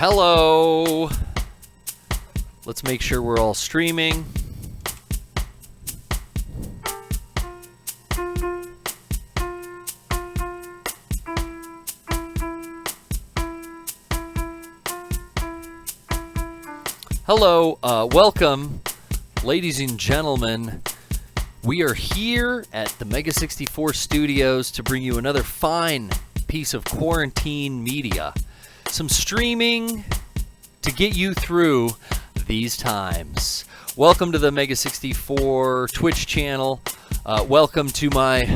Hello. Let's make sure we're all streaming. Hello, welcome, ladies and gentlemen. We are here at the Mega64 studios to bring you another fine piece of quarantine media. Some streaming to get you through these times. Welcome to the Mega64 Twitch channel. Welcome to my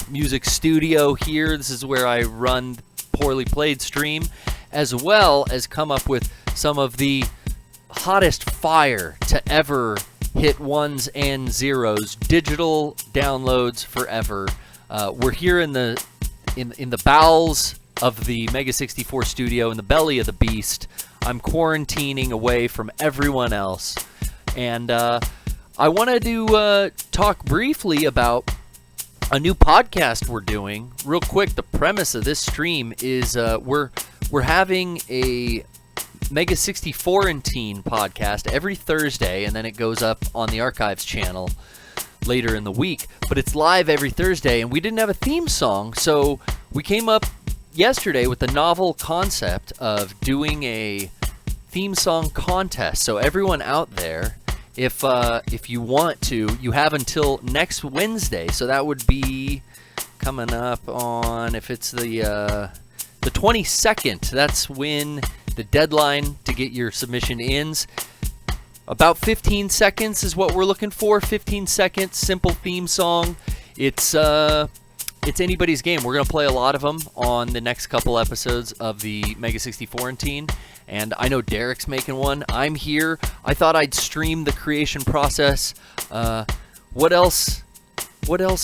music studio here. This is where I run Poorly Played stream, as well as come up with some of the hottest fire to ever hit ones and zeros, digital downloads forever. We're here in the bowels of the Mega64 studio, in the belly of the beast. I'm quarantining away from everyone else, and I wanted to talk briefly about a new podcast we're doing. Real quick, the premise of this stream is we're having a Mega64antine podcast every Thursday, and then it goes up on the archives channel later in the week. But it's live every Thursday, and we didn't have a theme song, so we came up yesterday with the novel concept of doing a theme song contest. So everyone out there, if you want to, you have until next Wednesday. So that would be coming up on, if it's the 22nd. That's when the deadline to get your submission ends. About 15 seconds is what we're looking for. 15 seconds, simple theme song. It's anybody's game. We're going to play a lot of them on the next couple episodes of the Mega64antine. And I know Derek's making one. I'm here. I thought I'd stream the creation process. What else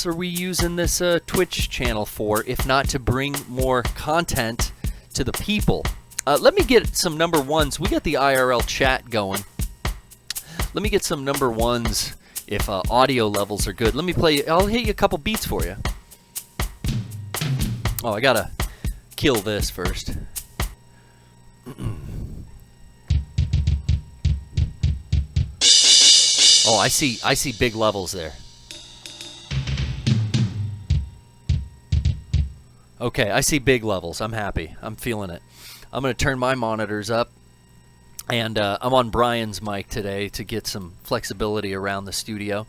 are we using this Twitch channel for, if not to bring more content to the people? Let me get some number ones. We got the IRL chat going. Let me get some number ones if audio levels are good. Let me play. I'll hit you a couple beats for you. Oh, I gotta kill this first. Oh, I see big levels there. Okay, I see big levels. I'm happy. I'm feeling it. I'm going to turn my monitors up, and I'm on Brian's mic today to get some flexibility around the studio.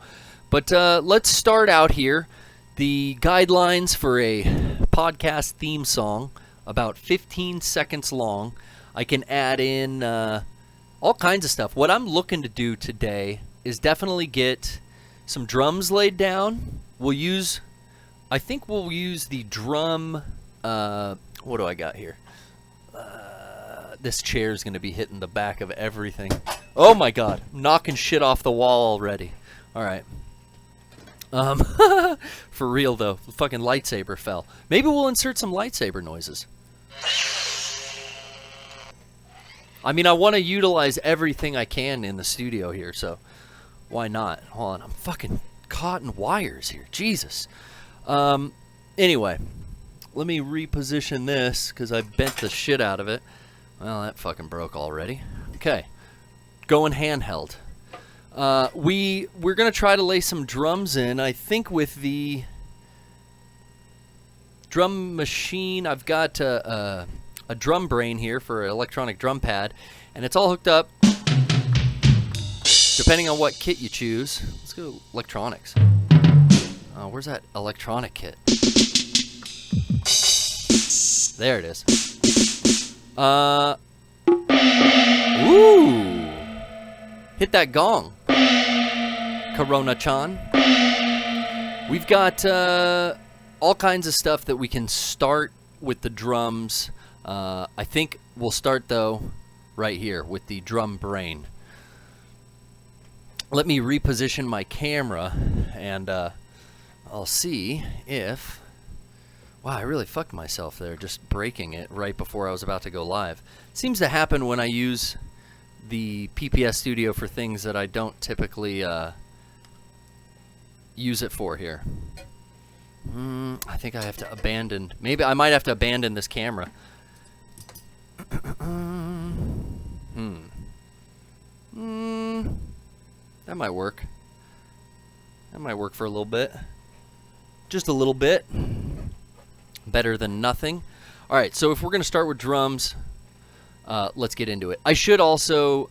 But let's start out here. The guidelines for a podcast theme song, about 15 seconds long. I can add in all kinds of stuff. What I'm looking to do today is definitely get some drums laid down. I think we'll use the drum, what do I got here? This chair is going to be hitting the back of everything. Oh my god, I'm knocking shit off the wall already. Alright. For real though, the fucking lightsaber fell. Maybe we'll insert some lightsaber noises. I mean, I want to utilize everything I can in the studio here, so why not? Hold on, I'm fucking caught in wires here. Jesus. Anyway, let me reposition this, because I bent the shit out of it. Well, that fucking broke already. Okay. Going handheld. We're going to try to lay some drums in. I think with the drum machine, I've got a drum brain here for an electronic drum pad, and it's all hooked up depending on what kit you choose. Let's go electronics. Where's that electronic kit? There it is. Ooh! Hit that gong, Corona-chan. We've got all kinds of stuff that we can start with the drums. I think we'll start, though, right here with the drum brain. Let me reposition my camera, and I'll see if... Wow, I really fucked myself there, just breaking it right before I was about to go live. Seems to happen when I use the PPS Studio for things that I don't typically use it for here. I think I have to abandon... Maybe I might have to abandon this camera. That might work. That might work for a little bit. Just a little bit. Better than nothing. All right, so if we're going to start with drums, let's get into it. I should also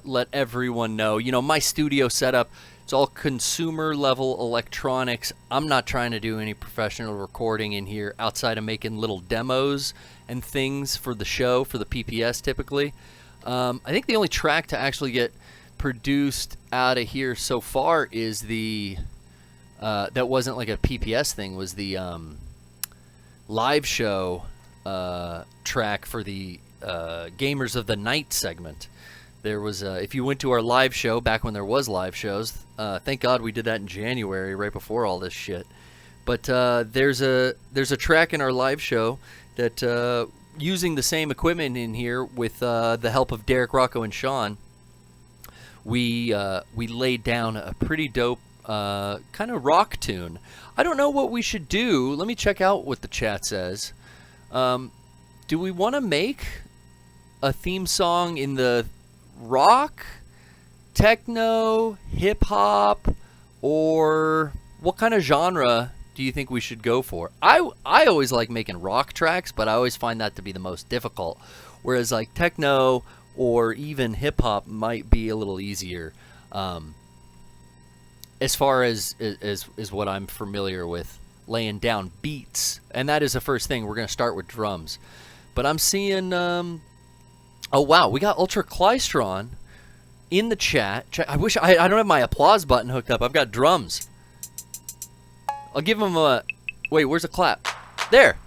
let everyone know, my studio setup, it's all consumer-level electronics. I'm not trying to do any professional recording in here outside of making little demos and things for the show, for the PPS typically. I think the only track to actually get produced out of here so far is the, that wasn't like a PPS thing, was the live show track for the Gamers of the Night segment. There was, if you went to our live show back when there was live shows, thank God we did that in January, right before all this shit. But there's a track in our live show that, using the same equipment in here with the help of Derek, Rocco, and Sean, we laid down a pretty dope kind of rock tune. I don't know what we should do. Let me check out what the chat says. Do we want to make a theme song in the rock, techno, hip-hop, or what kind of genre do you think we should go for? I always like making rock tracks, but I always find that to be the most difficult, whereas like techno or even hip-hop might be a little easier, as far as what I'm familiar with, laying down beats. And that is the first thing. We're going to start with drums. But I'm seeing, oh wow, we got Ultra Klystron in the chat. I wish, I don't have my applause button hooked up. I've got drums. I'll give him a, wait, where's a clap? There.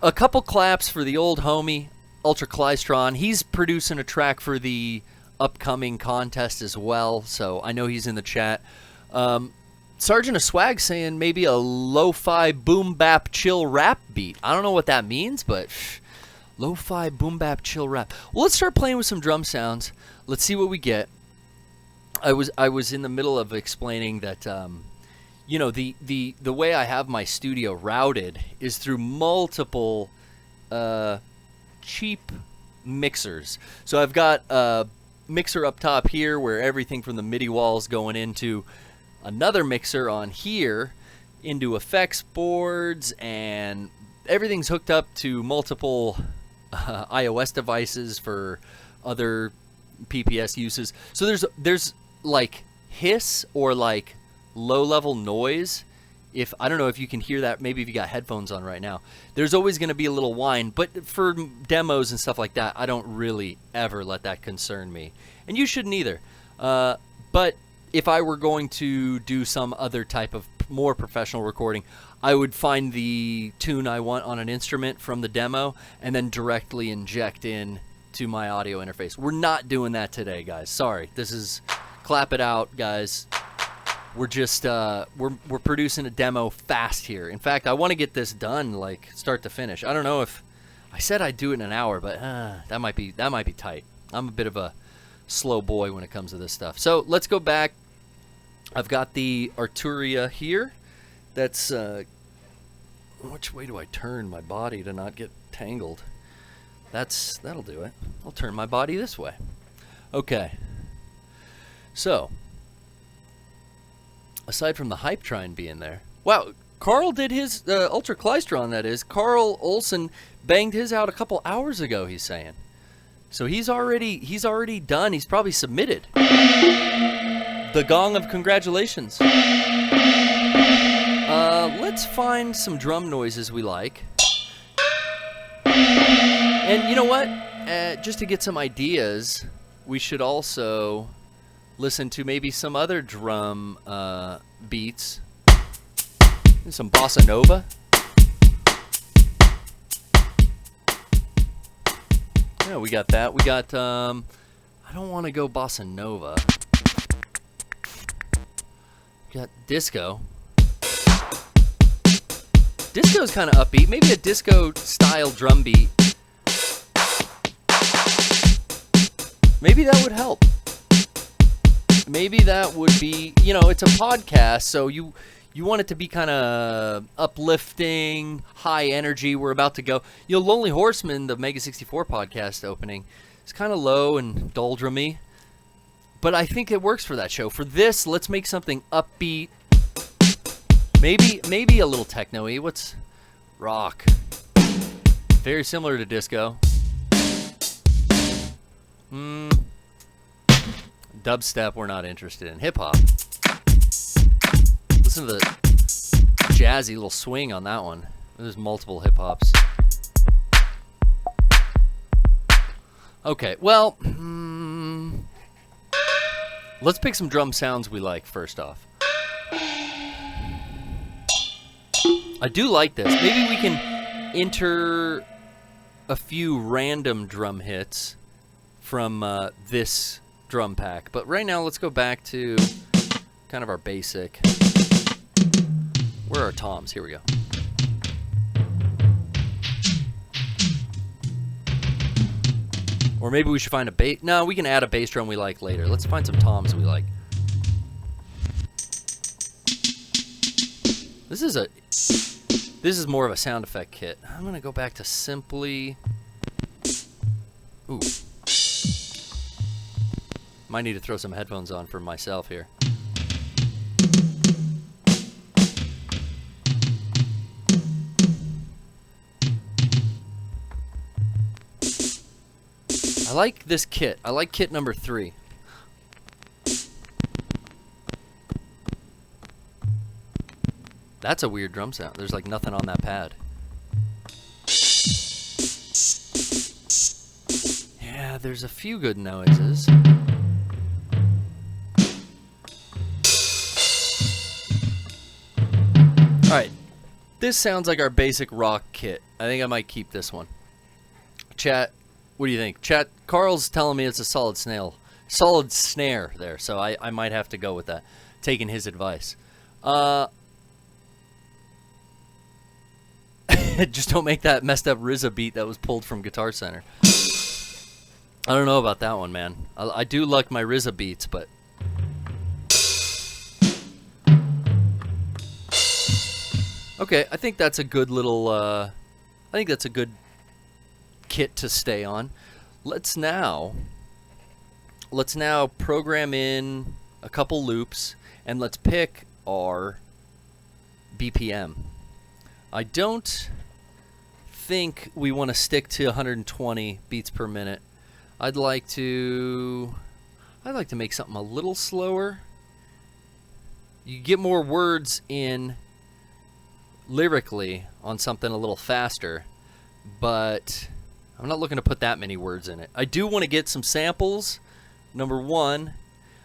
A couple claps for the old homie, Ultra Klystron. He's producing a track for the upcoming contest as well, so I know he's in the chat. Sergeant of Swag saying maybe a lo-fi boom bap chill rap beat. I don't know what that means, but lo-fi boom bap chill rap. Well, let's start playing with some drum sounds. Let's see what we get. I was in the middle of explaining that the way I have my studio routed is through multiple cheap mixers. So I've got a mixer up top here where everything from the MIDI walls going into another mixer on here into effects boards, and everything's hooked up to multiple iOS devices for other PPS uses. So there's like hiss or like low-level noise. If I don't know if you can hear that, maybe if you got headphones on right now, there's always going to be a little whine. But for demos and stuff like that, I don't really ever let that concern me, and you shouldn't either. But if I were going to do some other type of more professional recording, I would find the tune I want on an instrument from the demo and then directly inject in to my audio interface. We're not doing that today, guys. Sorry. This is clap it out, guys. We're just we're producing a demo fast here. In fact, I want to get this done like start to finish. I don't know if I said I'd do it in an hour, but that might be tight. I'm a bit of a slow boy when it comes to this stuff. So let's go back. I've got the Arturia here. That's which way do I turn my body to not get tangled? That'll do it. I'll turn my body this way. Okay. So aside from the hype train being there, wow, Carl did his Ultra Klystron. That is, Carl Olson banged his out a couple hours ago. He's saying, so he's already done. He's probably submitted. The gong of congratulations. Let's find some drum noises we like. And you know what? Just to get some ideas, we should also listen to maybe some other drum beats. And some bossa nova. Yeah, we got that. We got, I don't want to go bossa nova. We got disco. Disco's kind of upbeat. Maybe a disco-style drum beat. Maybe that would help. Maybe that would be, it's a podcast, so you want it to be kind of uplifting, high energy. We're about to go. Lonely Horseman, the Mega64 podcast opening, is kind of low and doldrumy. But I think it works for that show. For this, let's make something upbeat. Maybe a little techno-y. What's rock? Very similar to disco. Dubstep, we're not interested in. Hip-hop. Listen to the jazzy little swing on that one. There's multiple hip-hops. Okay, well, let's pick some drum sounds we like first off. I do like this. Maybe we can enter a few random drum hits from this drum pack. But right now, let's go back to kind of our basic. Where are toms? Here we go. Or maybe we should find a bass. No, we can add a bass drum we like later. Let's find some toms we like. This is more of a sound effect kit. I'm gonna go back to simply. Ooh. Might need to throw some headphones on for myself here. I like this kit. I like kit number 3. That's a weird drum sound. There's like nothing on that pad. Yeah, there's a few good noises. Alright. This sounds like our basic rock kit. I think I might keep this one. Chat, what do you think? Chat, Carl's telling me it's a solid snare there, so I might have to go with that. Taking his advice. Just don't make that messed up RZA beat that was pulled from Guitar Center. I don't know about that one, man. I do like my RZA beats, but... Okay, I think that's a good little... I think that's a good kit to stay on. Let's now program in a couple loops, and let's pick our BPM. I don't think we want to stick to 120 beats per minute. I'd like to make something a little slower. You get more words in lyrically on something a little faster, but I'm not looking to put that many words in it. I do want to get some samples. Number 1,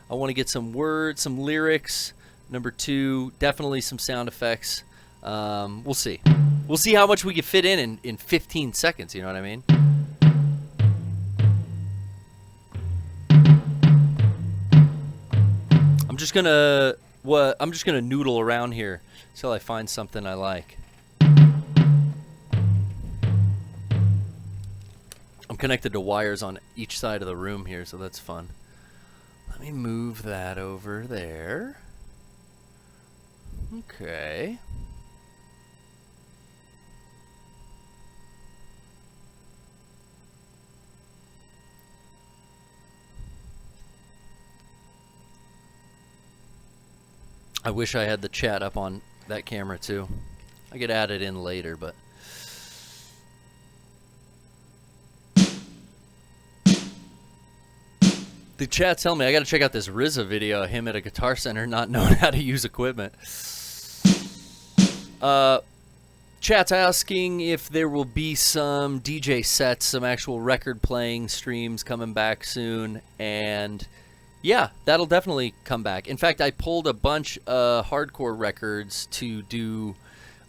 I want to get some words, some lyrics. Number 2, definitely some sound effects. We'll see. We'll see how much we can fit in 15 seconds, you know what I mean? I'm just gonna noodle around here until I find something I like. I'm connected to wires on each side of the room here, so that's fun. Let me move that over there. Okay. I wish I had the chat up on that camera too. I could add it in later, but... The chat's telling me I gotta check out this RZA video of him at a Guitar Center not knowing how to use equipment. Chat's asking if there will be some DJ sets, some actual record playing streams coming back soon, and yeah, that'll definitely come back. In fact, I pulled a bunch of hardcore records to do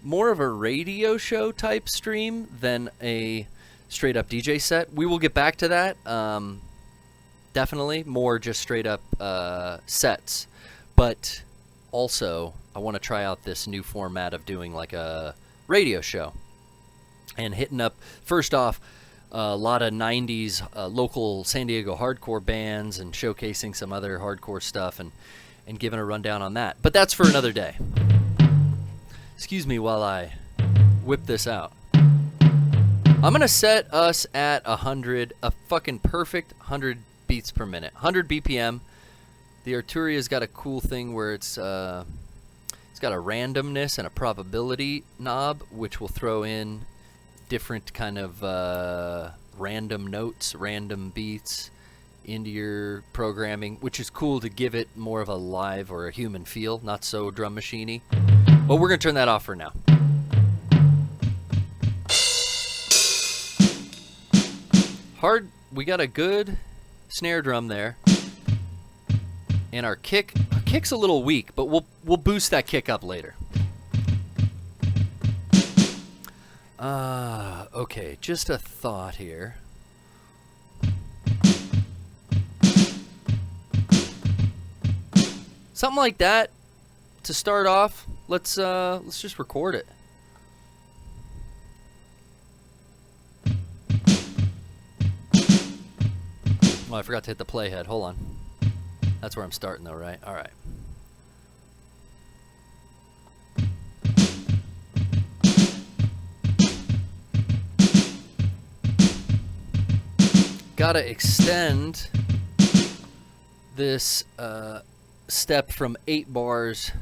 more of a radio show type stream than a straight up DJ set. We will get back to that. Definitely more just straight up sets, but also I want to try out this new format of doing like a radio show and hitting up first off a lot of 90s local San Diego hardcore bands and showcasing some other hardcore stuff and giving a rundown on that, but that's for another day. Excuse me while I whip this out. I'm gonna set us at 100, a fucking perfect 100 beats per minute, 100 BPM. The Arturia's got a cool thing where it's got a randomness and a probability knob, which will throw in different kind of random notes, random beats into your programming, which is cool to give it more of a live or a human feel, not so drum machine-y. But we're going to turn that off for now. We got a good snare drum there. And our kick's a little weak, but we'll boost that kick up later. Okay, just a thought here. Something like that to start off. Let's just record it. Oh, I forgot to hit the playhead. Hold on. That's where I'm starting though, right? All right. Gotta extend this step from 8 bars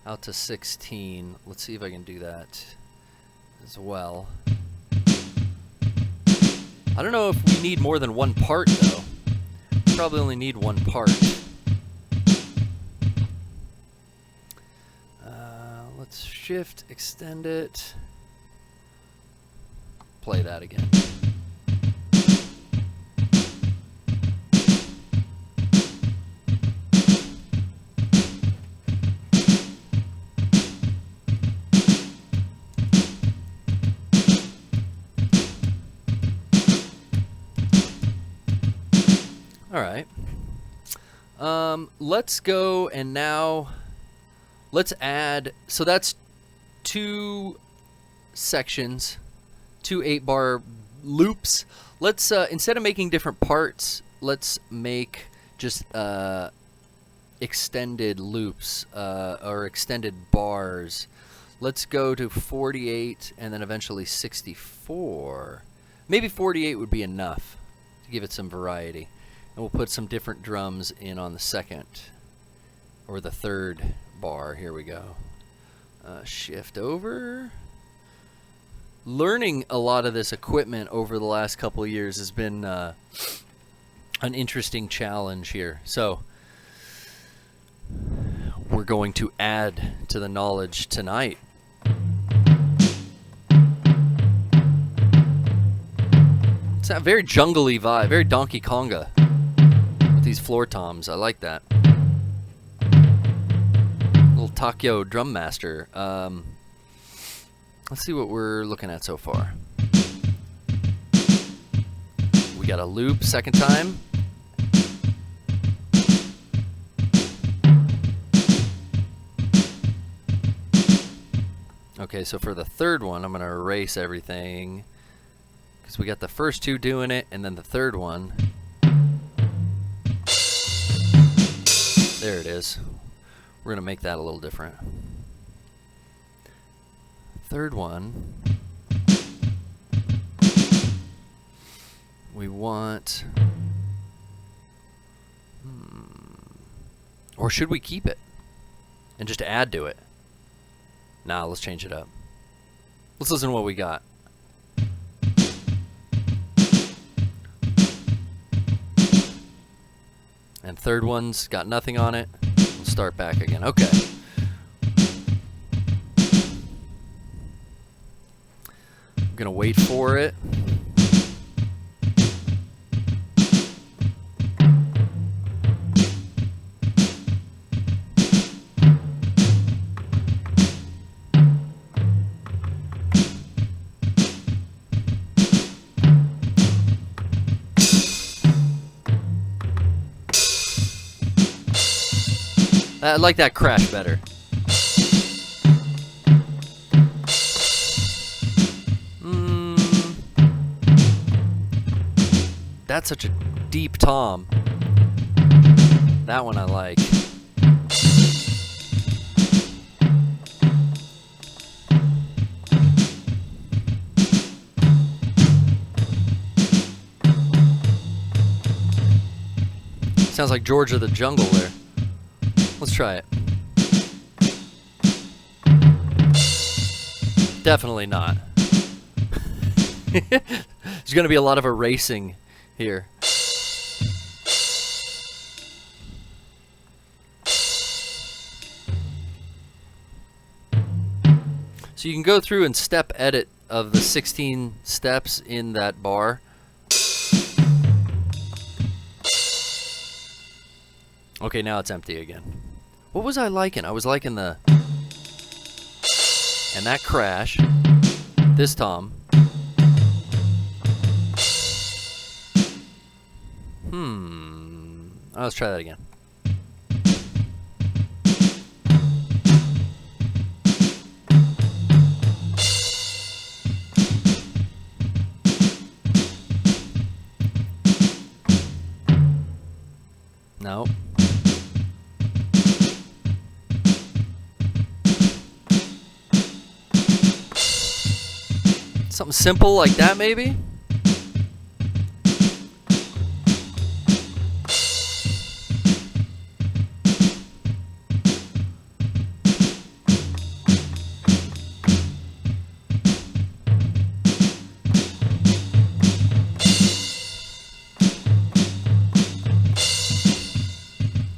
out to 16. Let's see if I can do that as well. I don't know if we need more than one part though. Probably only need one part. Let's shift, extend it. Play that again. All right. Let's go and now let's add. So that's 2 sections, 2 8-bar loops. Let's instead of making different parts, let's make just extended loops or extended bars. Let's go to 48 and then eventually 64. Maybe 48 would be enough to give it some variety. And we'll put some different drums in on the second or the third bar. Here we go. Shift over. Learning a lot of this equipment over the last couple of years has been an interesting challenge here. So we're going to add to the knowledge tonight. It's a very jungly vibe, very Donkey Konga. These floor toms, I like that. Little Takio drum master. Let's see what we're looking at so far. We got a loop second time. Okay, so for the third one, I'm going to erase everything because we got the first 2 doing it, and then the third one. There it is. We're going to make that a little different. Third one. We want... Or should we keep it and just add to it? Nah, let's change it up. Let's listen to what we got. And third one's got nothing on it. We'll start back again. Okay. I'm gonna wait for it. I like that crash better. That's such a deep tom. That one I like. Sounds like George of the Jungle there. Let's try it. Definitely not. There's going to be a lot of erasing here. So you can go through and step edit of the 16 steps in that bar. Okay, now it's empty again. What was I liking? I was liking the... And that crash. This tom. Let's try that again. No. Something simple like that, maybe?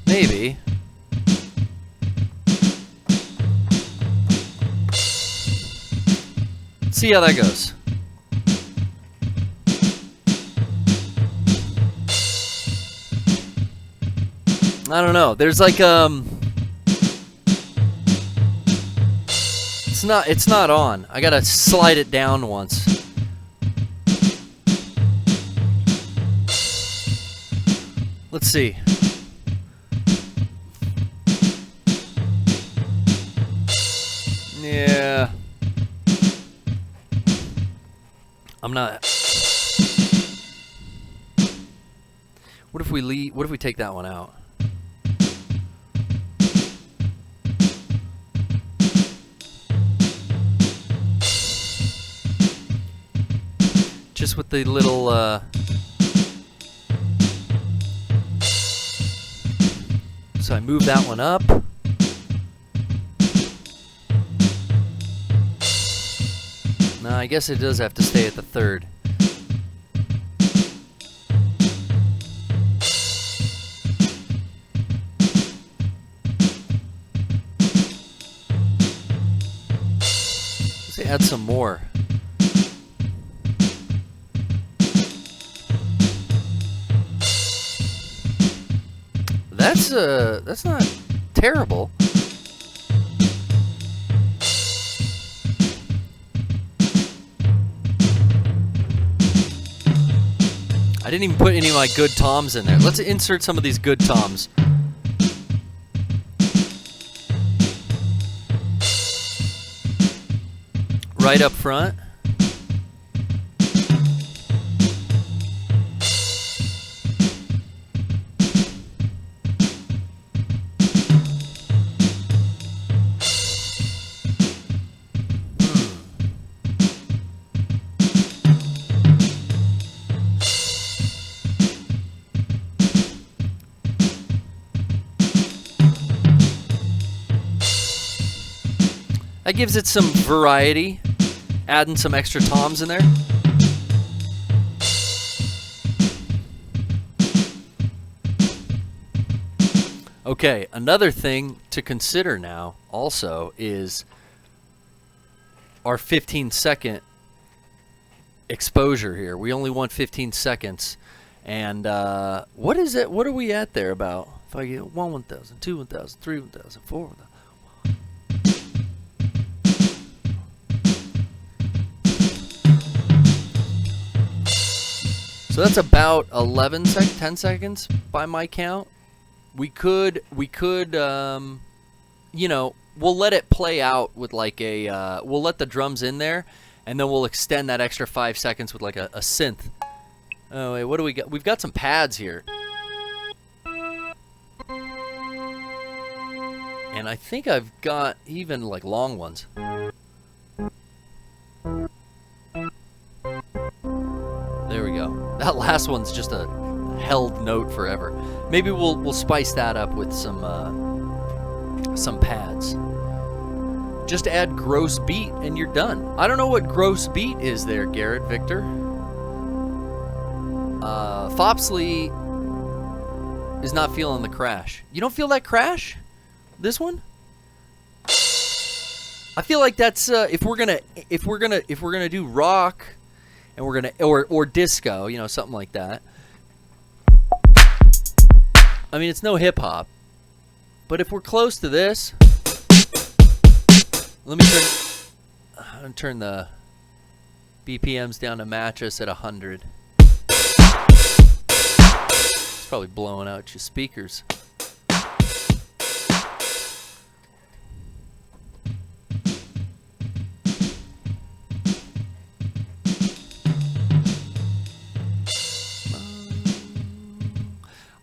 Maybe. See how that goes. I don't know. There's like it's not on. I gotta slide it down once. Let's see. Yeah. I'm not. What if we leave? What if we take that one out? Just with the little so I move that one up. No, I guess it does have to stay at the third. Let's add some more. That's not terrible. I didn't even put any of my good toms in there. Let's insert some of these good toms. Right up front. That gives it some variety, adding some extra toms in there. Okay, another thing to consider now also is our 15-second exposure here. We only want 15 seconds. And what is it? What are we at there about? If I get 1, 1,000, 2, 1,000, 3, 1,000, 4, 1,000. So that's about 10 seconds by my count. We could, you know, we'll let it play out with like a, we'll let the drums in there, and then we'll extend that extra 5 seconds with like a synth. Oh wait, what do we got? We've got some pads here. And I think I've got even like long ones. There we go. That last one's just a held note forever. Maybe we'll spice that up with some some pads. Just add gross beat and you're done. I don't know what gross beat is there, Garrett, Victor. Fopsley is not feeling the crash. You don't feel that crash? This one? I feel like that's if we're gonna do rock and we're gonna or disco, you know, something like that. I mean, it's no hip hop, but if we're close to this, let me turn the BPMs down to match us at 100. It's probably blowing out your speakers.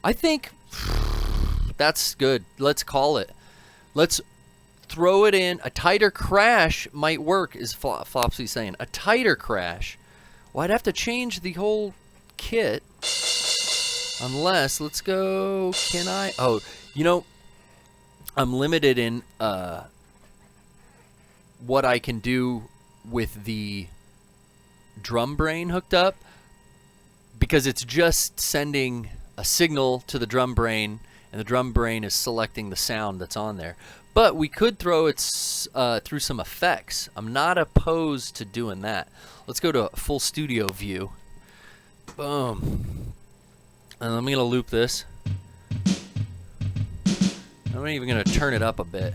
I think that's good. Let's call it. Let's throw it in. A tighter crash might work, is Flopsy saying. A tighter crash. Well, I'd have to change the whole kit. Unless, let's go, can I? Oh, you know, I'm limited in what I can do with the drum brain hooked up. Because it's just sending a signal to the drum brain, and the drum brain is selecting the sound that's on there. But we could throw it through some effects. I'm not opposed to doing that. Let's go to a full studio view. Boom. And I'm going to loop this. I'm even going to turn it up a bit.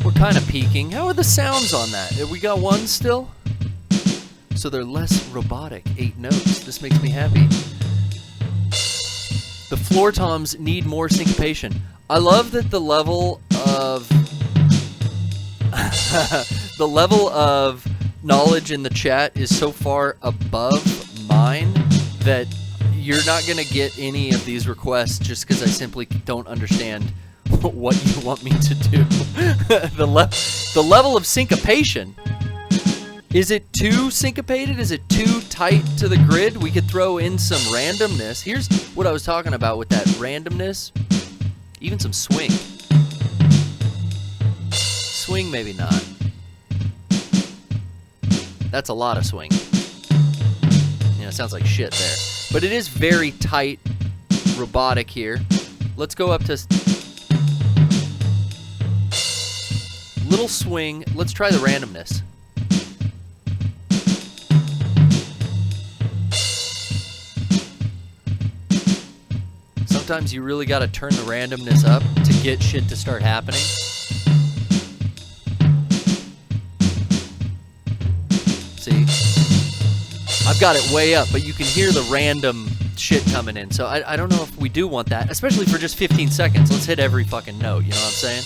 We're kind of peaking. How are the sounds on that? We got one still? So they're less robotic. 8 notes. This makes me happy. The floor toms need more syncopation. I love that the level of the level of knowledge in the chat is so far above mine that you're not going to get any of these requests just because I simply don't understand what you want me to do. The level of syncopation. Is it too syncopated? Is it too tight to the grid? We could throw in some randomness. Here's what I was talking about with that randomness. Even some swing. Swing, maybe not. That's a lot of swing. You know, it sounds like shit there. But it is very tight, robotic here. Let's go up to little swing. Let's try the randomness. Sometimes you really got to turn the randomness up to get shit to start happening. See? I've got it way up, but you can hear the random shit coming in. So I don't know if we do want that, especially for just 15 seconds. Let's hit every fucking note, you know what I'm saying?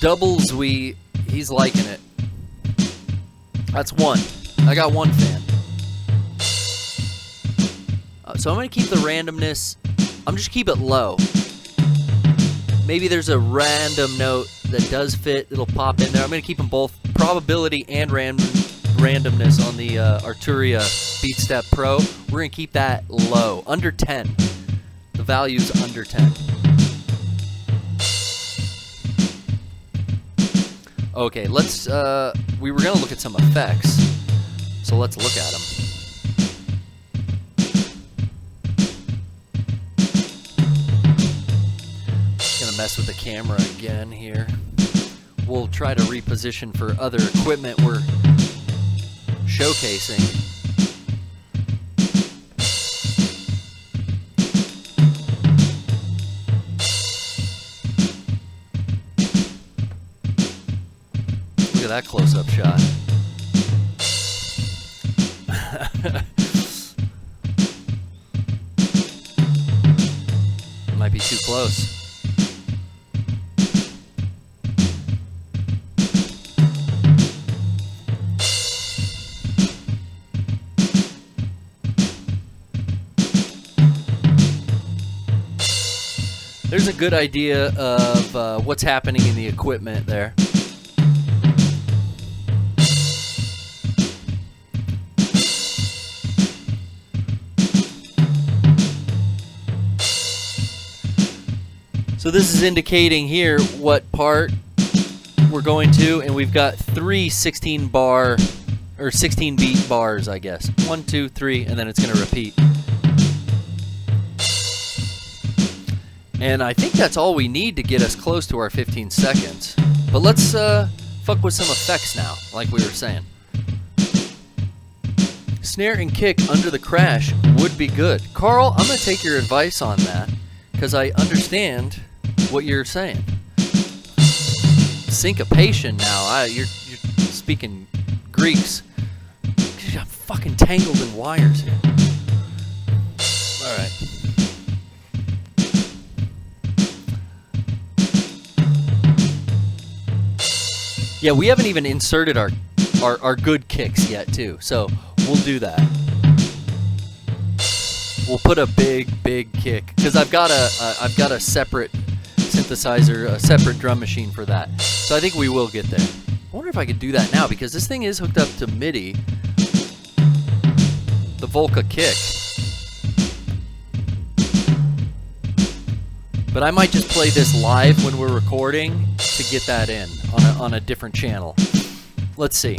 Doubles, he's liking it. That's one. I got one fan. So I'm going to keep the randomness. I'm just keep it low. Maybe there's a random note that does fit. It'll pop in there. I'm going to keep them both probability and randomness on the Arturia BeatStep Pro. We're going to keep that low, under 10. The value's under 10. Okay, let's, we were going to look at some effects, so let's look at them. Just going to mess with the camera again here. We'll try to reposition for other equipment we're showcasing. Look at that close-up shot. Might be too close. There's a good idea of what's happening in the equipment there. So this is indicating here what part we're going to, and we've got 3 16 bar or 16 beat bars, I guess. 1, 2, 3, and then it's going to repeat. And I think that's all we need to get us close to our 15 seconds. But let's fuck with some effects now, like we were saying. Snare and kick under the crash would be good. Carl, I'm going to take your advice on that, because I understand what you're saying. Syncopation now. You're speaking Greeks. I'm fucking tangled in wires here. All right. Yeah, we haven't even inserted our good kicks yet, too. So we'll do that. We'll put a big kick, because I've got a separate synthesizer, a separate drum machine for that. So I think we will get there. I wonder if I could do that now, because this thing is hooked up to MIDI. The Volca kick. But I might just play this live when we're recording to get that in on a different channel. Let's see.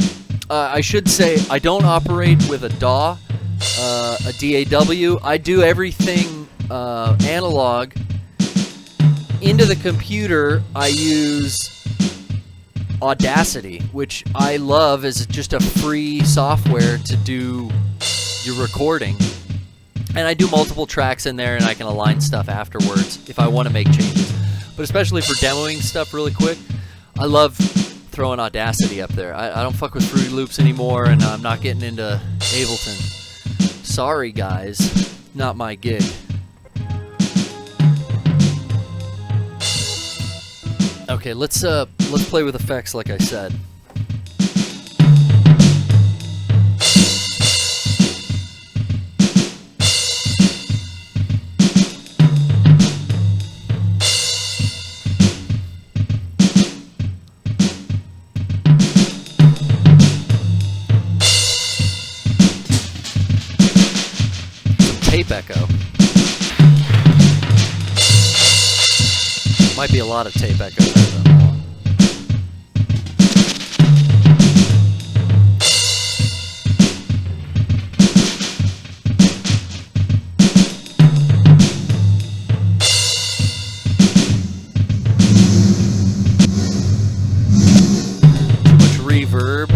I should say I don't operate with a DAW, a DAW. I do everything analog. Into the computer, I use Audacity, which I love as just a free software to do your recording. And I do multiple tracks in there, and I can align stuff afterwards if I want to make changes. But especially for demoing stuff really quick, I love throwing Audacity up there. I don't fuck with Fruity Loops anymore, and I'm not getting into Ableton. Sorry, guys. Not my gig. Okay, let's play with effects like I said. Some tape echo. Might be a lot of tape echo there, though. Too much reverb.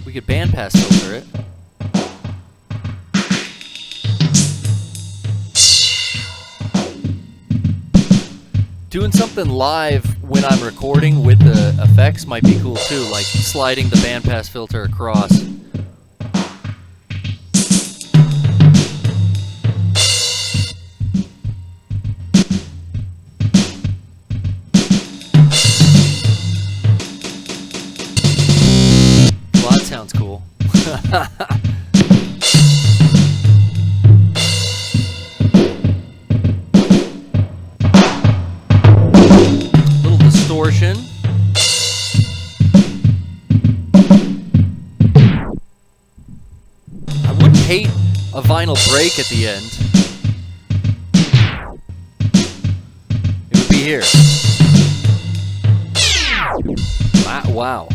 We could bandpass filter it. Doing something live when I'm recording with the effects might be cool too, like sliding the bandpass filter across. Well, that sounds cool. Distortion. I wouldn't hate a vinyl break at the end. It would be here. Wow.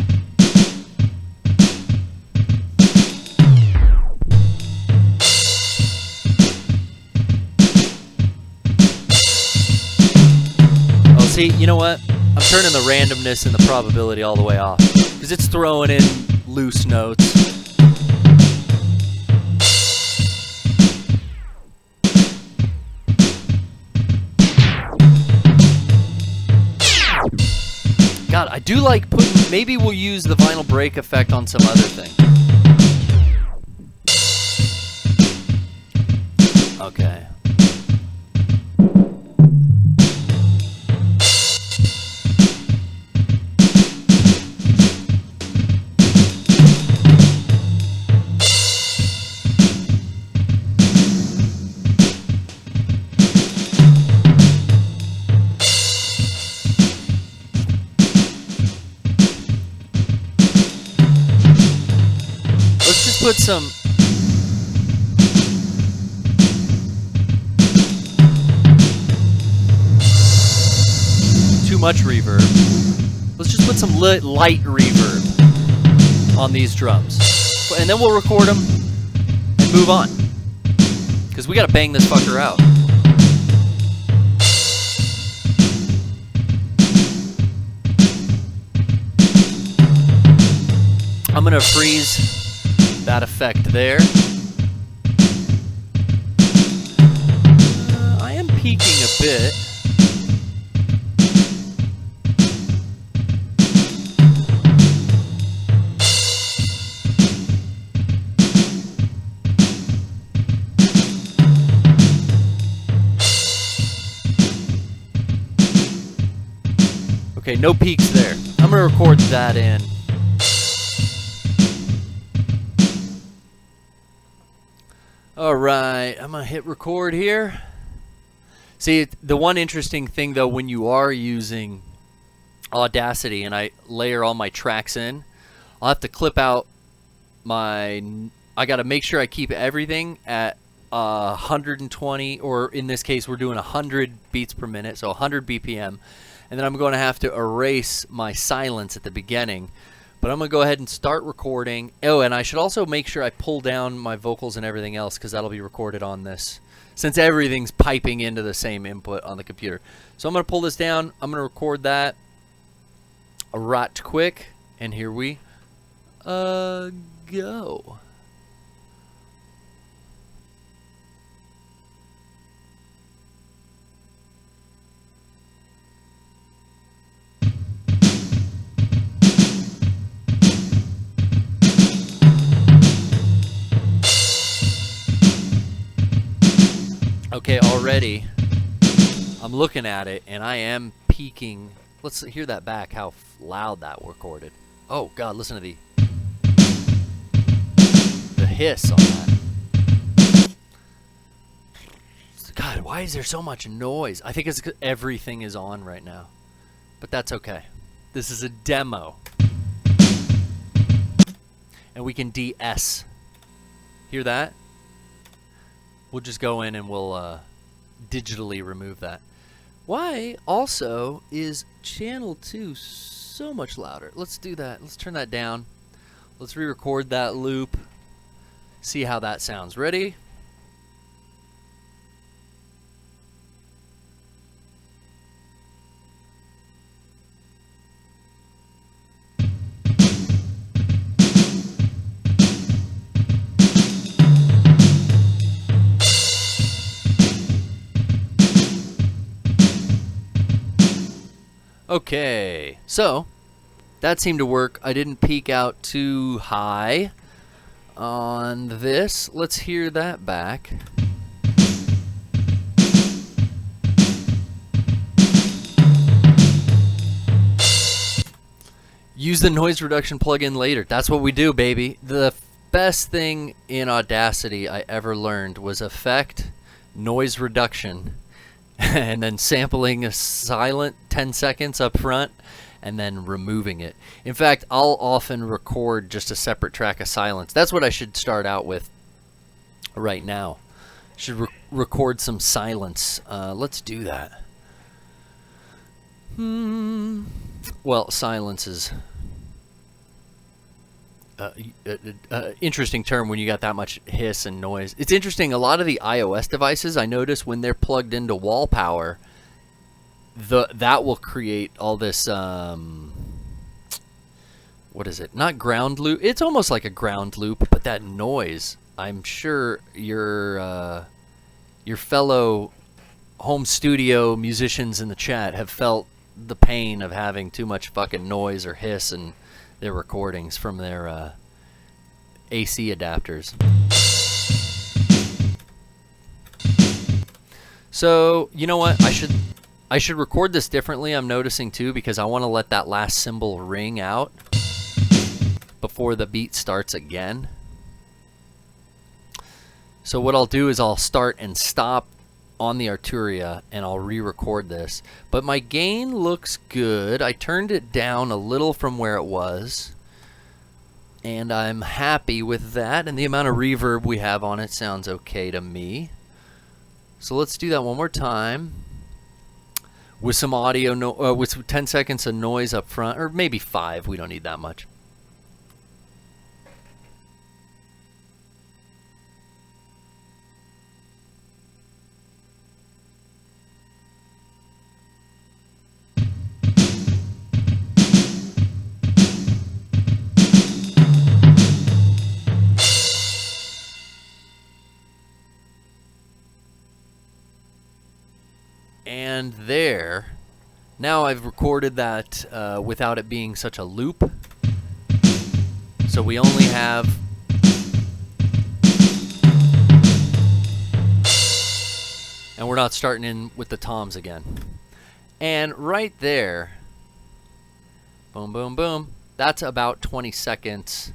Oh, see, you know what? I'm turning the randomness and the probability all the way off, because it's throwing in loose notes. God, I do like putting... Maybe we'll use the vinyl break effect on some other thing. Okay. some... Too much reverb. Let's just put some light reverb on these drums. And then we'll record them and move on. Because we got to bang this fucker out. I'm going to freeze that effect there. I am peaking a bit. Okay, no peaks there. I'm going to record that in. Alright, I'm going to hit record here. See, the one interesting thing though, when you are using Audacity and I layer all my tracks in, I'll have to clip out my... I got to make sure I keep everything at 120, or in this case we're doing 100 beats per minute, so 100 BPM. And then I'm going to have to erase my silence at the beginning. But I'm going to go ahead and start recording. Oh, and I should also make sure I pull down my vocals and everything else, because that'll be recorded on this, since everything's piping into the same input on the computer. So I'm going to pull this down. I'm going to record that right quick. And here we go. Okay, already I'm looking at it and I am peaking. Let's hear that back, how loud that recorded. Oh God, listen to the hiss on that. God, why is there so much noise? I think it's 'cause everything is on right now, but that's okay. This is a demo, and we can DS. Hear that? We'll just go in and we'll digitally remove that. Why also is channel 2 so much louder? Let's do that. Let's turn that down. Let's re-record that loop. See how that sounds. Ready? Okay, so that seemed to work. I didn't peak out too high on this. Let's hear that back. Use the noise reduction plugin later. That's what we do, baby. The best thing in Audacity I ever learned was effect, noise reduction, and then sampling a silent 10 seconds up front and then removing it. In fact, I'll often record just a separate track of silence. That's what I should start out with right now. Should record some silence. Let's do that. Well, silence is interesting term when you got that much hiss and noise. It's interesting, a lot of the iOS devices, I notice when they're plugged into wall power, that will create all this what is it? Not ground loop. It's almost like a ground loop, but that noise, I'm sure your fellow home studio musicians in the chat have felt the pain of having too much fucking noise or hiss in their recordings from their AC adapters. So, you know what? I should record this differently, I'm noticing too, because I want to let that last cymbal ring out before the beat starts again. So what I'll do is I'll start and stop on the Arturia and I'll re-record this. But my gain looks good. I turned it down a little from where it was. And I'm happy with that, and the amount of reverb we have on it sounds okay to me. So let's do that one more time with some audio, with 10 seconds of noise up front, or maybe 5. We don't need that much. And there, now I've recorded that without it being such a loop. So we only have and we're not starting in with the toms again. And right there, boom, boom, boom, that's about 20 seconds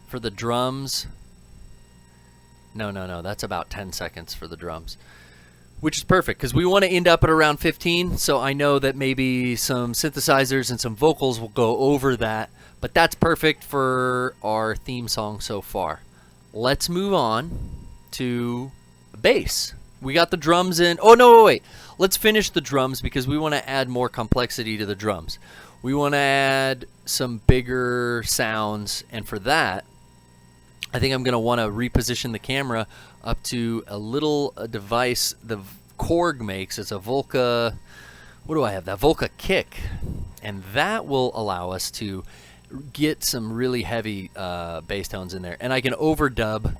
for the drums. No, that's about 10 seconds for the drums. Which is perfect, because we want to end up at around 15, so I know that maybe some synthesizers and some vocals will go over that, but that's perfect for our theme song so far. Let's move on to bass. We got the drums in. Oh, no, wait. Let's finish the drums, because we want to add more complexity to the drums. We want to add some bigger sounds, and for that, I think I'm going to want to reposition the camera up to a little device the Korg makes. It's a Volca, what do I have? That Volca Kick. And that will allow us to get some really heavy bass tones in there. And I can overdub.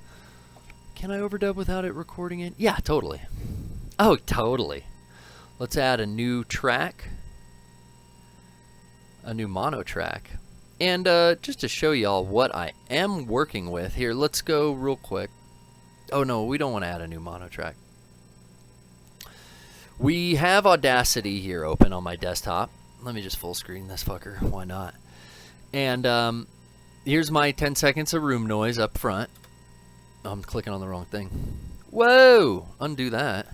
Can I overdub without it recording it? Yeah, totally. Oh, totally. Let's add a new track. A new mono track. And just to show y'all what I am working with here, let's go real quick. Oh no, we don't want to add a new mono track. We have Audacity here open on my desktop. Let me just full screen this fucker, why not? And here's my 10 seconds of room noise up front. I'm clicking on the wrong thing. Whoa! Undo that.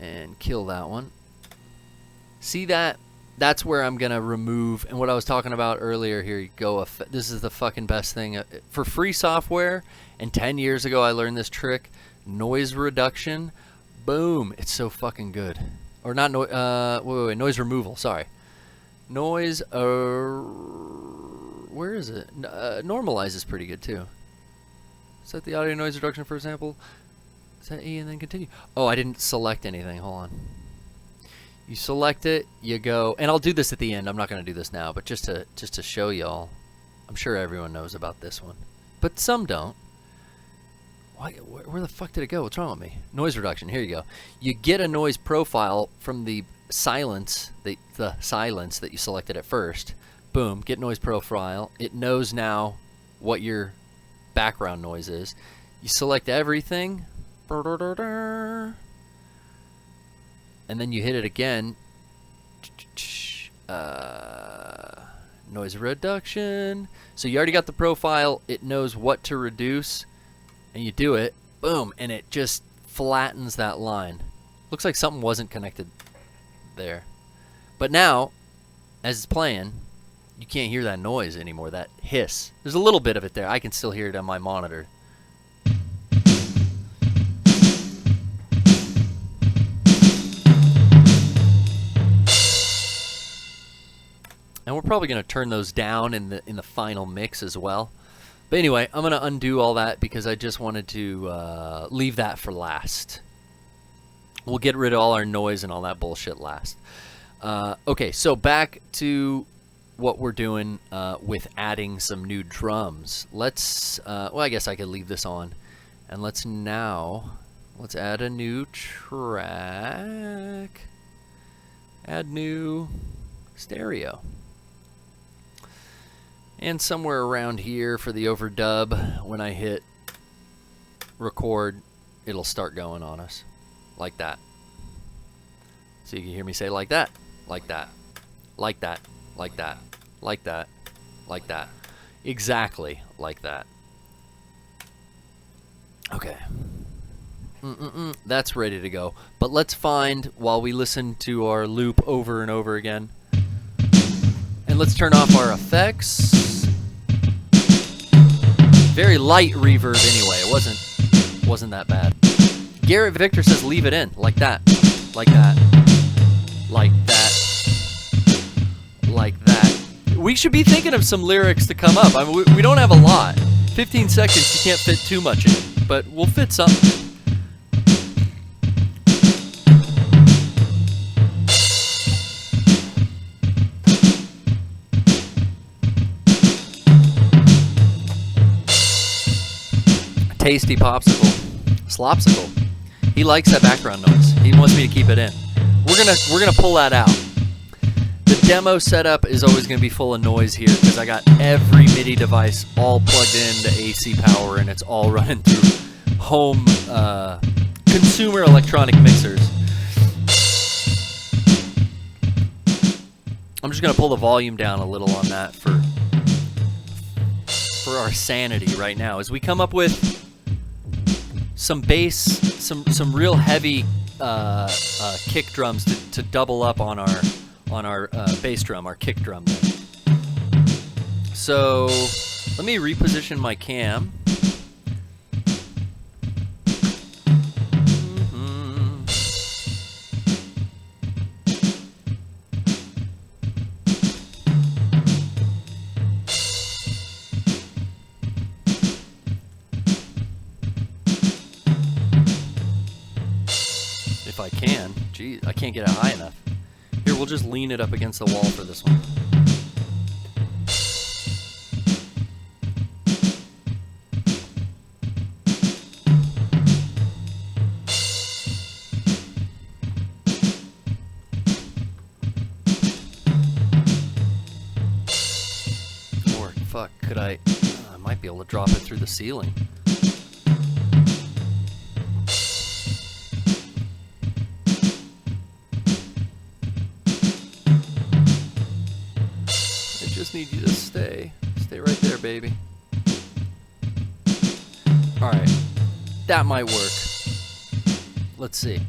And kill that one. See that? That's where I'm going to remove, and what I was talking about earlier, here you go, this is the fucking best thing. For free software, and 10 years ago I learned this trick, noise reduction, boom, it's so fucking good. Or not, wait, noise removal, sorry. Noise, where is it? Normalize is pretty good too. Set the audio noise reduction for example. Set E and then continue. Oh, I didn't select anything, hold on. You select it, you go, and I'll do this at the end. I'm not going to do this now, but just to show y'all. I'm sure everyone knows about this one, but some don't. Why? Where the fuck did it go? What's wrong with me? Noise reduction. Here you go. You get a noise profile from the silence, the silence that you selected at first. Boom. Get noise profile. It knows now what your background noise is. You select everything. And then you hit it again. Noise reduction. So you already got the profile. It knows what to reduce. And you do it. Boom. And it just flattens that line. Looks like something wasn't connected there. But now, as it's playing, you can't hear that noise anymore. That hiss. There's a little bit of it there. I can still hear it on my monitor. And we're probably going to turn those down in the final mix as well. But anyway, I'm going to undo all that because I just wanted to leave that for last. We'll get rid of all our noise and all that bullshit last. Okay, so back to what we're doing with adding some new drums. Let's, well, I guess I could leave this on. And let's add a new track. Add new stereo. And somewhere around here for the overdub, when I hit record, it'll start going on us. Like that. So you can hear me say like that, like that, like that, like that, like that, like that. Exactly like that. Okay. That's ready to go. But let's find, while we listen to our loop over and over again, and let's turn off our effects. very light reverb anyway. It wasn't that bad. Garrett Victor says leave it in like that, like that, like that, like that. We should be thinking of some lyrics to come up. I mean, we don't have a lot. 15 seconds, you can't fit too much in, but we'll fit something. Tasty popsicle, slopsicle. He likes that background noise. He wants me to keep it in. We're gonna pull that out. The demo setup is always gonna be full of noise here because I got every MIDI device all plugged into AC power and it's all running through home consumer electronic mixers. I'm just gonna pull the volume down a little on that for our sanity right now as we come up with some bass, some real heavy kick drums to double up on our bass drum, our kick drum there. So let me reposition my cam. If I can. Geez, I can't get it high enough. Here, we'll just lean it up against the wall for this one. Or, fuck, could I might be able to drop it through the ceiling. Need you to stay right there, baby. All right, that might work. Let's see.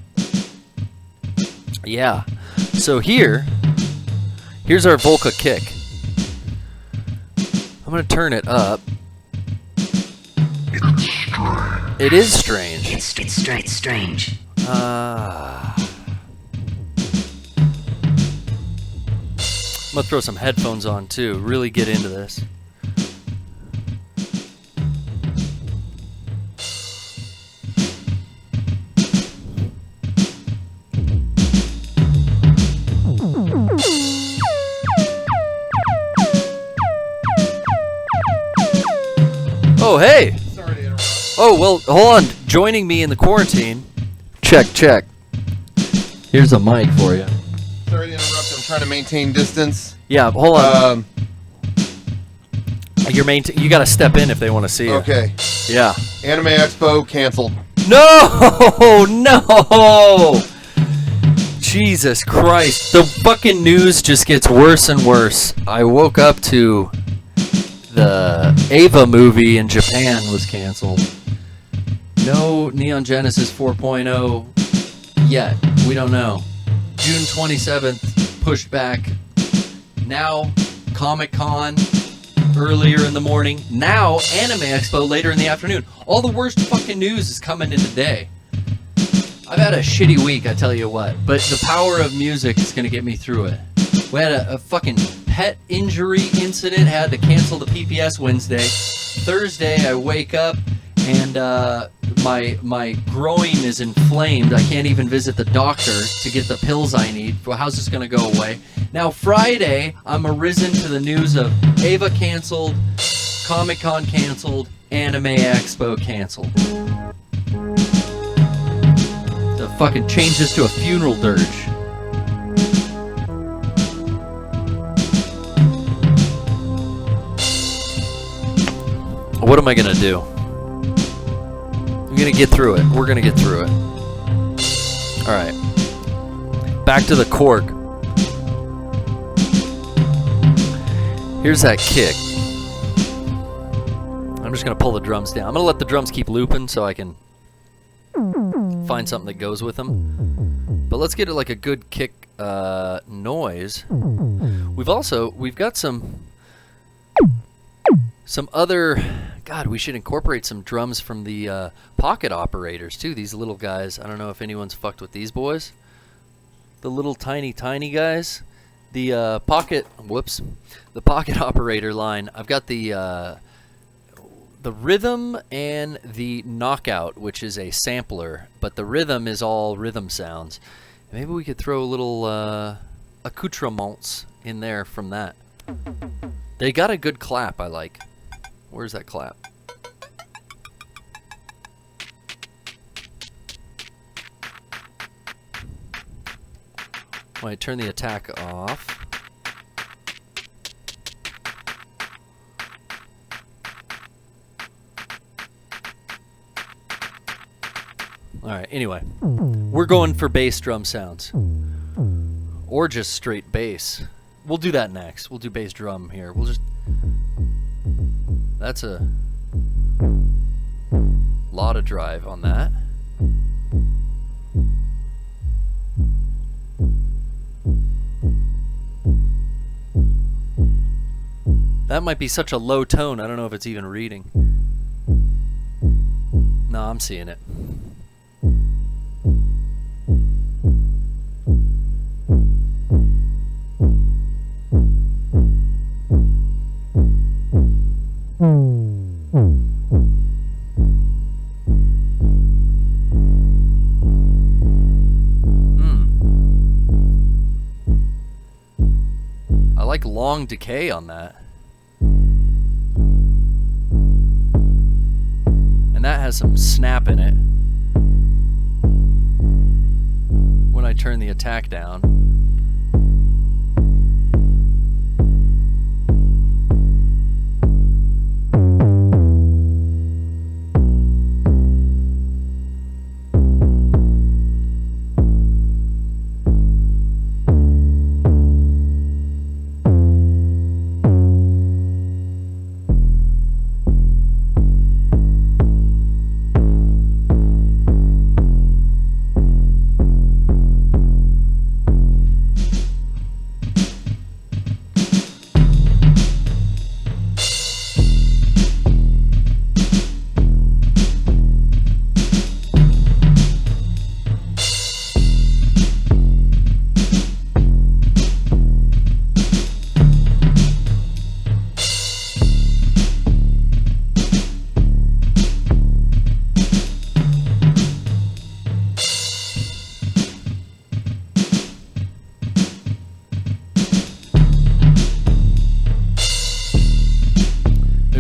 Yeah, so here's our Volca kick. I'm gonna turn it up. It is strange. It's strange. I'm gonna throw some headphones on too, really get into this. Oh, hey! Sorry to interrupt. Oh, well, hold on. Joining me in the quarantine. Check. Here's a mic for you. Sorry to interrupt. I'm trying to maintain distance. Yeah, hold on. You gotta step in if they want to see you. Okay. Yeah. Anime Expo canceled. No! Jesus Christ. The fucking news just gets worse and worse. I woke up to the Ava movie in Japan was canceled. No Neon Genesis 4.0 yet. We don't know. June 27th pushed back. Now Comic-Con earlier in the morning. Now Anime Expo later in the afternoon. All the worst fucking news is coming in today. I've had a shitty week, I tell you what. But the power of music is going to get me through it. We had a fucking pet injury incident. Had to cancel the PPS Wednesday. Thursday I wake up and my groin is inflamed. I can't even visit the doctor to get the pills I need. Well, how's this going to go away? Now Friday, I'm arisen to the news of Ava canceled, Comic-Con canceled, Anime Expo canceled. To fucking change this to a funeral dirge. What am I going to do? I'm gonna get through it. We're gonna get through it. Alright. Back to the cork. Here's that kick. I'm just gonna pull the drums down. I'm gonna let the drums keep looping so I can find something that goes with them. But let's get it like a good kick noise. We've got some other. God, we should incorporate some drums from the pocket operators too. These little guys. I don't know if anyone's fucked with these boys. The little tiny guys. The pocket. Whoops. The pocket operator line. I've got the rhythm and the knockout, which is a sampler, but the rhythm is all rhythm sounds. Maybe we could throw a little accoutrements in there from that. They got a good clap, I like. Where's that clap? When I turn the attack off. Alright, anyway. We're going for bass drum sounds. Or just straight bass. We'll do that next. We'll do bass drum here. We'll just... That's a lot of drive on that. That might be such a low tone, I don't know if it's even reading. No, I'm seeing it. I like long decay on that. And that has some snap in it. When I turn the attack down.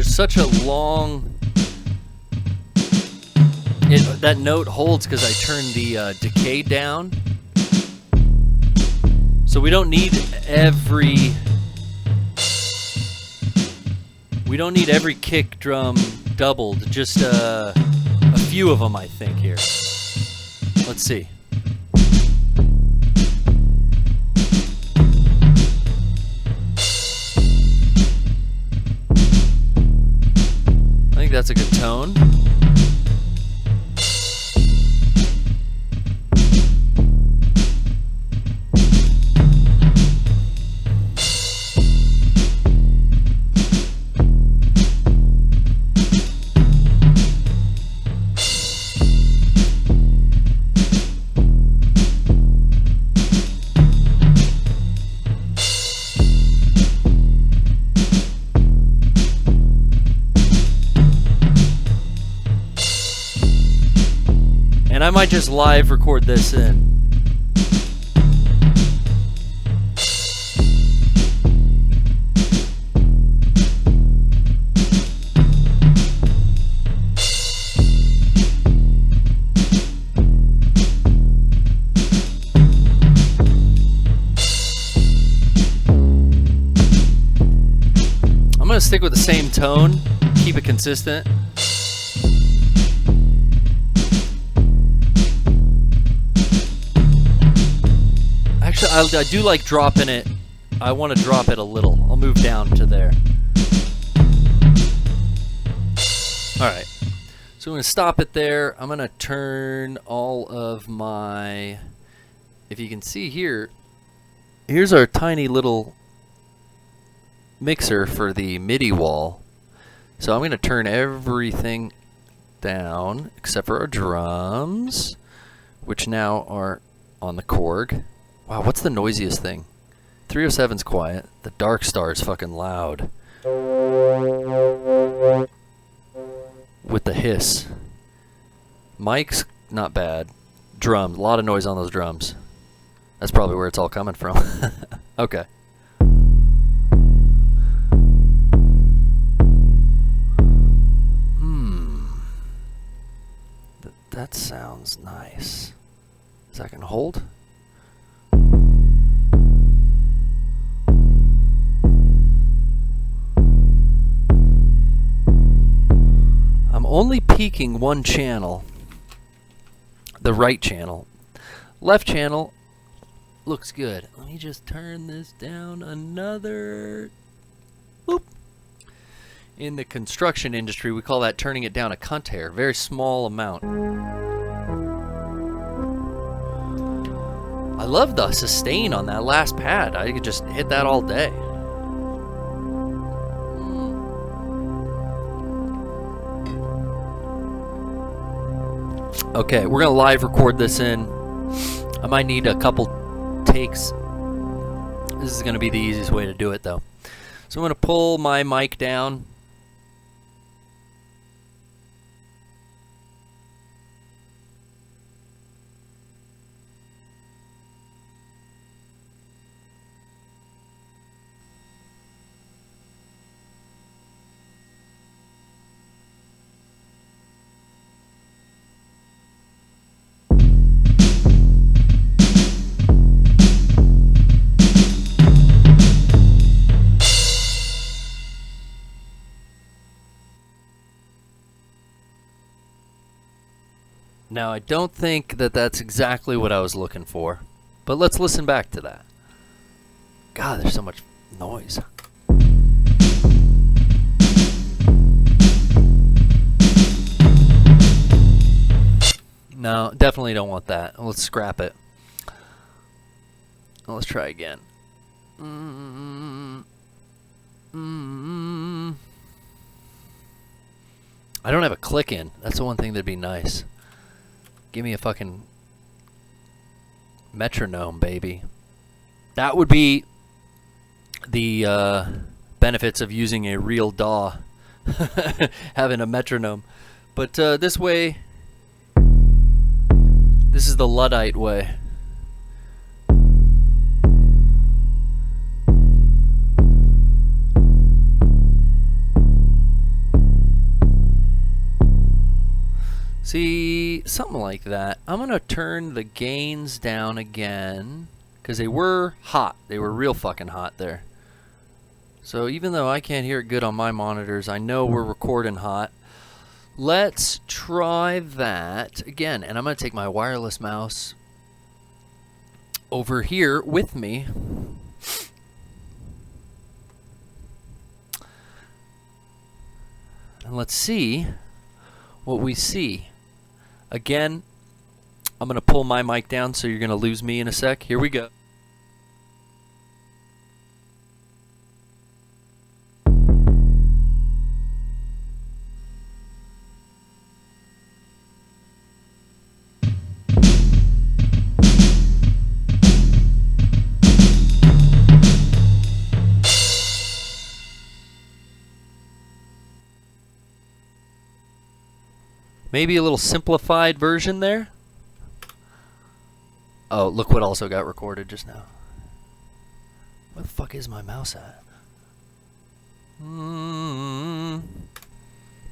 Such a long... that note holds because I turned the decay down. So we don't need every... We don't need every kick drum doubled. Just a few of them, I think, here. Let's see. I think that's a good tone. And I might just live record this in. I'm gonna stick with the same tone, keep it consistent. Actually, I do like dropping it. I want to drop it a little. I'll move down to there. Alright. So I'm going to stop it there. I'm going to turn all of my... If you can see here, here's our tiny little mixer for the MIDI wall. So I'm going to turn everything down except for our drums, which now are on the Korg. Wow, what's the noisiest thing? 307's quiet. The Dark Star is fucking loud. With the hiss. Mic's not bad. Drums, a lot of noise on those drums. That's probably where it's all coming from. Okay. That sounds nice. Second hold. I'm only peaking one channel. The right channel. Left channel looks good. Let me just turn this down another. Boop. In the construction industry, we call that turning it down a cunt hair. Very small amount. I love the sustain on that last pad. I could just hit that all day. Okay, we're gonna live record this in. I might need a couple takes. This is gonna be the easiest way to do it though. So I'm gonna pull my mic down. Now, I don't think that that's exactly what I was looking for, but let's listen back to that. God, there's so much noise. No, definitely don't want that. Let's scrap it. Let's try again. I don't have a click in. That's the one thing that'd be nice. Give me a fucking metronome, baby. That would be the benefits of using a real DAW. Having a metronome. But this way, this is the Luddite way. See, something like that. I'm going to turn the gains down again, because they were hot. They were real fucking hot there. So even though I can't hear it good on my monitors, I know we're recording hot. Let's try that again. And I'm going to take my wireless mouse over here with me. And let's see what we see. Again, I'm going to pull my mic down, so you're going to lose me in a sec. Here we go. Maybe a little simplified version there. Oh, look what also got recorded just now. Where the fuck is my mouse at?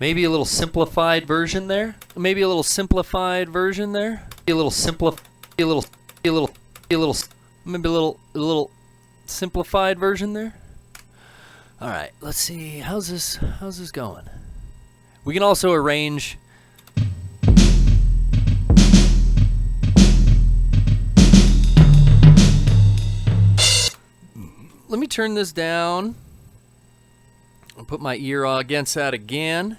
Maybe a little simplified version there. Maybe a little simplified version there. Maybe a little simplified version there. All right, let's see. How's this going? We can also arrange. Let me turn this down and put my ear against that again.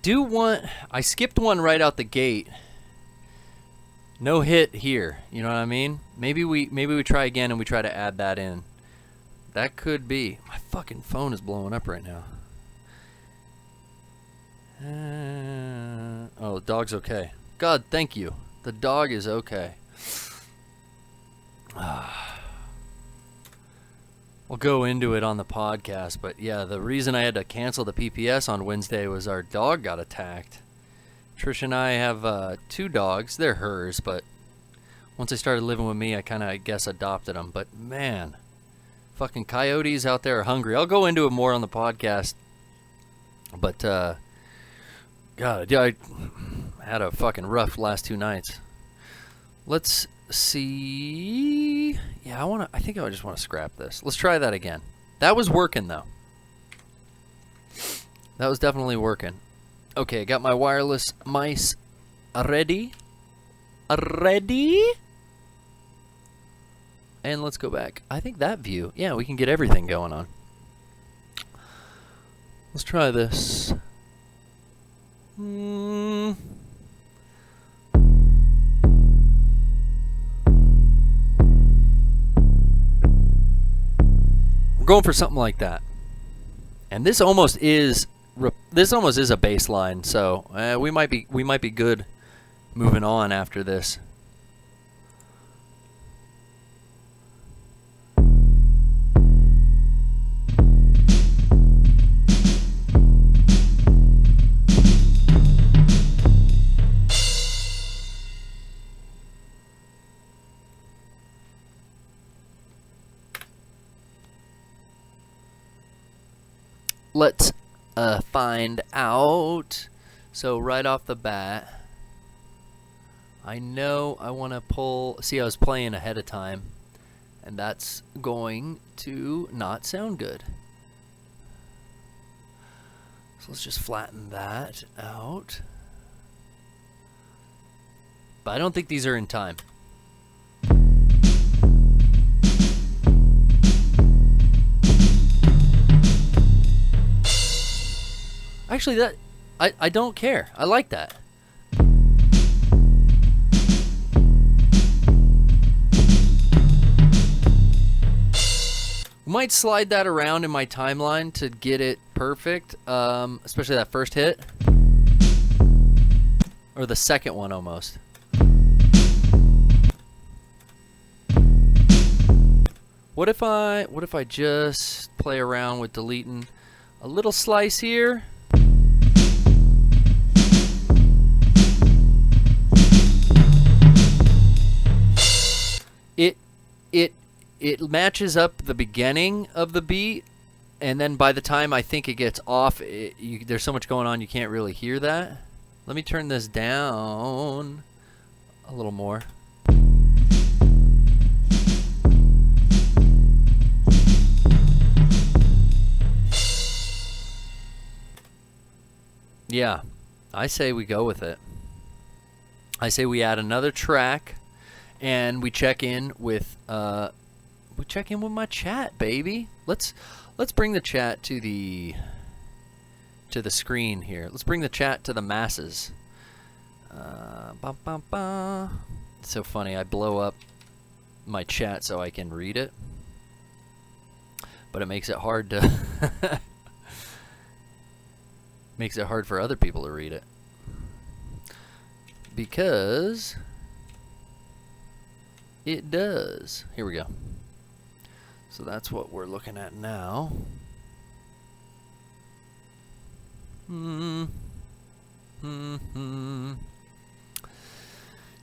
I skipped one right out the gate. No hit here. You know what I mean? Maybe we try again and we try to add that in. That could be. My fucking phone is blowing up right now. Oh, the dog's okay. God, thank you. The dog is okay. We'll go into it on the podcast, but yeah, the reason I had to cancel the PPS on Wednesday was our dog got attacked. Trish and I have 2 dogs. They're hers, but once they started living with me, I kind of, I guess, adopted them. But man, fucking coyotes out there are hungry. I'll go into it more on the podcast. But, God, yeah, I had a fucking rough last 2 nights. Let's see. Yeah, I think I just want to scrap this. Let's try that again. That was working, though. That was definitely working. Okay, got my wireless mice ready. And let's go back. I think that view. Yeah, we can get everything going on. Let's try this. We're going for something like that. And this almost is a bassline, so we might be good moving on after this. Let's find out. So right off the bat, I know I want to pull. See, I was playing ahead of time, and that's going to not sound good. So let's just flatten that out. But I don't think these are in time. Actually, I don't care. I like that. Might slide that around in my timeline to get it perfect, especially that first hit. Or the second one almost. What if I just play around with deleting a little slice here? It matches up the beginning of the beat, and then by the time I think it gets off, there's so much going on you can't really hear that. Let me turn this down a little more. Yeah, I say we go with it. I say we add another track, and we check in with my chat, baby. Let's bring the chat to the screen here. Let's bring the chat to the masses. It's so funny. I blow up my chat so I can read it, but it makes it hard to makes it hard for other people to read it because it does. Here we go. So that's what we're looking at now.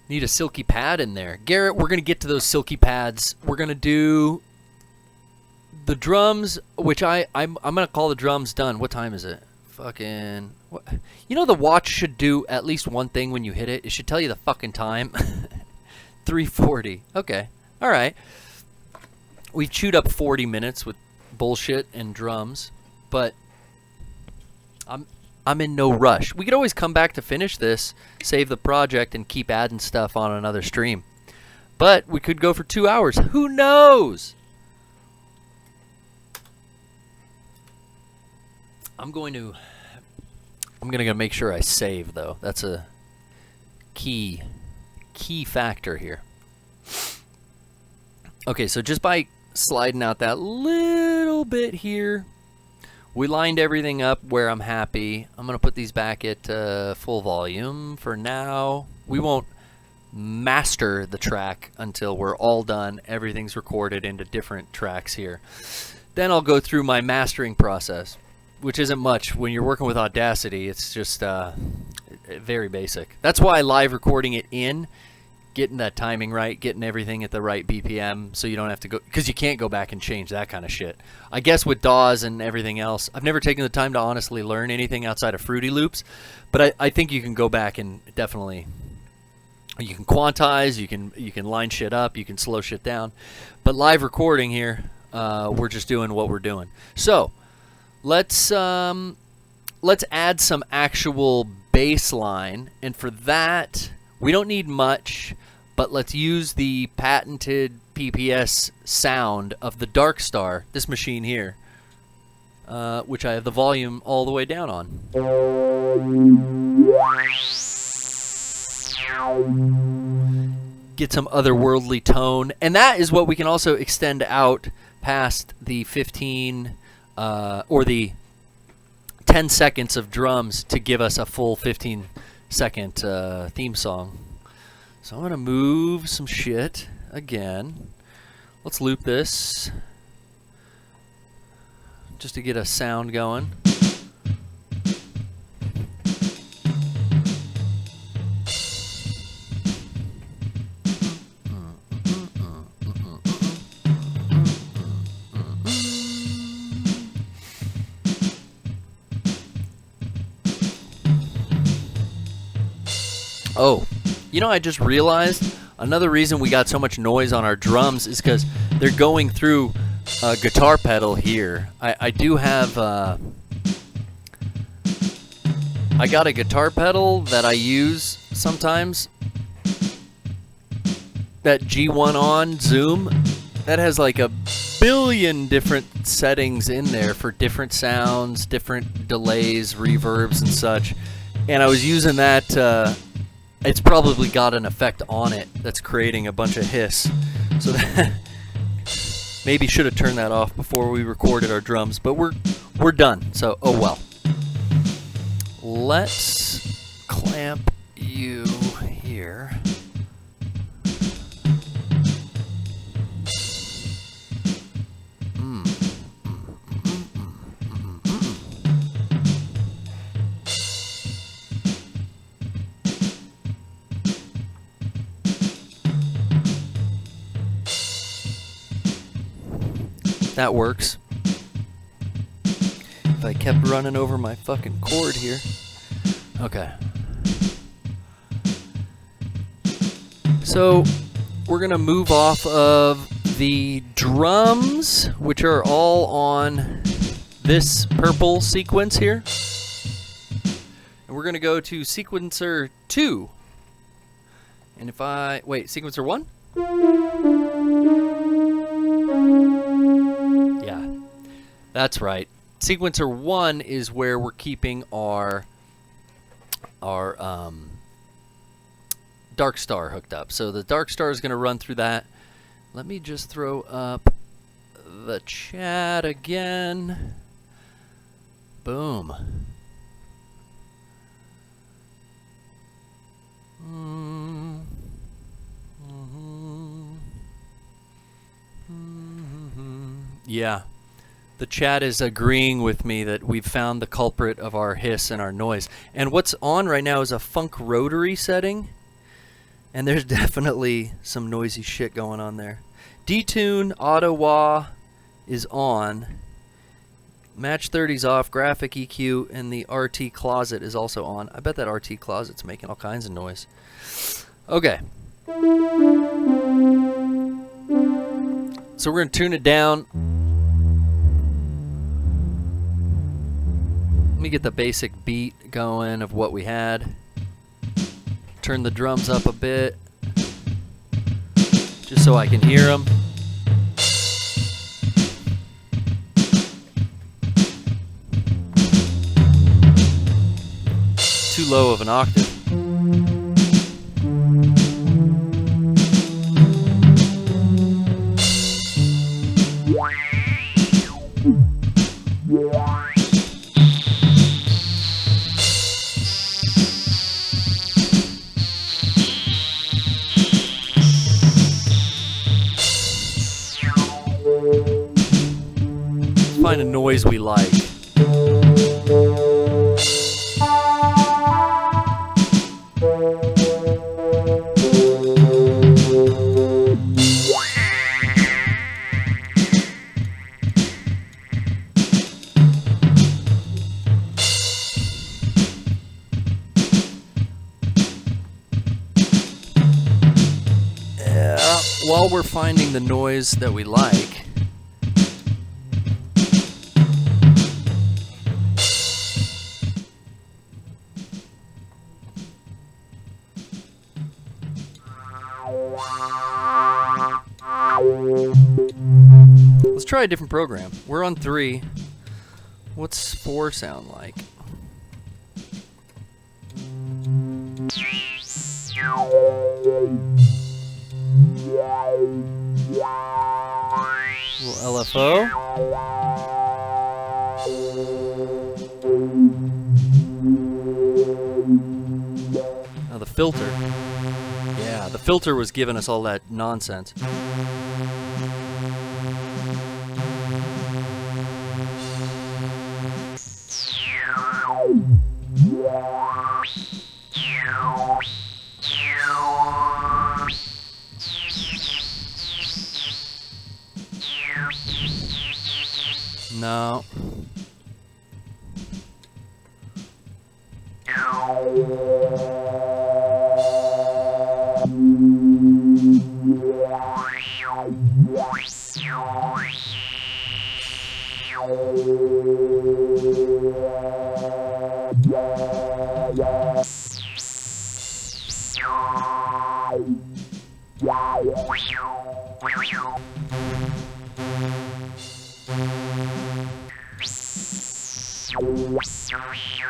Need a silky pad in there. Garrett, we're going to get to those silky pads. We're going to do the drums, which I'm going to call the drums done. What time is it? Fucking... What? You know the watch should do at least one thing when you hit it? It should tell you the fucking time. 3:40. Okay. All right. We've chewed up 40 minutes with bullshit and drums, but I'm in no rush. We could always come back to finish this, save the project, and keep adding stuff on another stream. But we could go for 2 hours. Who knows? I'm going I'm gonna make sure I save though. That's a key factor here. Okay, so just by sliding out that little bit here, we lined everything up where I'm happy. I'm gonna put these back at full volume for now. We won't master the track until we're all done. Everything's recorded into different tracks here. Then I'll go through my mastering process, which isn't much. When you're working with Audacity, it's just very basic. That's why live recording it in, getting that timing right, getting everything at the right BPM, so you don't have to go, because you can't go back and change that kind of shit. I guess with DAWs and everything else, I've never taken the time to honestly learn anything outside of Fruity Loops, but I think you can go back and definitely, you can quantize, you can line shit up, you can slow shit down. But live recording here, we're just doing what we're doing. So let's add some actual bass line, and for that we don't need much, but let's use the patented PPS sound of the Dark Star, this machine here, which I have the volume all the way down on. Get some otherworldly tone, and that is what we can also extend out past the 15 or the 10 seconds of drums to give us a full 15-second theme song. So I'm gonna move some shit again. Let's loop this just to get a sound going. Oh, you know, I just realized another reason we got so much noise on our drums is because they're going through a guitar pedal here. I do have, I got a guitar pedal that I use sometimes, that G1 on Zoom, that has like a billion different settings in there for different sounds, different delays, reverbs and such. And I was using that, it's probably got an effect on it that's creating a bunch of hiss. So that maybe should have turned that off before we recorded our drums, but we're done. So oh well. Let's clamp you here. That works. If I kept running over my fucking cord here. Okay. So we're gonna move off of the drums, which are all on this purple sequence here. And we're gonna go to sequencer 2. And if I wait, sequencer 1? That's right. Sequencer 1 is where we're keeping our Dark Star hooked up. So the Dark Star is going to run through that. Let me just throw up the chat again. Boom. Yeah. The chat is agreeing with me that we've found the culprit of our hiss and our noise. And what's on right now is a funk rotary setting. And there's definitely some noisy shit going on there. Detune Auto Wah is on. Match 30's off. Graphic EQ and the RT Closet is also on. I bet that RT Closet's making all kinds of noise. Okay. So we're going to tune it down. Let me get the basic beat going of what we had. Turn the drums up a bit, just so I can hear them. low of an octave. Find a noise we like. While we're finding the noise that we like, let's try a different program. We're on 3. What's 4 sound like? Little LFO. Now the filter. Yeah, the filter was giving us all that nonsense. No.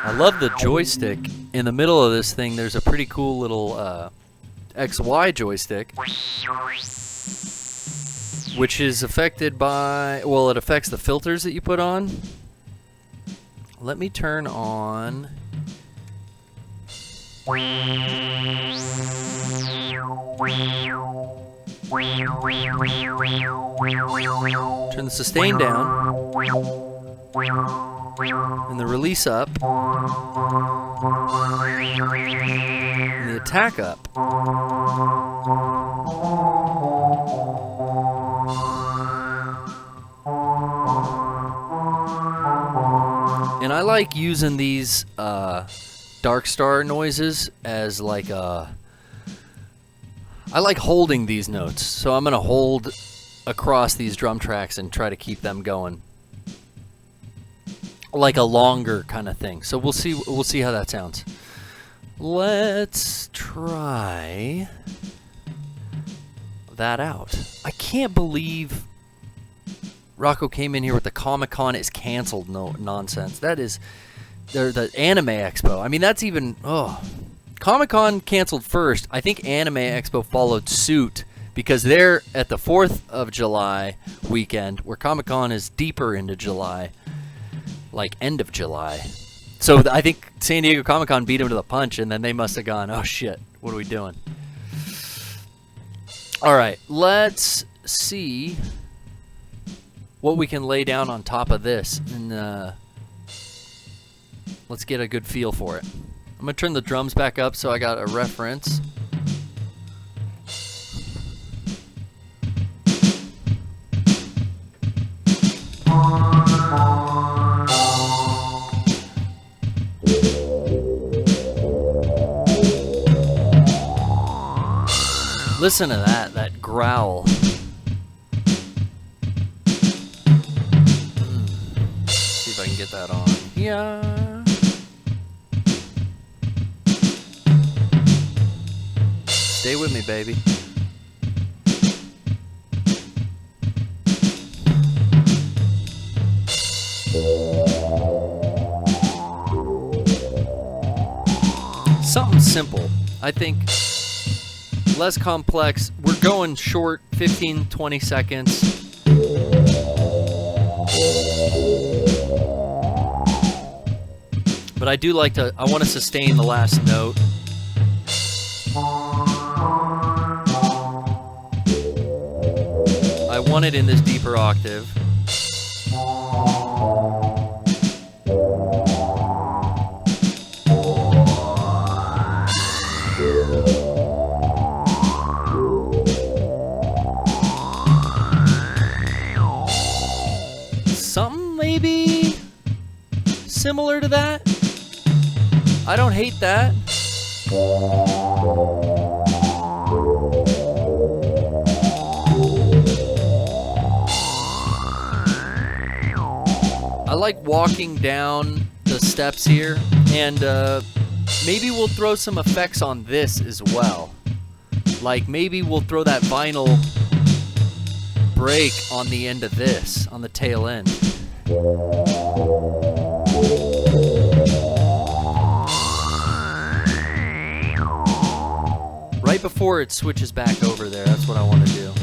I love the joystick. In the middle of this thing, there's a pretty cool little XY joystick, which is affected by, well, it affects the filters that you put on. Let me turn on. Turn the sustain down. And the release up. And the attack up. And I like using these Dark Star noises as like a... I like holding these notes. So I'm going to hold across these drum tracks and try to keep them going. Like a longer kind of thing. So we'll see how that sounds. Let's try that out. I can't believe Rocco came in here with the Comic-Con is canceled nonsense. That is the Anime Expo. I mean, that's even Comic-Con canceled first. I think Anime Expo followed suit because they're at the 4th of July weekend, where Comic-Con is deeper into July. Like end of July. So I think San Diego Comic-Con beat them to the punch, and then they must have gone, oh shit, what are we doing? Alright, let's see what we can lay down on top of this, and let's get a good feel for it. I'm going to turn the drums back up so I got a reference. Listen to that growl. See if I can get that on. Yeah. Stay with me, baby. simple. I think less complex. We're going short, 15, 20 seconds. But I do like to, I want to sustain the last note. I want it in this deeper octave. Something maybe similar to that. I don't hate that. I like walking down the steps here, and maybe we'll throw some effects on this as well. Like maybe we'll throw that vinyl break on the end of this, on the tail end. Right before it switches back over there, that's what I want to do.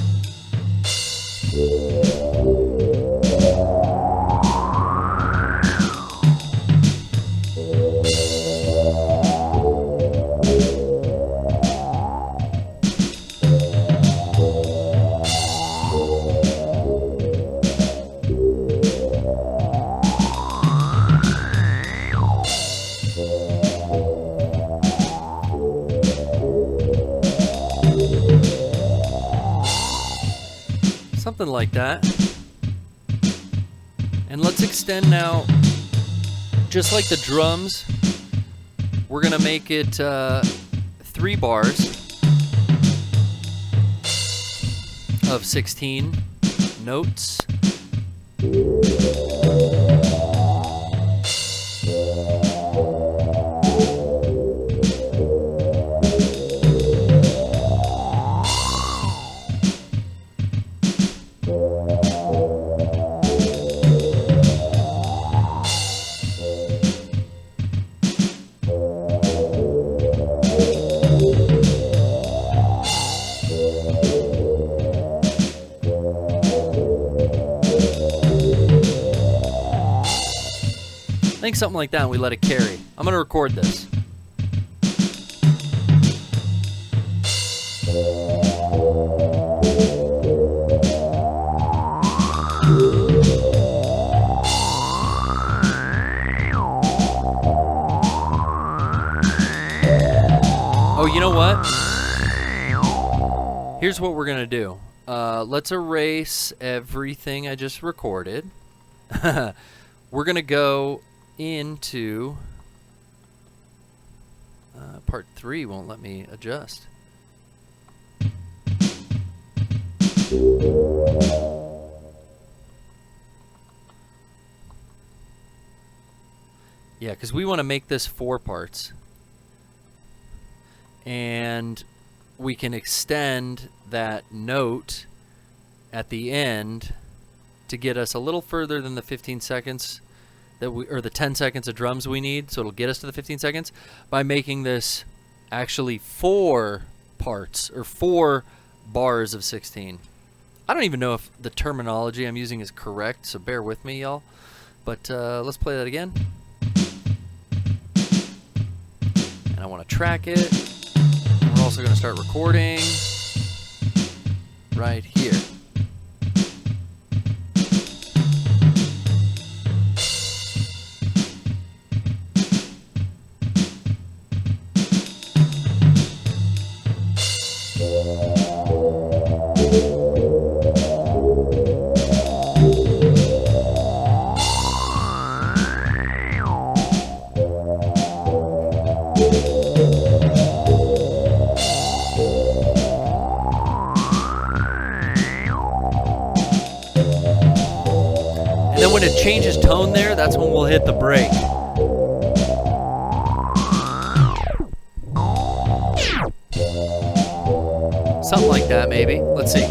Something like that. And let's extend now, just like the drums, we're gonna make it 3 bars of 16 notes. I think something like that, and we let it carry. I'm gonna record this. Oh, you know what? Here's what we're gonna do. Let's erase everything I just recorded. We're gonna go into part 3. Won't let me adjust. Yeah, because we want to make this 4 parts, and we can extend that note at the end to get us a little further than the 15 seconds that we, or the 10 seconds of drums we need, so it'll get us to the 15 seconds by making this actually 4 parts or 4 bars of 16. I don't even know if the terminology I'm using is correct, so bear with me, y'all. But let's play that again. And I want to track it. And we're also going to start recording right here. And then when it changes tone there, that's when we'll hit the break. Something like that, maybe. Let's see.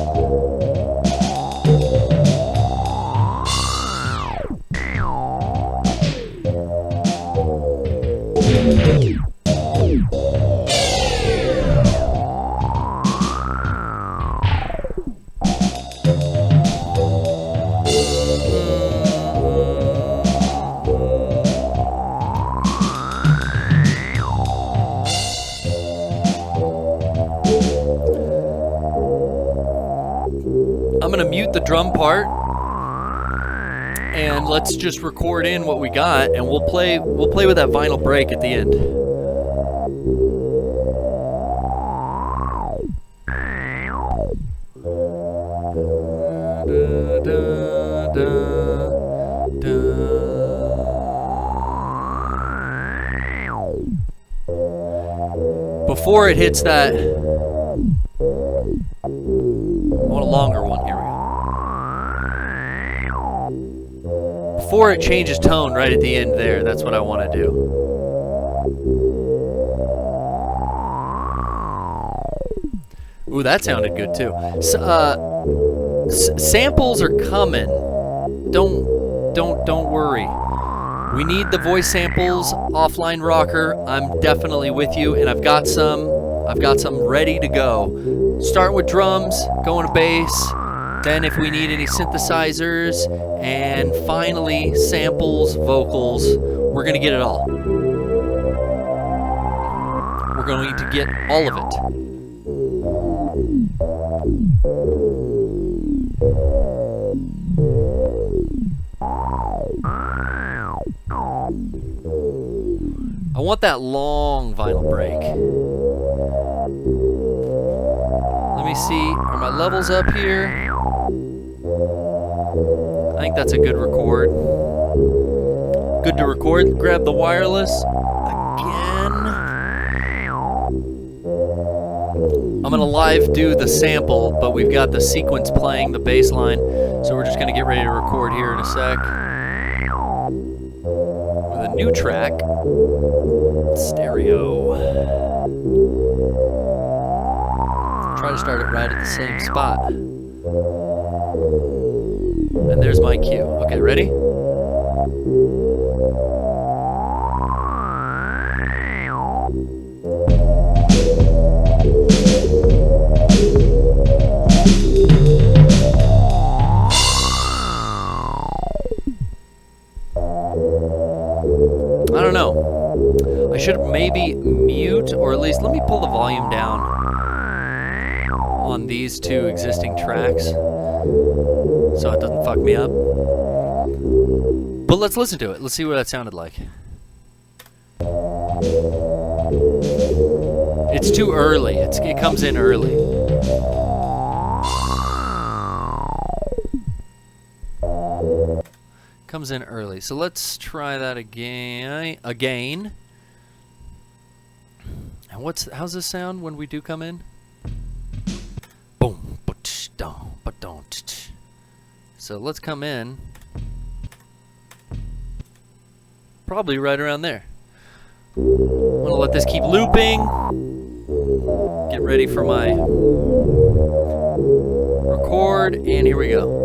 I'm gonna mute the drum part, and let's just record in what we got, and we'll play with that vinyl break at the end. Before it hits that, I want a longer one. Here we go. Before it changes tone right at the end there, that's what I want to do. Ooh, that sounded good too. Samples are coming. Don't worry. We need the voice samples, Offline Rocker. I'm definitely with you, and I've got some ready to go. Start with drums, going to bass, then if we need any synthesizers, and finally samples, vocals. We're gonna get it all. We're going to get all of it. I want that long vinyl break. Let me see, are my levels up here? I think that's a good record. Good to record. Grab the wireless again. I'm gonna live do the sample, but we've got the sequence playing, the bass line, so we're just gonna get ready to record here in a sec. With a new track. Stereo. Try to start it right at the same spot. And there's my cue. Okay, ready? I don't know. I should maybe mute, or at least let me pull the volume down on these two existing tracks so it doesn't fuck me up. But let's listen to it. Let's see what that sounded like. It's too early. It comes in early. Comes in early. So let's try that again. And how's this sound when we do come in? Boom, so let's come in. Probably right around there. I'm gonna let this keep looping. Get ready for my record, and here we go.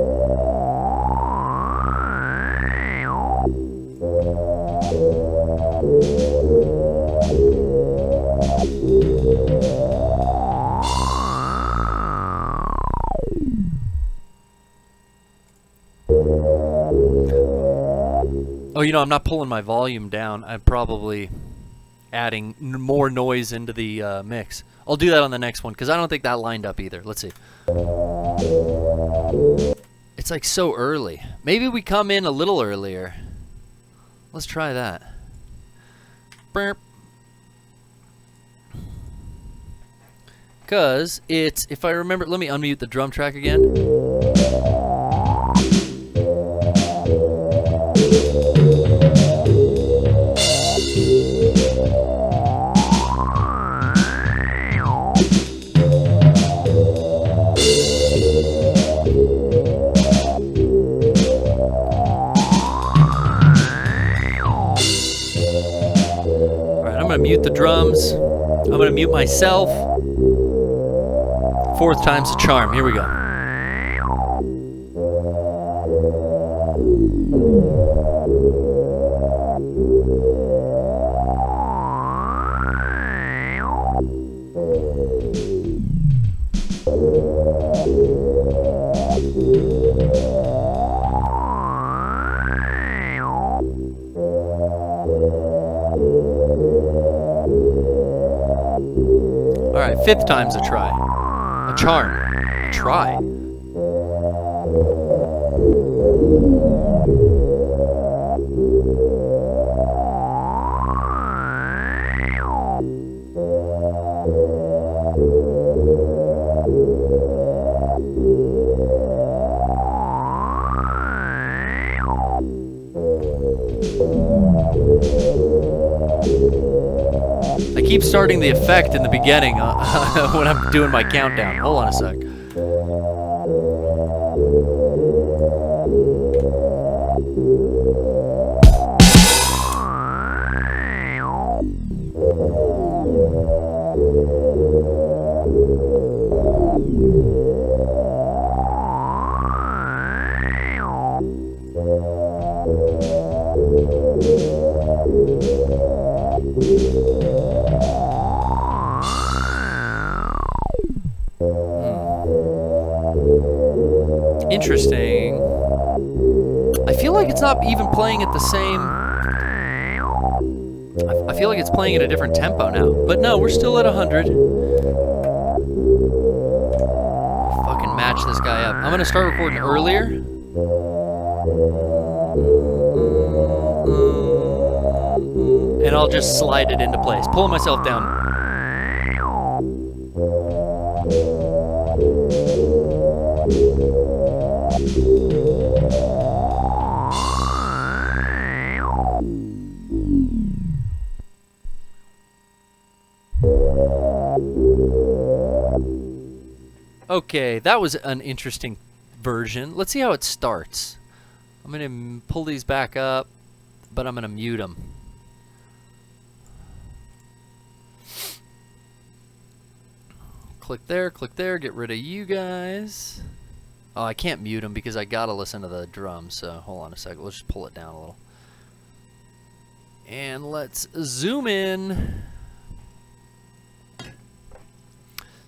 Oh, you know, I'm not pulling my volume down. I'm probably adding more noise into the mix. I'll do that on the next one, because I don't think that lined up either. Let's see. It's like so early. Maybe we come in a little earlier. Let's try that. Burp. Because it's, if I remember, let me unmute the drum track again. Mute the drums. I'm going to mute myself. Fourth time's a charm. Here we go. Alright, fifth time's a try. A charm. A try. I keep starting the effect in the beginning when I'm doing my countdown. Hold on a sec. Interesting. I feel like it's not even playing at the same... I feel like it's playing at a different tempo now. But no, we're still at 100. Fucking match this guy up. I'm gonna start recording earlier. And I'll just slide it into place. Pulling myself down. Okay, that was an interesting version. Let's see how it starts. I'm going to pull these back up, but I'm going to mute them. Click there, get rid of you guys. Oh, I can't mute them because I got to listen to the drums, so hold on a second. Let's just pull it down a little. And let's zoom in.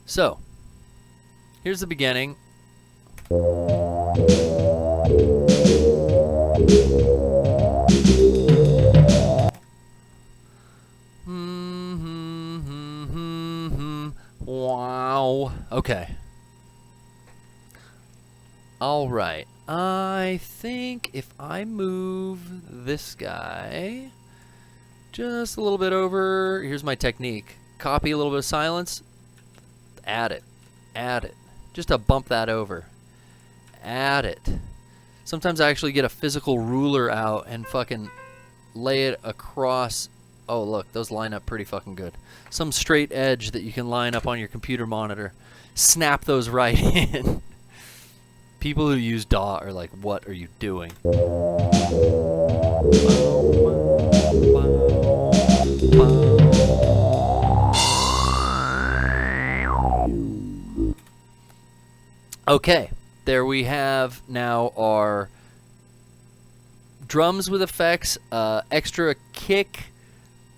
So, here's the beginning. Wow. Okay. All right. I think if I move this guy just a little bit over, here's my technique. Copy a little bit of silence, add it, just to bump that over. Add it. Sometimes I actually get a physical ruler out and fucking lay it across. Oh, look, those line up pretty fucking good. Some straight edge that you can line up on your computer monitor. Snap those right in. People who use DAW are like, what are you doing? Okay, there we have now our drums with effects, extra kick,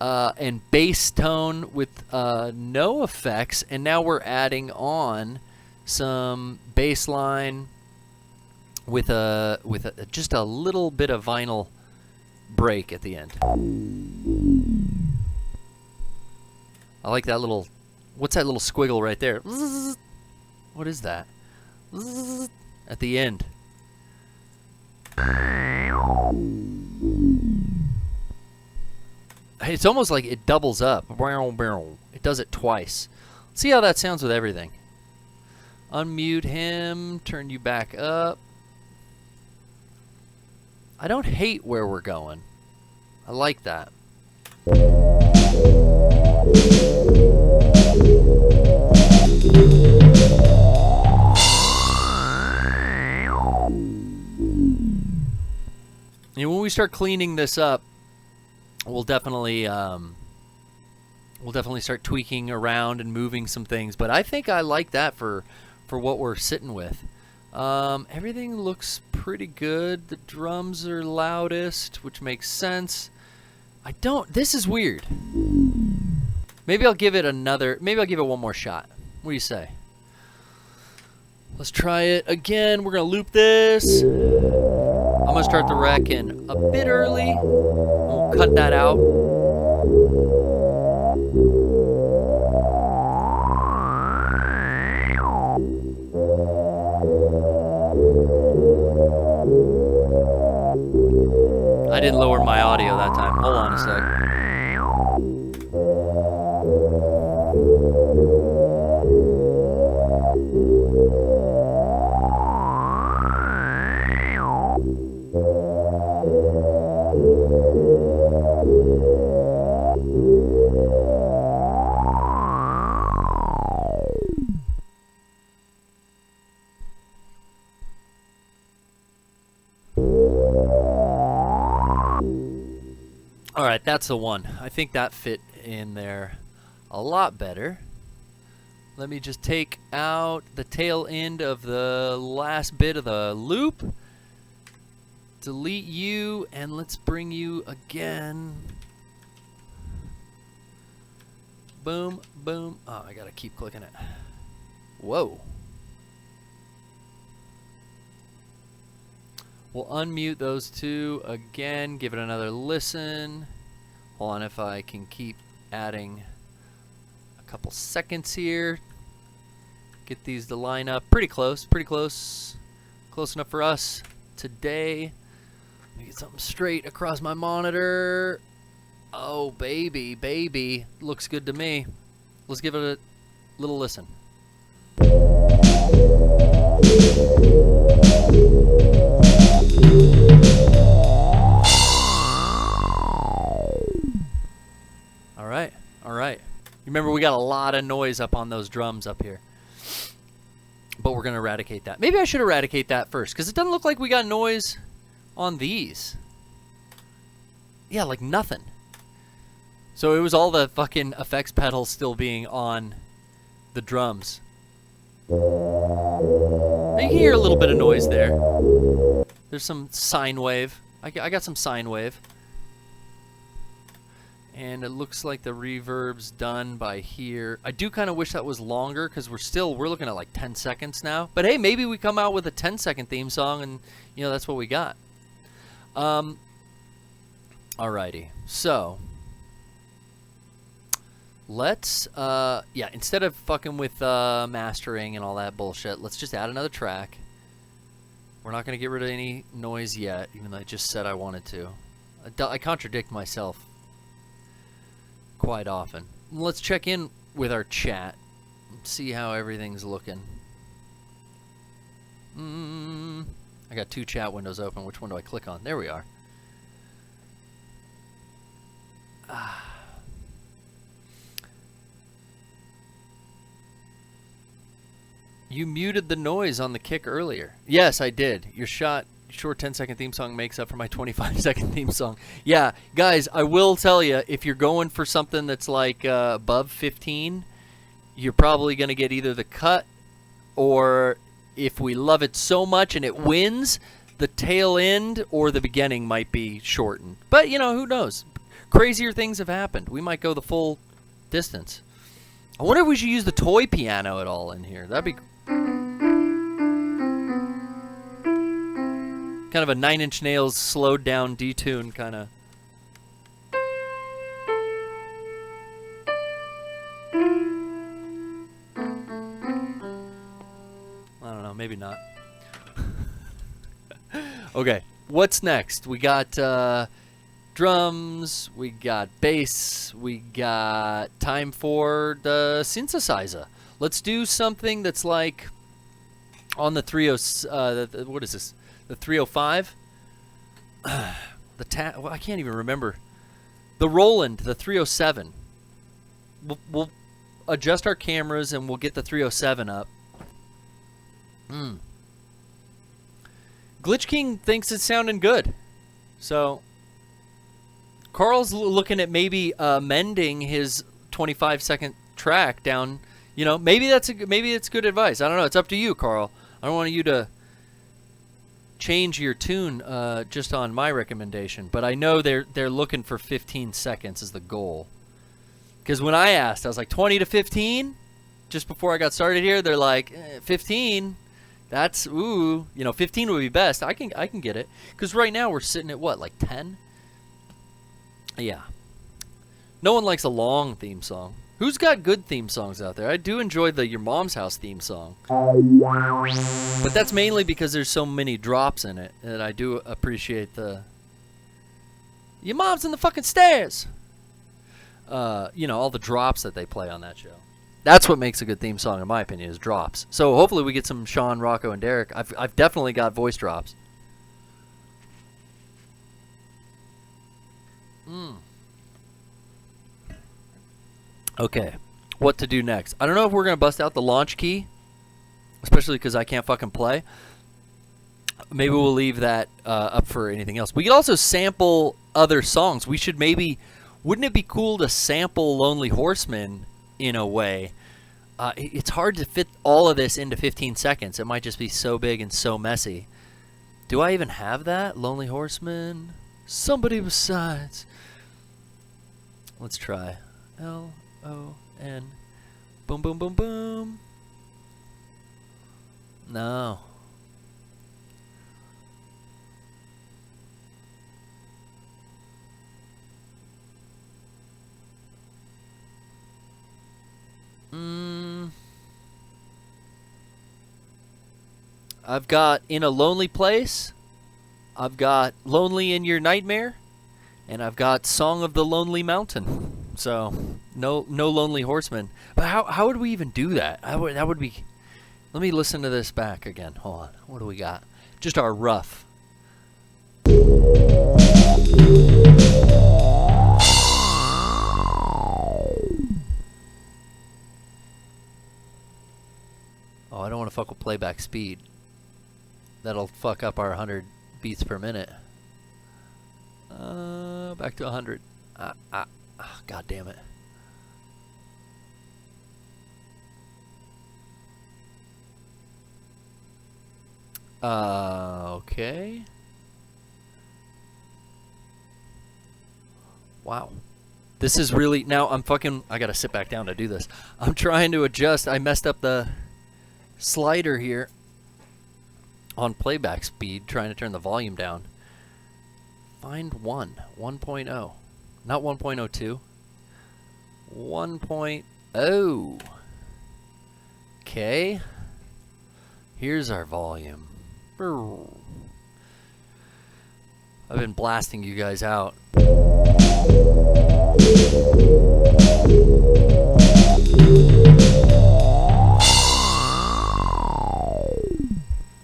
and bass tone with no effects, and now we're adding on some bass line with just a little bit of vinyl break at the end. I like that little, what's that little squiggle right there? What is that? At the end. It's almost like it doubles up. It does it twice. See how that sounds with everything. Unmute him, turn you back up. I don't hate where we're going. I like that. And when we start cleaning this up, we'll definitely start tweaking around and moving some things. But I think I like that for what we're sitting with. Everything looks pretty good. The drums are loudest, which makes sense. This is weird. Maybe I'll give it one more shot. What do you say? Let's try it again. We're gonna loop this. I'm gonna start the rec in a bit early. We'll cut that out. didn't lower my audio that time. Hold on a sec. Alright, that's the one. I think that fit in there a lot better. Let me just take out the tail end of the last bit of the loop. Delete you, and let's bring you again. Boom, boom. Oh, I gotta keep clicking it. Whoa. We'll unmute those two again, give it another listen. Hold on, if I can keep adding a couple seconds here. Get these to line up pretty close, pretty close. Close enough for us today. Let me get something straight across my monitor. Oh, baby, baby. Looks good to me. Let's give it a little listen. Alright, alright. Remember, we got a lot of noise up on those drums up here. But we're going to eradicate that. Maybe I should eradicate that first, because it doesn't look like we got noise on these. Yeah, like nothing. So it was all the fucking effects pedals still being on the drums. You can hear a little bit of noise there. There's some sine wave. I got some sine wave. And it looks like the reverb's done by here. I do kind of wish that was longer, because we're looking at like 10 seconds now. But hey, maybe we come out with a 10-second theme song, and you know, that's what we got. Alrighty. So let's yeah, instead of fucking with mastering and all that bullshit, let's just add another track. We're not gonna get rid of any noise yet, even though I just said I wanted to. I contradict myself quite often. Let's check in with our chat and see how everything's looking. I got two chat windows open. Which one do I click on? There we are. You muted the noise on the kick earlier. Yes, I did. Your short 10-second theme song makes up for my 25-second theme song. Yeah, guys, I will tell you, if you're going for something that's like above 15, you're probably going to get either the cut, or if we love it so much and it wins, the tail end or the beginning might be shortened. But, you know, who knows? Crazier things have happened. We might go the full distance. I wonder if we should use the toy piano at all in here. That'd be kind of a Nine Inch Nails slowed down detune kind of. I don't know, maybe not. Okay, what's next? We got drums, we got bass, we got time for the synthesizer. Let's do something that's like on the 30, what is this? The 305? Well, I can't even remember. The Roland, the 307. We'll adjust our cameras and we'll get the 307 up. Glitch King thinks it's sounding good. So Carl's looking at maybe mending his 25-second track down. You know, maybe it's good advice. I don't know. It's up to you, Carl. I don't want you to change your tune just on my recommendation, but I know they're looking for 15 seconds as the goal. Because when I asked, I was like 20 to 15. Just before I got started here, they're like 15. That's ooh, you know, 15 would be best. I can get it. Because right now we're sitting at what, like 10? Yeah. No one likes a long theme song. Who's got good theme songs out there? I do enjoy the Your Mom's House theme song. But that's mainly because there's so many drops in it that I do appreciate the Your mom's in the fucking stairs. You know, all the drops that they play on that show. That's what makes a good theme song, in my opinion, is drops. So hopefully we get some Sean, Rocco, and Derek. I've definitely got voice drops. Okay, what to do next? I don't know if we're going to bust out the launch key, especially because I can't fucking play. Maybe we'll leave that up for anything else. We could also sample other songs. We should maybe... Wouldn't it be cool to sample Lonely Horseman in a way? It's hard to fit all of this into 15 seconds. It might just be so big and so messy. Do I even have that? Lonely Horseman? Somebody besides. Let's try. L-O-N. Boom, boom, boom, boom. No. I've got In a Lonely Place, I've got Lonely in Your Nightmare, and I've got Song of the Lonely Mountain. So, no Lonely Horseman. But how would we even do that? That would be... Let me listen to this back again. Hold on. What do we got? Just our rough. Oh, I don't want to fuck with playback speed. That'll fuck up our 100 beats per minute. Back to 100. God damn it. Okay. Wow. This is really... Now, I gotta sit back down to do this. I'm trying to adjust. I messed up the slider here on playback speed, trying to turn the volume down. Find 1.0. Not 1.02. 1.0. Okay. Here's our volume. I've been blasting you guys out.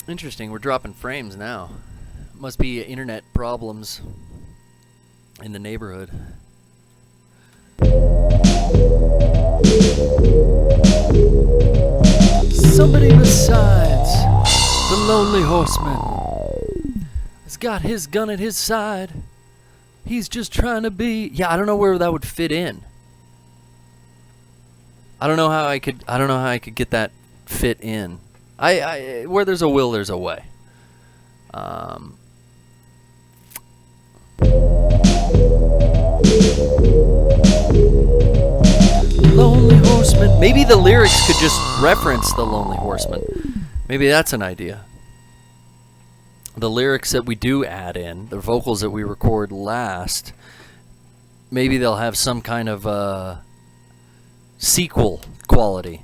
Interesting, we're dropping frames now. Must be internet problems in the neighborhood. Somebody besides the Lonely Horseman has got his gun at his side. He's just trying to be... Yeah, I don't know where that would fit in. I don't know how I could get that fit in. Where there's a will, there's a way. Lonely Horseman. Maybe the lyrics could just reference the Lonely Horseman. Maybe that's an idea. The lyrics that we do add in, the vocals that we record last, maybe they'll have some kind of sequel quality.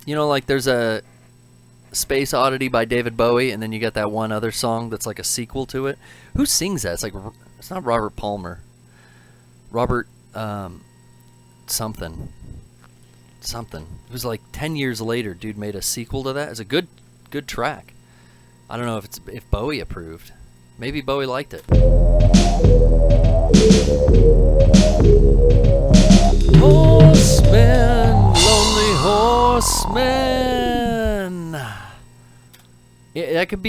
You know, like there's a Space Oddity by David Bowie, and then you got that one other song that's like a sequel to it. Who sings that? It's not Robert Palmer. Robert something. It was like 10 years later, dude made a sequel to that. It's a good track. I don't know if Bowie approved. Maybe Bowie liked it. Horseman, Lonely Horseman. Yeah, that could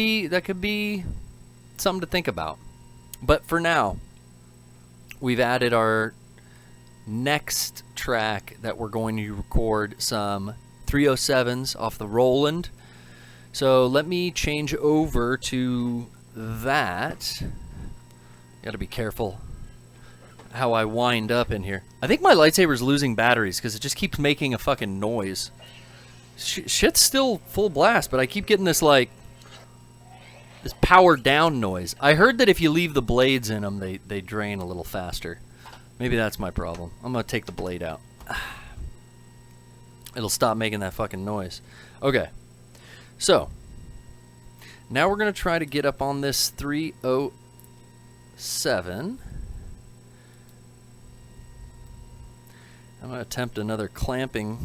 be something to think about. But for now, we've added our next track that we're going to record some 307s off the Roland. So let me change over to that. Gotta be careful how I wind up in here. I think my lightsaber's losing batteries because it just keeps making a fucking noise. Shit's still full blast, but I keep getting this like this powered down noise. I heard that if you leave the blades in them, they drain a little faster. Maybe that's my problem. I'm gonna take the blade out. It'll stop making that fucking noise. Okay. So, now we're going to try to get up on this 307. I'm going to attempt another clamping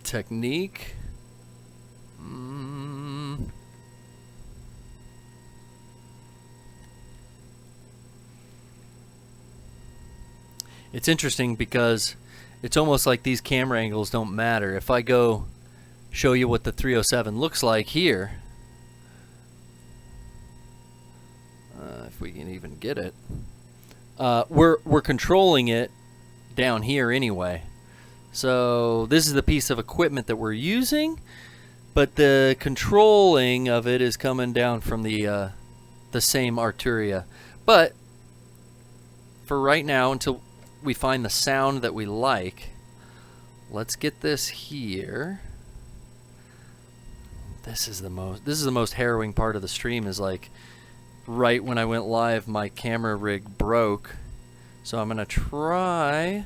technique. It's interesting because it's almost like these camera angles don't matter. If I go show you what the 307 looks like here, if we can even get it, we're controlling it down here anyway. So this is the piece of equipment that we're using, but the controlling of it is coming down from the same Arturia. But for right now, until we find the sound that we like, let's get this here. This is the most harrowing part of the stream, is like right when I went live my camera rig broke. So I'm gonna try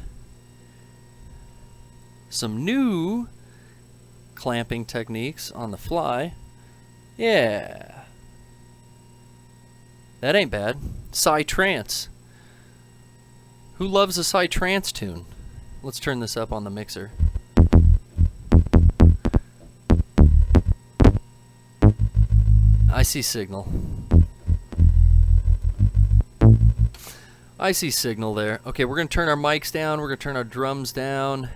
some new clamping techniques on the fly. Yeah, that ain't bad. Psy-trance. Who loves a Psy-trance tune? Let's turn this up on the mixer. I see signal. I see signal there. Okay, we're going to turn our mics down. We're going to turn our drums down.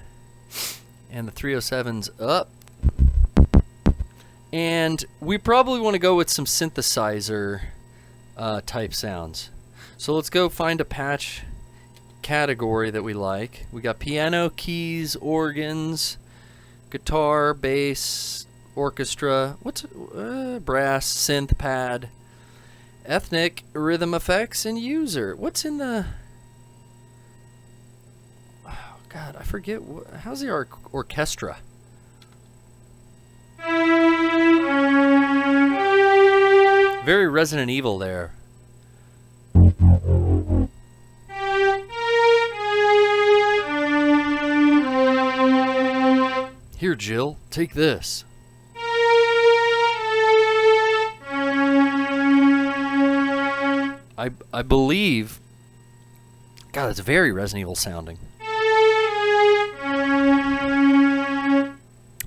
And the 307's up. And we probably want to go with some synthesizer type sounds. So let's go find a patch category that we like. We got piano, keys, organs, guitar, bass, orchestra, what's brass, synth pad, ethnic, rhythm effects, and user. What's in the... Oh God, I forget. How's the orchestra? Very Resident Evil there. Here, Jill, take this. I believe... God, it's very Resident Evil sounding.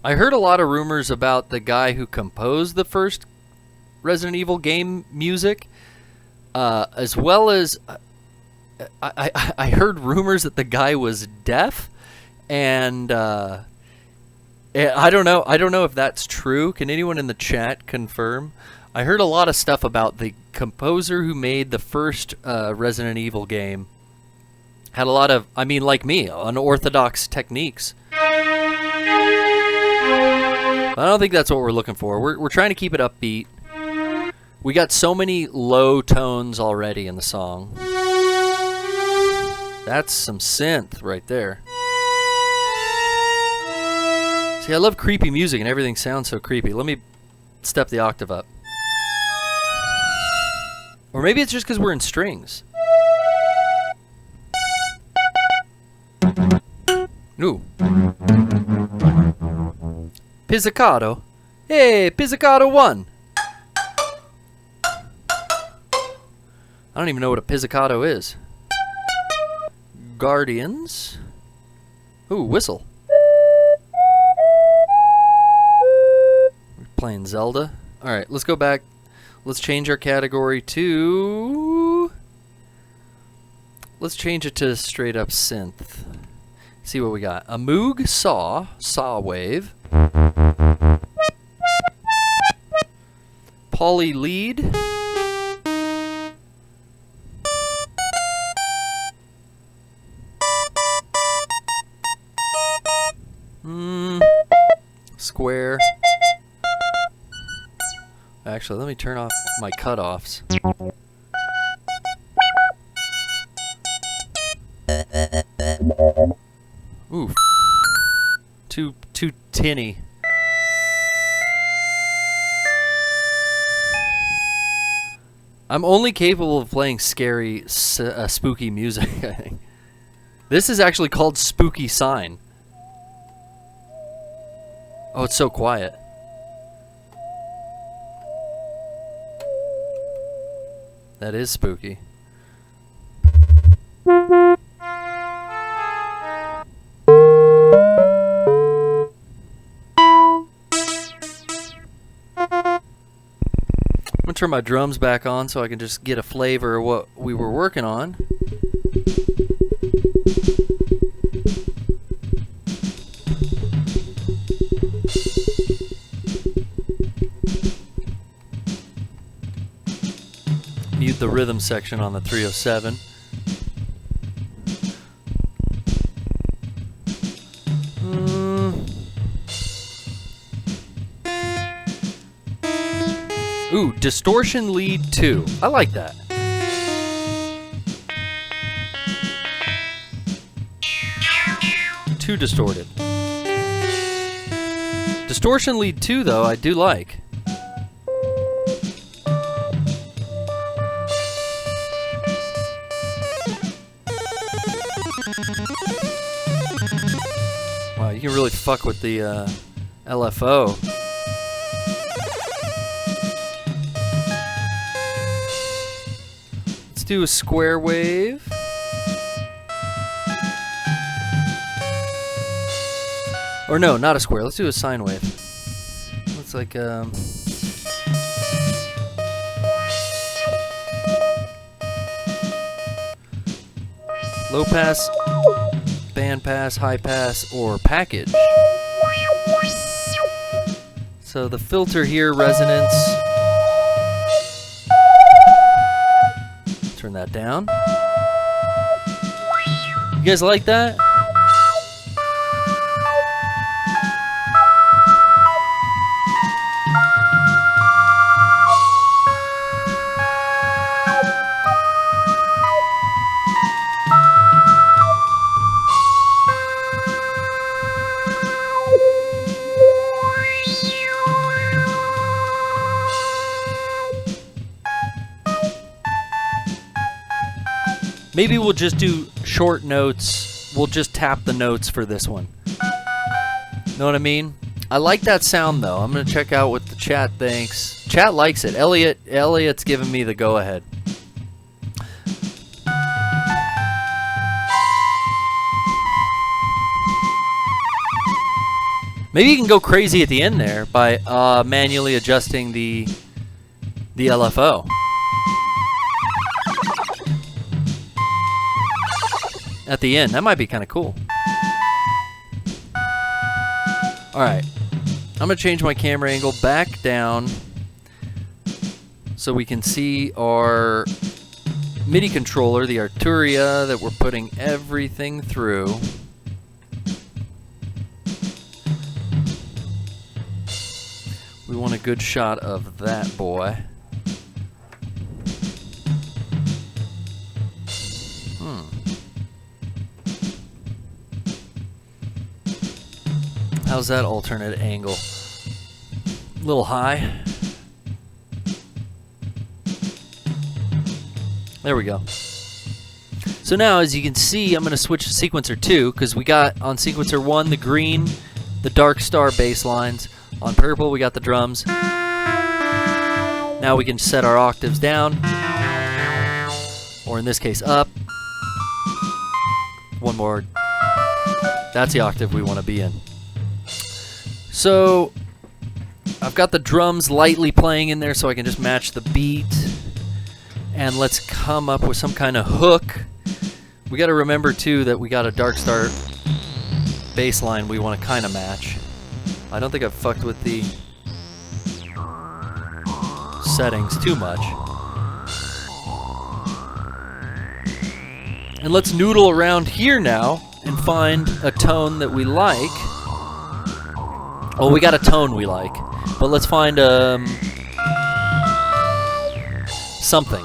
I heard a lot of rumors about the guy who composed the first Resident Evil game music, as well as... I heard rumors that the guy was deaf, and... I don't know. I don't know if that's true. Can anyone in the chat confirm? I heard a lot of stuff about the composer who made the first Resident Evil game. Had a lot of, I mean, like me, unorthodox techniques. I don't think that's what we're looking for. We're trying to keep it upbeat. We got so many low tones already in the song. That's some synth right there. See, I love creepy music and everything sounds so creepy. Let me step the octave up. Or maybe it's just because we're in strings. Ooh. Pizzicato. Hey, Pizzicato 1. I don't even know what a pizzicato is. Guardians. Ooh, whistle. We're playing Zelda. Alright, let's go back. Let's change our category to... Let's change it to straight up synth. See what we got. A Moog saw wave. Poly lead. Square. Actually, let me turn off my cutoffs. Ooh. Too tinny. I'm only capable of playing scary, spooky music, I think. This is actually called Spooky Sign. Oh, it's so quiet. That is spooky. gonna turn my drums back on so I can just get a flavor of what we were working on. Mute the rhythm section on the 307. Ooh, distortion lead 2. I like that. Too distorted. Distortion lead 2 though, I do like. Wow, you can really fuck with the LFO. Let's do a square wave. Or no, not a square. Let's do a sine wave. Looks like low pass, band pass, high pass, or package. So the filter here, resonance. Turn that down. You guys like that? Maybe we'll just do short notes. We'll just tap the notes for this one. Know what I mean? I like that sound though. I'm gonna check out what the chat thinks. Chat likes it. Elliot's giving me the go-ahead. Maybe you can go crazy at the end there by manually adjusting the LFO. At the end, that might be kind of cool. Alright, I'm going to change my camera angle back down so we can see our MIDI controller, the Arturia that we're putting everything through. We want a good shot of that boy. How's that alternate angle? A little high. There we go. So now, as you can see, I'm going to switch to sequencer 2 because we got on sequencer 1 the green, the dark star bass lines. On purple, we got the drums. Now we can set our octaves down, or in this case, up. One more. That's the octave we want to be in. So, I've got the drums lightly playing in there so I can just match the beat. And let's come up with some kind of hook. We got to remember, too, that we got a dark star bass line we want to kind of match. I don't think I've fucked with the settings too much. And let's noodle around here now and find a tone that we like. Oh, we got a tone we like, but let's find something.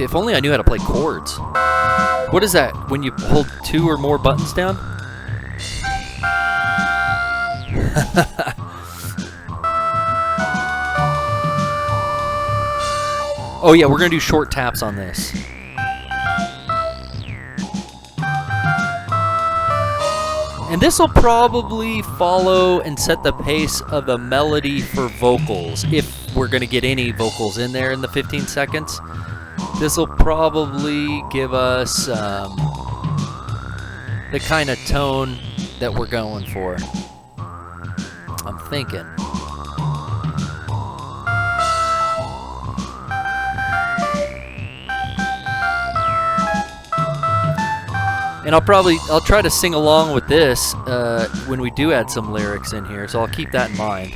If only I knew how to play chords. What is that? When you hold 2 or more buttons down? Oh yeah, we're gonna do short taps on this. And this will probably follow and set the pace of the melody for vocals. If we're going to get any vocals in there in the 15 seconds, this will probably give us the kind of tone that we're going for. I'm thinking. And I'll try to sing along with this when we do add some lyrics in here, so I'll keep that in mind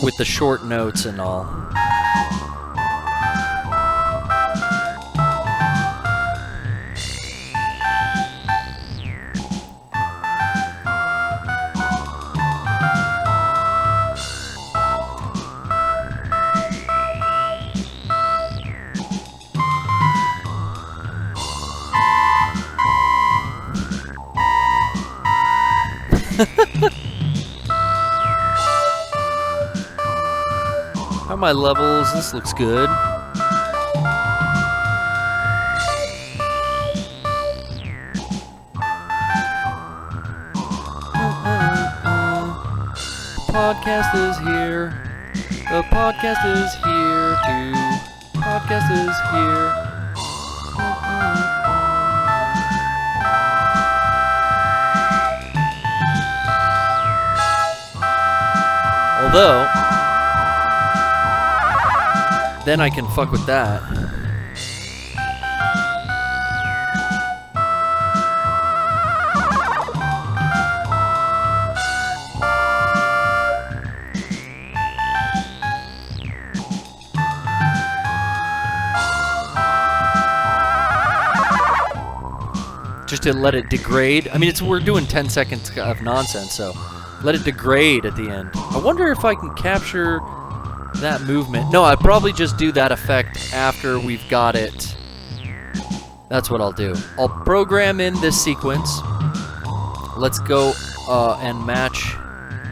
with the short notes and all. How are my levels? This looks good. Podcast is here. The podcast is here too. Podcast is here. Although, then I can fuck with that. Just to let it degrade. I mean, we're doing 10 seconds of nonsense, so let it degrade at the end. I wonder if I can capture that movement. No, I'd probably just do that effect after we've got it. That's what I'll do. I'll program in this sequence. Let's go and match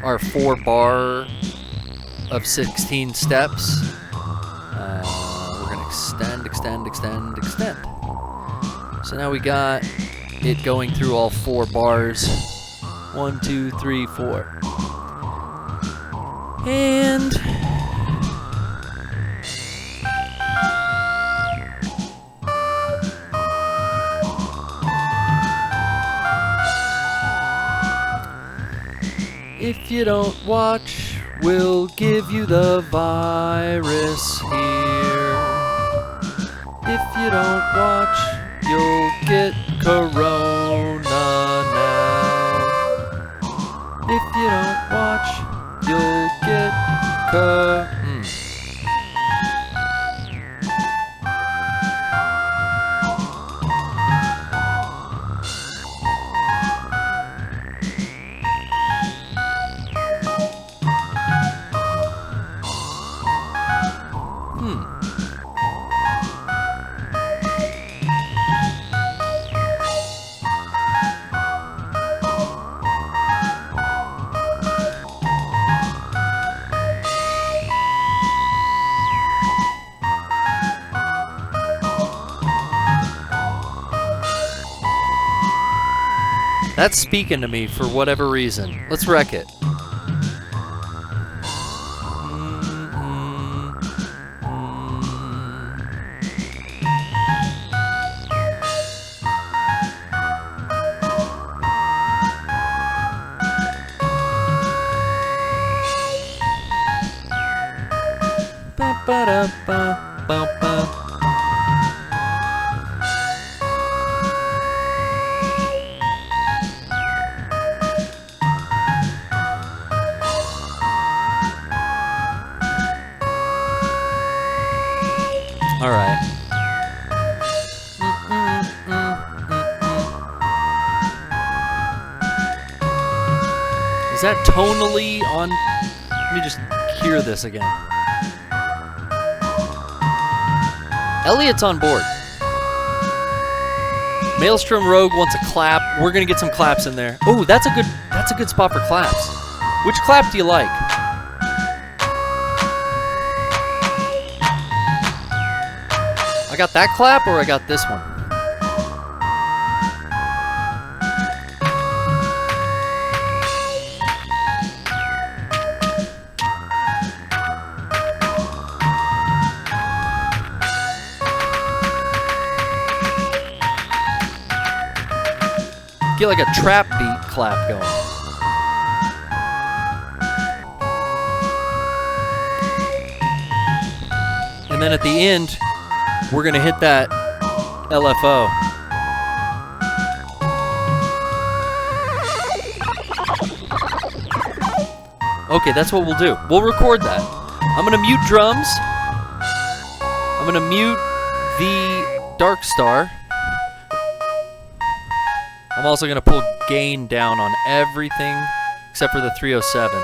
our 4 bar of 16 steps. We're going to extend. So now we got it going through all 4 bars. 1, 2, 3, 4. And if you don't watch, we'll give you the virus here. If you don't watch, you'll get corona now. If you don't watch, you'll get That's speaking to me for whatever reason. Let's wreck it. Ba-ba-da-ba-ba-ba. All right. Is that tonally on? Let me just hear this again. Elliot's on board. Maelstrom Rogue wants a clap. We're gonna get some claps in there. Oh, that's a good spot for claps. Which clap do you like? I got that clap, or I got this one? Get like a trap beat clap going. And then at the end, we're gonna hit that LFO. Okay, that's what we'll do. We'll record that. I'm gonna mute drums. I'm gonna mute the Dark Star. I'm also gonna pull gain down on everything except for the 307.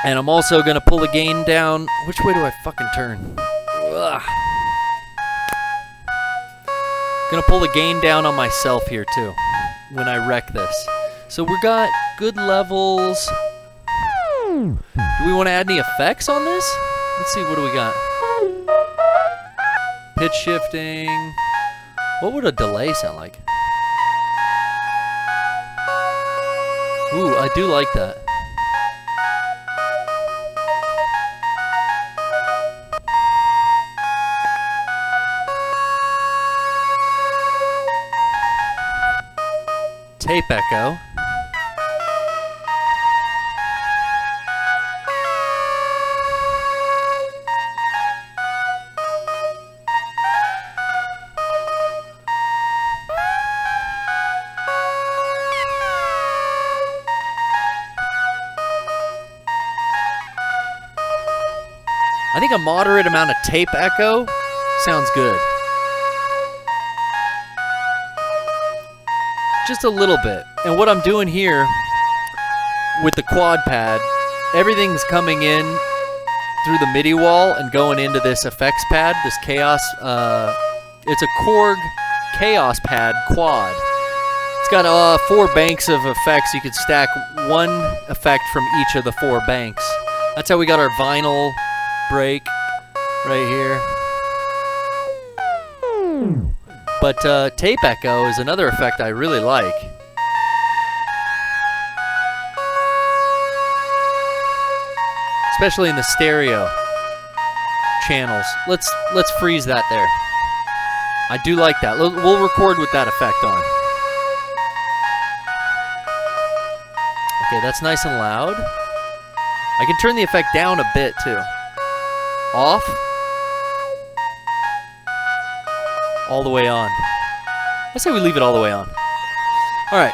And I'm also gonna pull the gain down. Which way do I fucking turn? Ugh. Gonna pull the gain down on myself here too when I wreck this. So we got good levels. Do we want to add any effects on this? Let's see, what do we got? Pitch shifting. What would a delay sound like? Ooh, I do like that. Tape echo. I think a moderate amount of tape echo sounds good. Just a little bit. And what I'm doing here with the quad pad, everything's coming in through the MIDI wall and going into this effects pad, this Chaos. It's a Korg Chaos pad quad. It's got 4 banks of effects. You could stack one effect from each of the 4 banks. That's how we got our vinyl break right here. But tape echo is another effect I really like. Especially in the stereo channels. Let's freeze that there. I do like that. We'll record with that effect on. Okay, that's nice and loud. I can turn the effect down a bit too. Off. All the way on. I say we leave it all the way on. All right.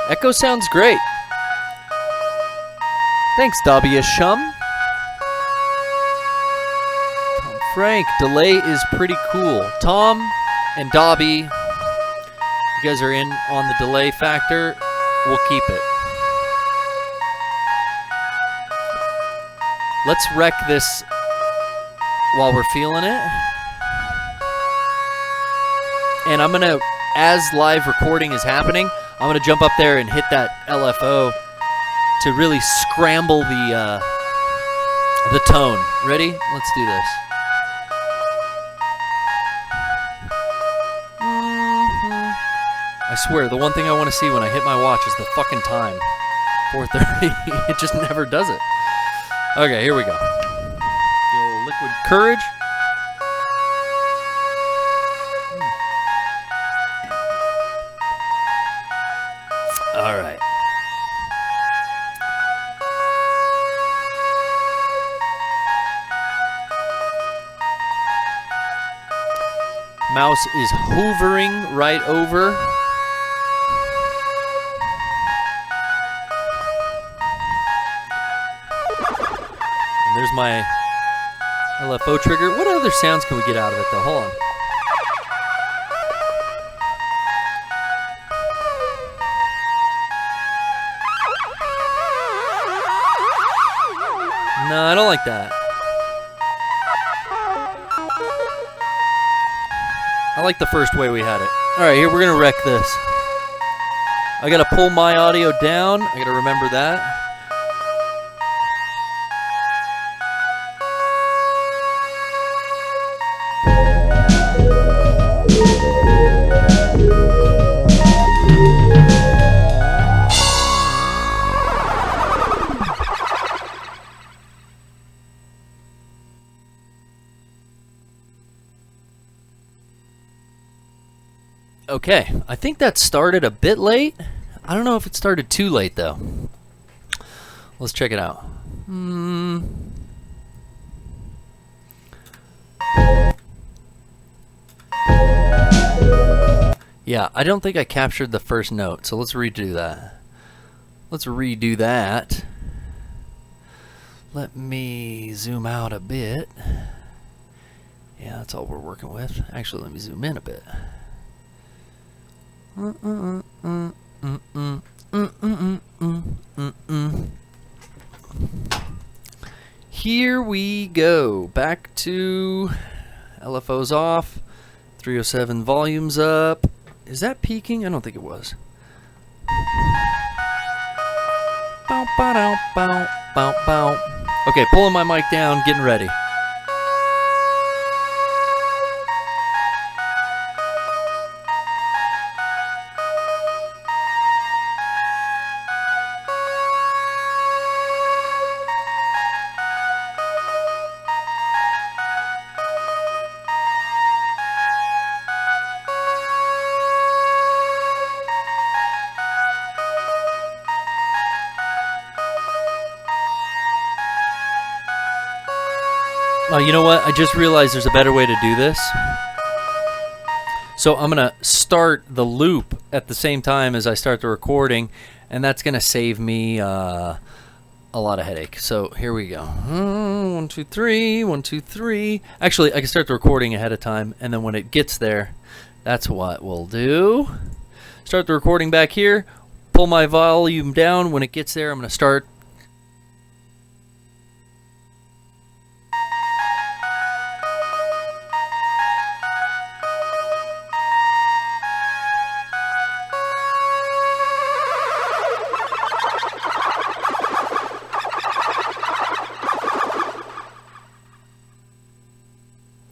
Echo sounds great. Thanks, Dobby Shum. Tom Frank, delay is pretty cool. Tom and Dobby, you guys are in on the delay factor. We'll keep it. Let's wreck this while we're feeling it. And I'm gonna, as live recording is happening, I'm gonna jump up there and hit that LFO to really scramble the tone. Ready? Let's do this. I swear, the one thing I want to see when I hit my watch is the fucking time. 4:30. It just never does it. Okay, here we go. The old liquid courage. All right. Mouse is hovering right over. And there's my LFO trigger. What other sounds can we get out of it though? Hold on. No, I don't like that. I like the first way we had it. Alright, here we're gonna wreck this. I gotta pull my audio down. I gotta remember that. Okay, I think that started a bit late. I don't know if it started too late though. Let's check it out. Yeah, I don't think I captured the first note, so let's redo that. Let's redo that. Let me zoom out a bit. Yeah, that's all we're working with. Actually, let me zoom in a bit. Here we go. Back to LFO's off. 307 volumes up. Is that peaking? I don't think it was. Bow, bow, bow, bow, bow. Okay, pulling my mic down, getting ready. You know what? I just realized there's a better way to do this. So I'm going to start the loop at the same time as I start the recording, and that's going to save me a lot of headache. So here we go. 1, 2, 3, 1, 2, 3. Actually, I can start the recording ahead of time, and then when it gets there, that's what we'll do. Start the recording back here, pull my volume down. When it gets there, I'm going to start.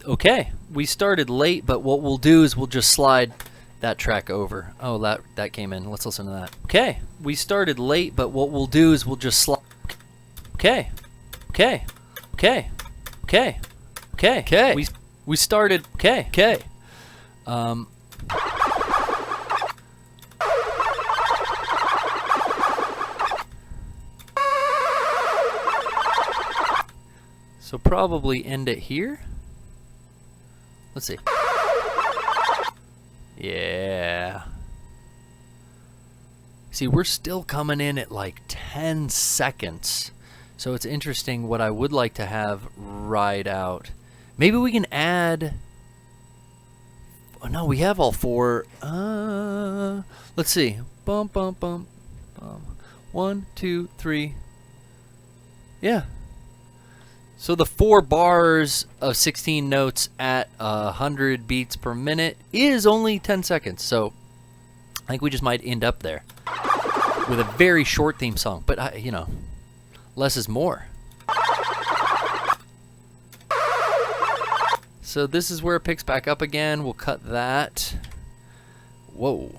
Okay, we started late, but what we'll do is we'll just slide that track over. Oh, that came in. Let's listen to that. Okay, we started late, but what we'll do is we'll just slide. Okay, okay, okay, okay, okay, okay. We started. Okay, okay. So probably end it here. Let's see. Yeah. See, we're still coming in at like 10 seconds. So it's interesting what I would like to have ride out. Maybe we can add... Oh, no, we have all 4. Let's see. Bum, bum, bum, bum. 1, 2, 3. Yeah. So the 4 bars of 16 notes at 100 beats per minute is only 10 seconds. So I think we just might end up there with a very short theme song. But, you know, less is more. So this is where it picks back up again. We'll cut that. Whoa.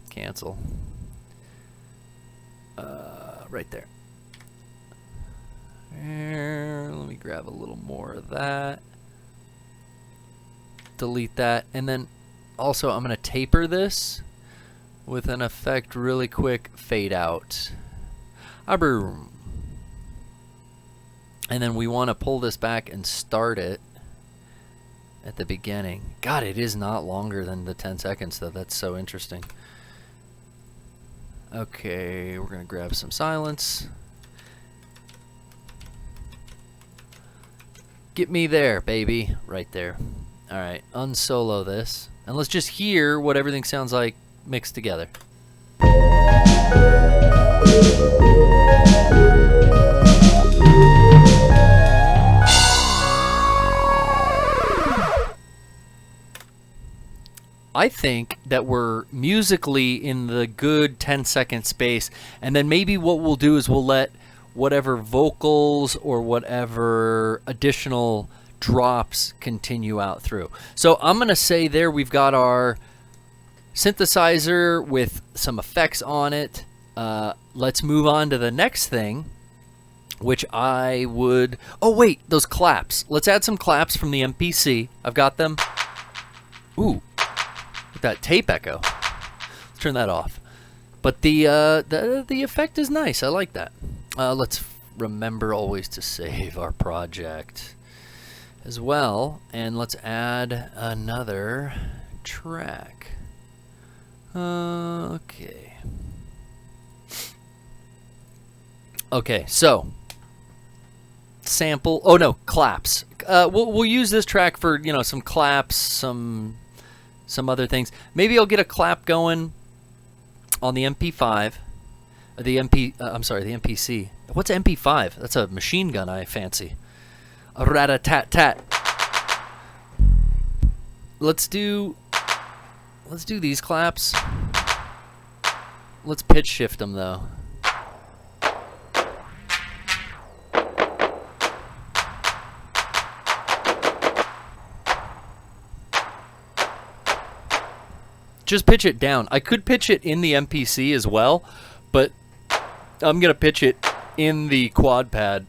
Cancel. Right there. Let me grab a little more of that. Delete that. And then also I'm going to taper this with an effect really quick fade out. And then we want to pull this back and start it at the beginning. God, it is not longer than the 10 seconds though. That's so interesting. Okay, we're going to grab some silence. Get me there, baby. Right there. Alright, unsolo this. And let's just hear what everything sounds like mixed together. I think that we're musically in the good 10-second space, and then maybe what we'll do is we'll let whatever vocals or whatever additional drops continue out through. So I'm going to say there we've got our synthesizer with some effects on it. Let's move on to the next thing, which I would... Oh, wait, those claps. Let's add some claps from the MPC. I've got them. Ooh, with that tape echo. Let's turn that off. But the effect is nice. I like that. Let's remember always to save our project as well, and let's add another track. Okay. Okay, so sample. Oh no, claps. We'll use this track for, you know, some claps, some other things. Maybe I'll get a clap going on the MP5, the MPC. What's MP5? That's a machine gun I fancy. A rat-a-tat-tat. Let's do these claps. Let's pitch shift them though. Just pitch it down. I could pitch it in the MPC as well, but I'm gonna pitch it in the quad pad.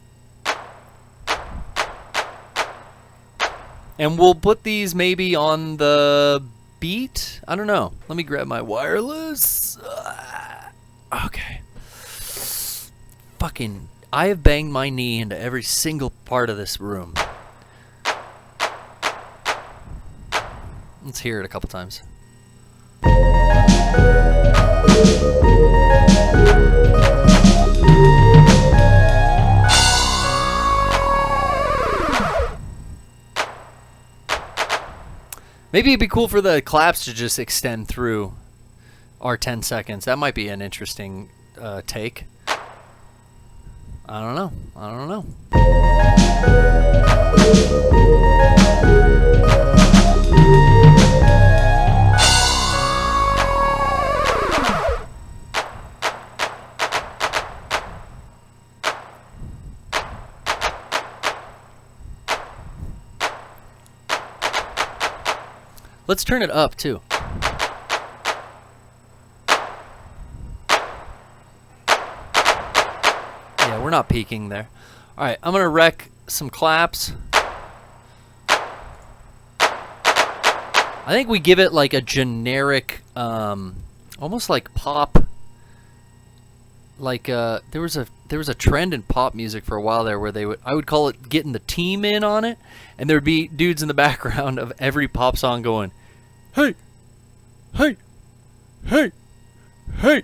And we'll put these maybe on the beat. I don't know. Let me grab my wireless. Okay. Fucking, I have banged my knee into every single part of this room. Let's hear it a couple times. Maybe it'd be cool for the claps to just extend through our 10 seconds. That might be an interesting take. I don't know. Let's turn it up too. Yeah, we're not peaking there. All right, I'm gonna wreck some claps. I think we give it like a generic, almost like pop. Like there was a trend in pop music for a while there where I would call it getting the team in on it, and there would be dudes in the background of every pop song going, hey, hey, hey, hey.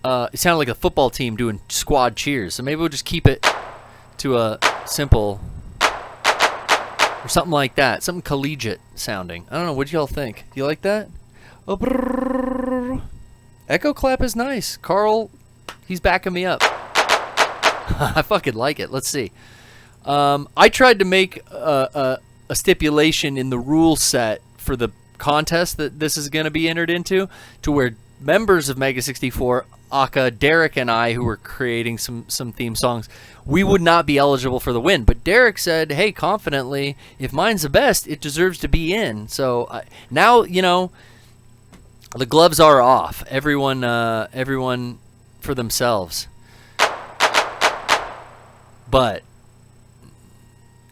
It sounded like a football team doing squad cheers. So maybe we'll just keep it to a simple or something like that, something collegiate sounding. I don't know. What do y'all think? Do you like that? Oh, brrr. Echo clap is nice. Carl, he's backing me up. I fucking like it. Let's see. I tried to make a stipulation in the rule set for the contest that this is going to be entered into, to where members of Mega64, aka Derek and I, who were creating some theme songs, we would not be eligible for the win. But Derek said, hey, confidently, if mine's the best, it deserves to be in. So now, you know, the gloves are off. Everyone for themselves. But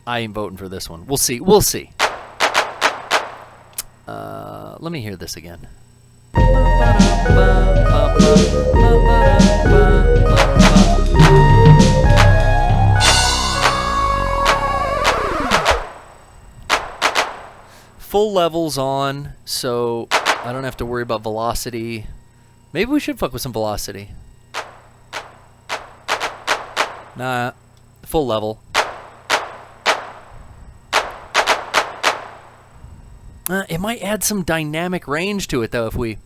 I ain't voting for this one. We'll see. Let me hear this again. Full levels on, so I don't have to worry about velocity. Maybe we should fuck with some velocity. Nah, full level. It might add some dynamic range to it, though, if we...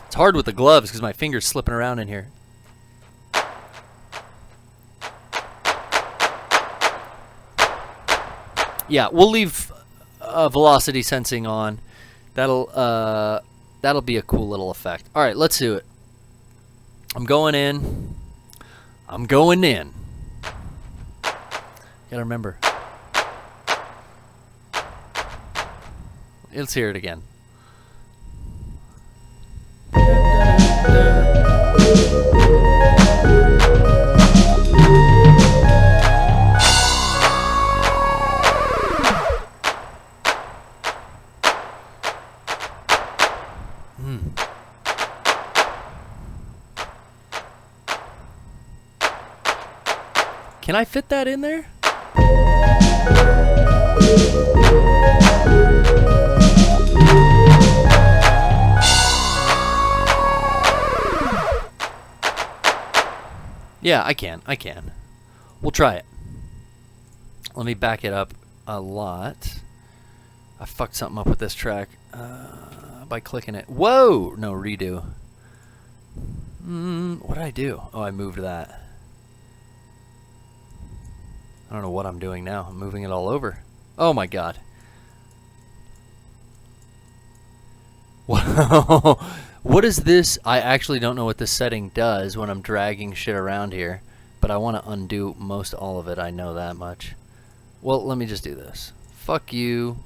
It's hard with the gloves because my finger's slipping around in here. Yeah, we'll leave velocity sensing on. That'll be a cool little effect. All right, let's do it. I'm going in. Gotta remember. Let's hear it again. Can I fit that in there? Yeah, I can. We'll try it. Let me back it up a lot. I fucked something up with this track by clicking it. Whoa! No, redo. What did I do? Oh, I moved that. I don't know what I'm doing now. I'm moving it all over. Oh my god. Wow. What is this? I actually don't know what this setting does when I'm dragging shit around here, but I want to undo most all of it. I know that much. Well, let me just do this. Fuck you.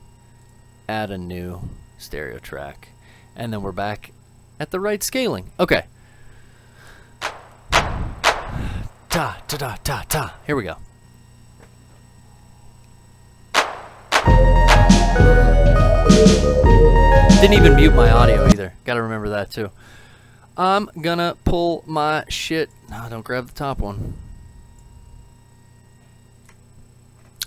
Add a new stereo track. And then we're back at the right scaling. Okay. Ta, ta, ta, ta, ta. Here we go. Didn't even mute my audio either. Gotta remember that too. I'm gonna pull my shit. No, don't grab the top one.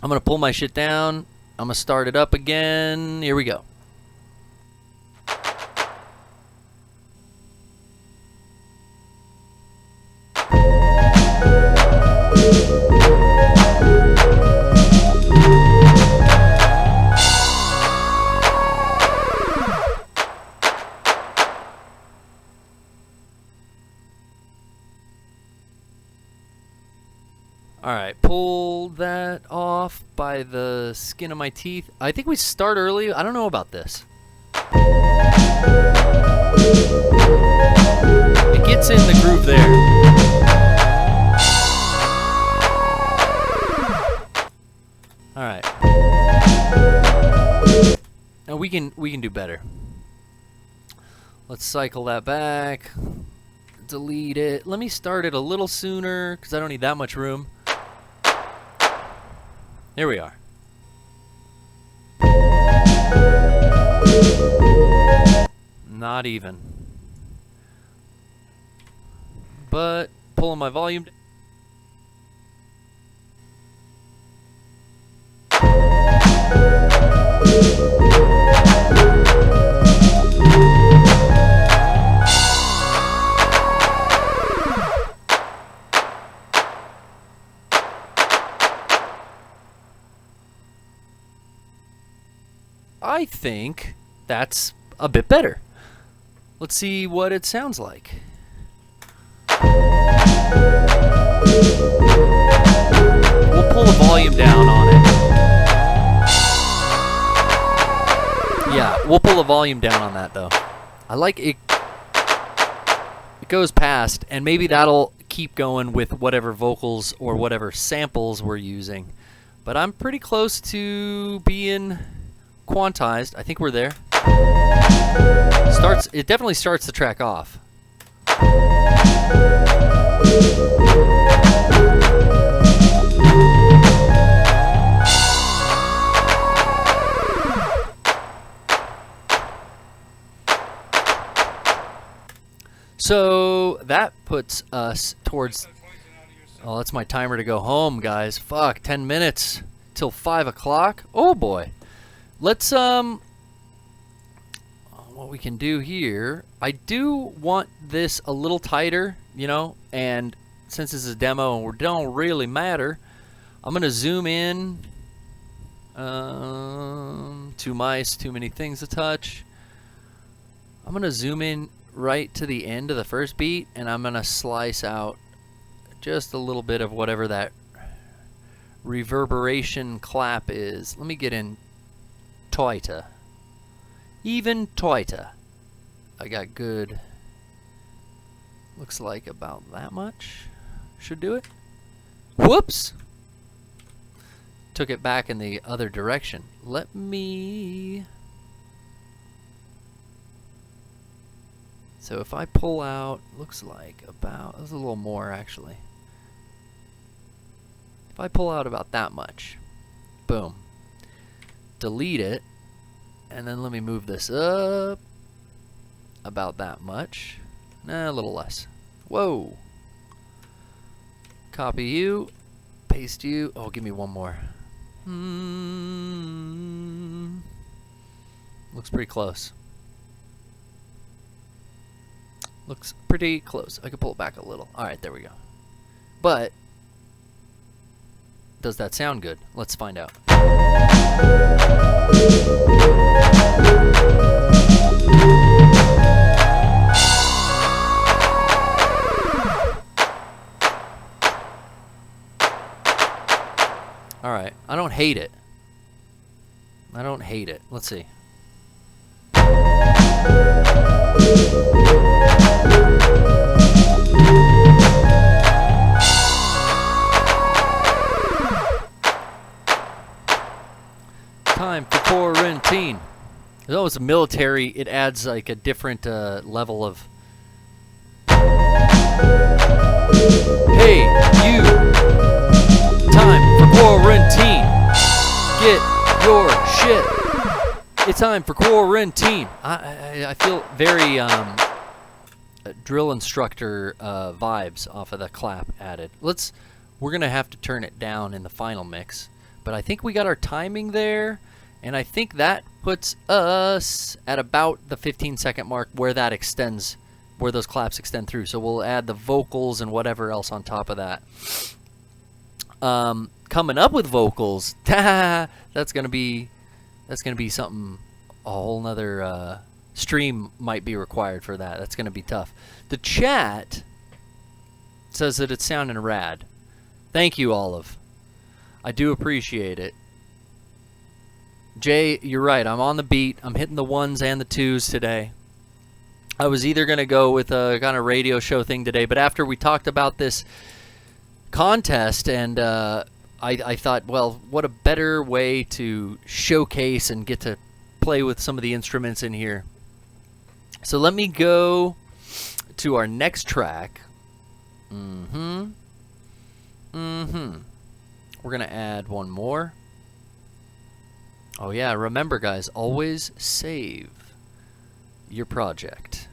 I'm gonna pull my shit down. I'm gonna start it up again. Here we go. Alright, pull that off by the skin of my teeth. I think we start early. I don't know about this. It gets in the groove there. Alright. Now we can do better. Let's cycle that back. Delete it. Let me start it a little sooner because I don't need that much room. Here we are. Not even. But pulling my volume down. I think that's a bit better. Let's see what it sounds like. We'll pull the volume down on it. Yeah, we'll pull the volume down on that though. I like it. It goes past, and maybe that'll keep going with whatever vocals or whatever samples we're using. But I'm pretty close to being quantized. I think we're there. It definitely starts the track off. So that puts us towards... Oh, that's my timer to go home, guys. Fuck, 10 minutes till 5 o'clock. Oh boy. Let's what we can do here, I do want this a little tighter, you know, and since this is a demo and we don't really matter, I'm gonna zoom in. Two mice, too many things to touch. I'm gonna zoom in right to the end of the first beat, and I'm gonna slice out just a little bit of whatever that reverberation clap is. Let me get in tighter, even tighter. I got good, looks like about that much should do it. Whoops, took it back in the other direction. Let me, so if I pull out, looks like about, there's a little more actually. If I pull out about that much, boom, delete it, and then let me move this up about that much. Nah, a little less. Whoa. Copy you, paste you. Oh, give me one more. Looks pretty close. Looks pretty close. I could pull it back a little. Alright, there we go. But does that sound good? Let's find out. All right, I don't hate it. I don't hate it. Let's see. Time for quarantine. As though it's military, it adds like a different level of. Hey, you! Time for quarantine. Get your shit. It's time for quarantine. I feel very drill instructor vibes off of the clap added. We're gonna have to turn it down in the final mix, but I think we got our timing there, and I think that puts us at about the 15-second mark where that extends, where those claps extend through. So we'll add the vocals and whatever else on top of that. Coming up with vocals, that's gonna be something. A whole nother stream might be required for that. That's gonna be tough. The chat says that it's sounding rad. Thank you, Olive. I do appreciate it. Jay, you're right. I'm on the beat. I'm hitting the ones and the twos today. I was either gonna go with a kind of radio show thing today, but after we talked about this contest and I thought, well, what a better way to showcase and get to play with some of the instruments in here. So let me go to our next track. We're gonna add one more. Oh yeah, remember guys, always save your project.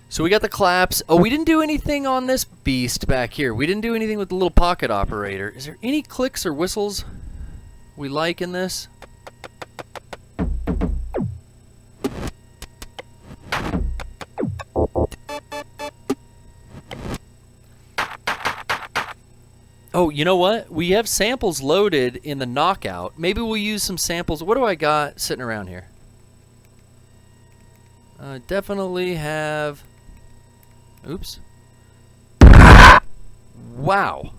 So we got the claps. Oh, we didn't do anything on this beast back here. We didn't do anything with the little pocket operator. Is there any clicks or whistles we like in this? Oh, you know what? We have samples loaded in the knockout. Maybe we'll use some samples. What do I got sitting around here? Definitely have... Oops. Wow.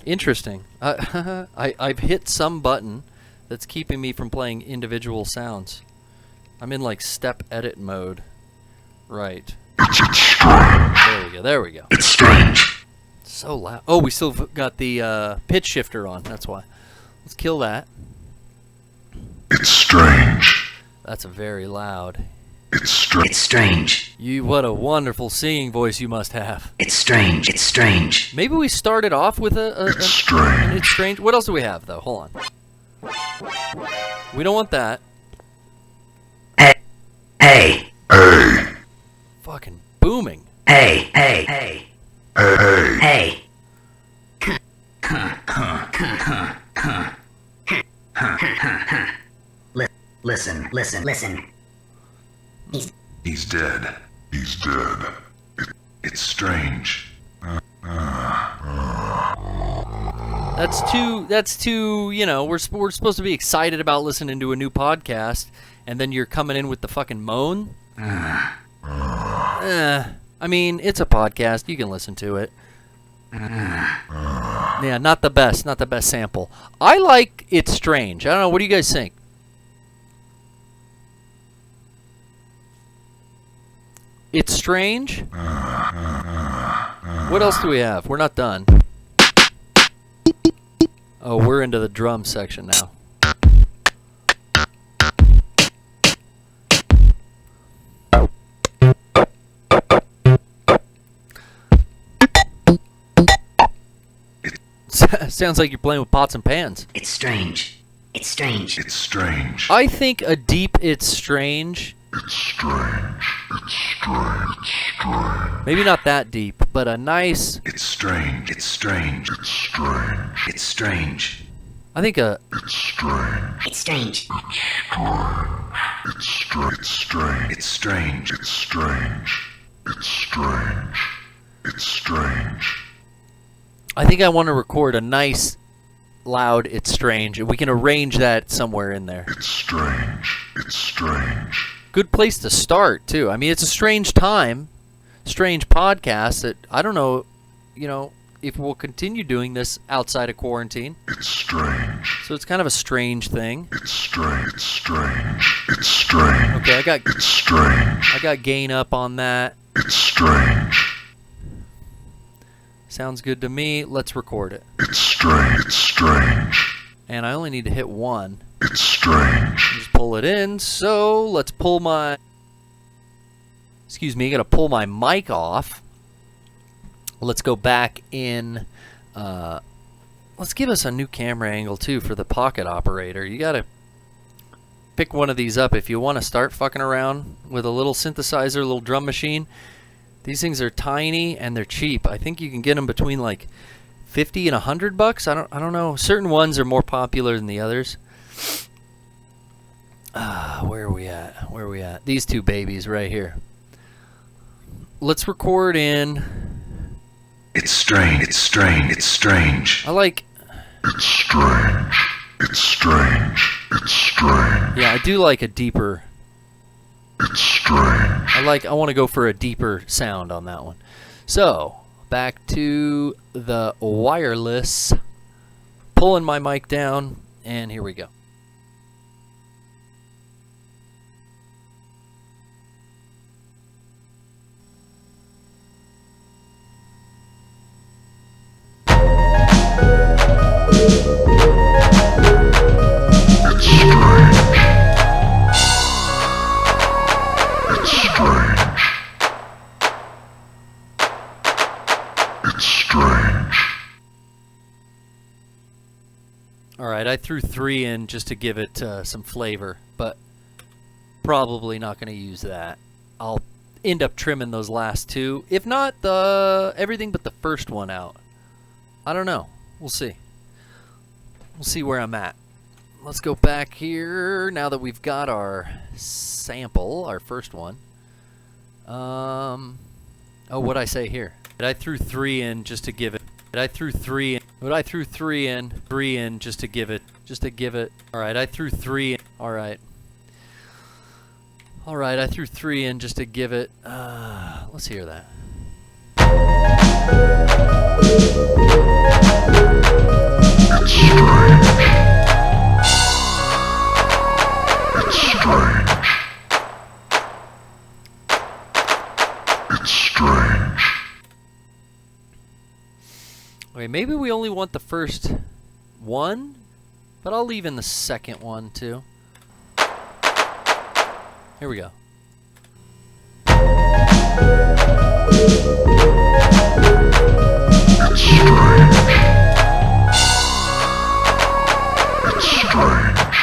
Interesting. I've hit some button that's keeping me from playing individual sounds. I'm in like step edit mode. Right. There we go. There we go. It's strange. So loud. Oh, we still got the pitch shifter on. That's why. Let's kill that. It's strange. That's very loud. It's strange. It's strange. What a wonderful singing voice you must have. It's strange. It's strange. Maybe we started off with It's strange. It's strange. What else do we have though? Hold on. We don't want that. Hey. Hey. Hey. Fucking booming. Hey. Hey. Hey. Hey. Hey. Listen. He's dead. He's dead. It's strange. That's too, you know, we're supposed to be excited about listening to a new podcast, and then you're coming in with the fucking moan? I mean, it's a podcast. You can listen to it. Yeah, not the best sample. I like It's Strange. I don't know, what do you guys think? It's Strange? What else do we have? We're not done. Oh, we're into the drum section now. Sounds like you're playing with pots and pans. It's strange. It's strange. It's strange. I think a deep It's Strange. It's strange. It's strange. It's strange. Maybe not that deep, but a nice... It's strange. It's strange. It's strange. It's strange. I think a... It's strange. It's strange. It's strange. It's strange. It's strange. It's strange. It's strange. I think I want to record a nice, loud It's Strange, and we can arrange that somewhere in there. It's strange. It's strange. Good place to start, too. I mean, it's a strange time, strange podcast that I don't know, if we'll continue doing this outside of quarantine. It's strange. So it's kind of a strange thing. It's strange. It's strange. It's strange. Okay, It's strange. I got gain up on that. It's strange. Sounds good to me. Let's record it. It's strange. It's strange. And I only need to hit 1. It's strange. Just pull it in. So let's pull my... Excuse me, I gotta pull my mic off. Let's go back in. Let's give us a new camera angle too for the pocket operator. You gotta pick one of these up if you want to start fucking around with a little synthesizer, a little drum machine. These things are tiny and they're cheap. I think you can get them between like $50 and $100. I don't know. Certain ones are more popular than the others. Where are we at? Where are we at? These two babies right here. Let's record in. It's strange. It's strange. It's strange. I like. It's strange. It's strange. It's strange. Yeah, I do like a deeper. It's strange. I want to go for a deeper sound on that one. So, back to the wireless. Pulling my mic down, and here we go. Alright, I threw 3 in just to give it some flavor, but probably not going to use that. I'll end up trimming those last 2, if not everything but the first one out. I don't know. We'll see. We'll see where I'm at. Let's go back here now that we've got our sample, our first one. Oh, what'd I say here? I threw 3 in just to give it. I threw 3 in. But I threw 3 in just to give it. Alright, I threw 3 in. Alright, I threw 3 in just to give it. Let's hear that. It's strange. It's strange. It's strange. Okay, maybe we only want the first one, but I'll leave in the second one too. Here we go. It's strange. It's strange.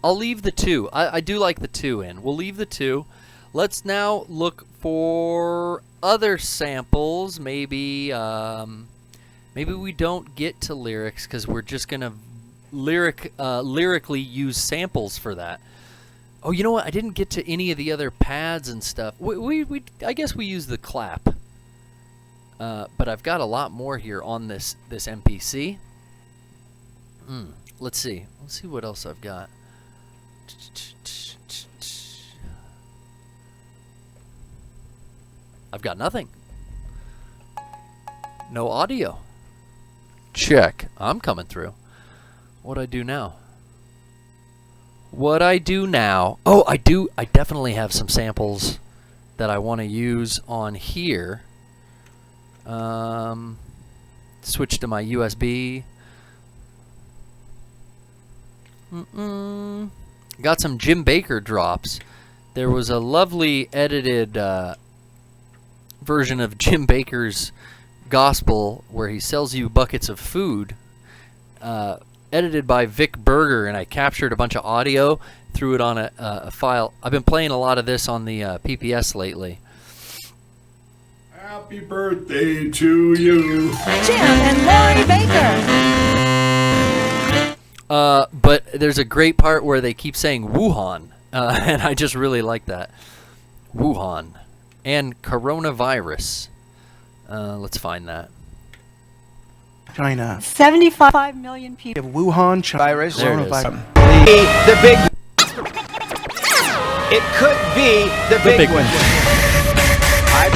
I'll leave the 2. I do like the 2 in. We'll leave the 2. Let's now look for other samples. Maybe maybe we don't get to lyrics because we're just gonna lyrically use samples for that. Oh, you know what? I didn't get to any of the other pads and stuff. I guess we use the clap. But I've got a lot more here on this MPC. Let's see. Let's see what else I've got. I've got nothing. No audio. Check. I'm coming through. What'd I do now? Oh, I do. I definitely have some samples that I want to use on here. Switch to my USB. Got some Jim Baker drops. There was a lovely edited version of Jim Baker's gospel where he sells you buckets of food, edited by Vic Berger, and I captured a bunch of audio, threw it on a file. I've been playing a lot of this on the PPS lately. Happy birthday to you. Jim and Lori Baker. But there's a great part where they keep saying Wuhan, and I just really like that. Wuhan. And coronavirus. Let's find that. China. 75 million people. Wuhan, China. Virus. There it is. The big. It could be the big one. I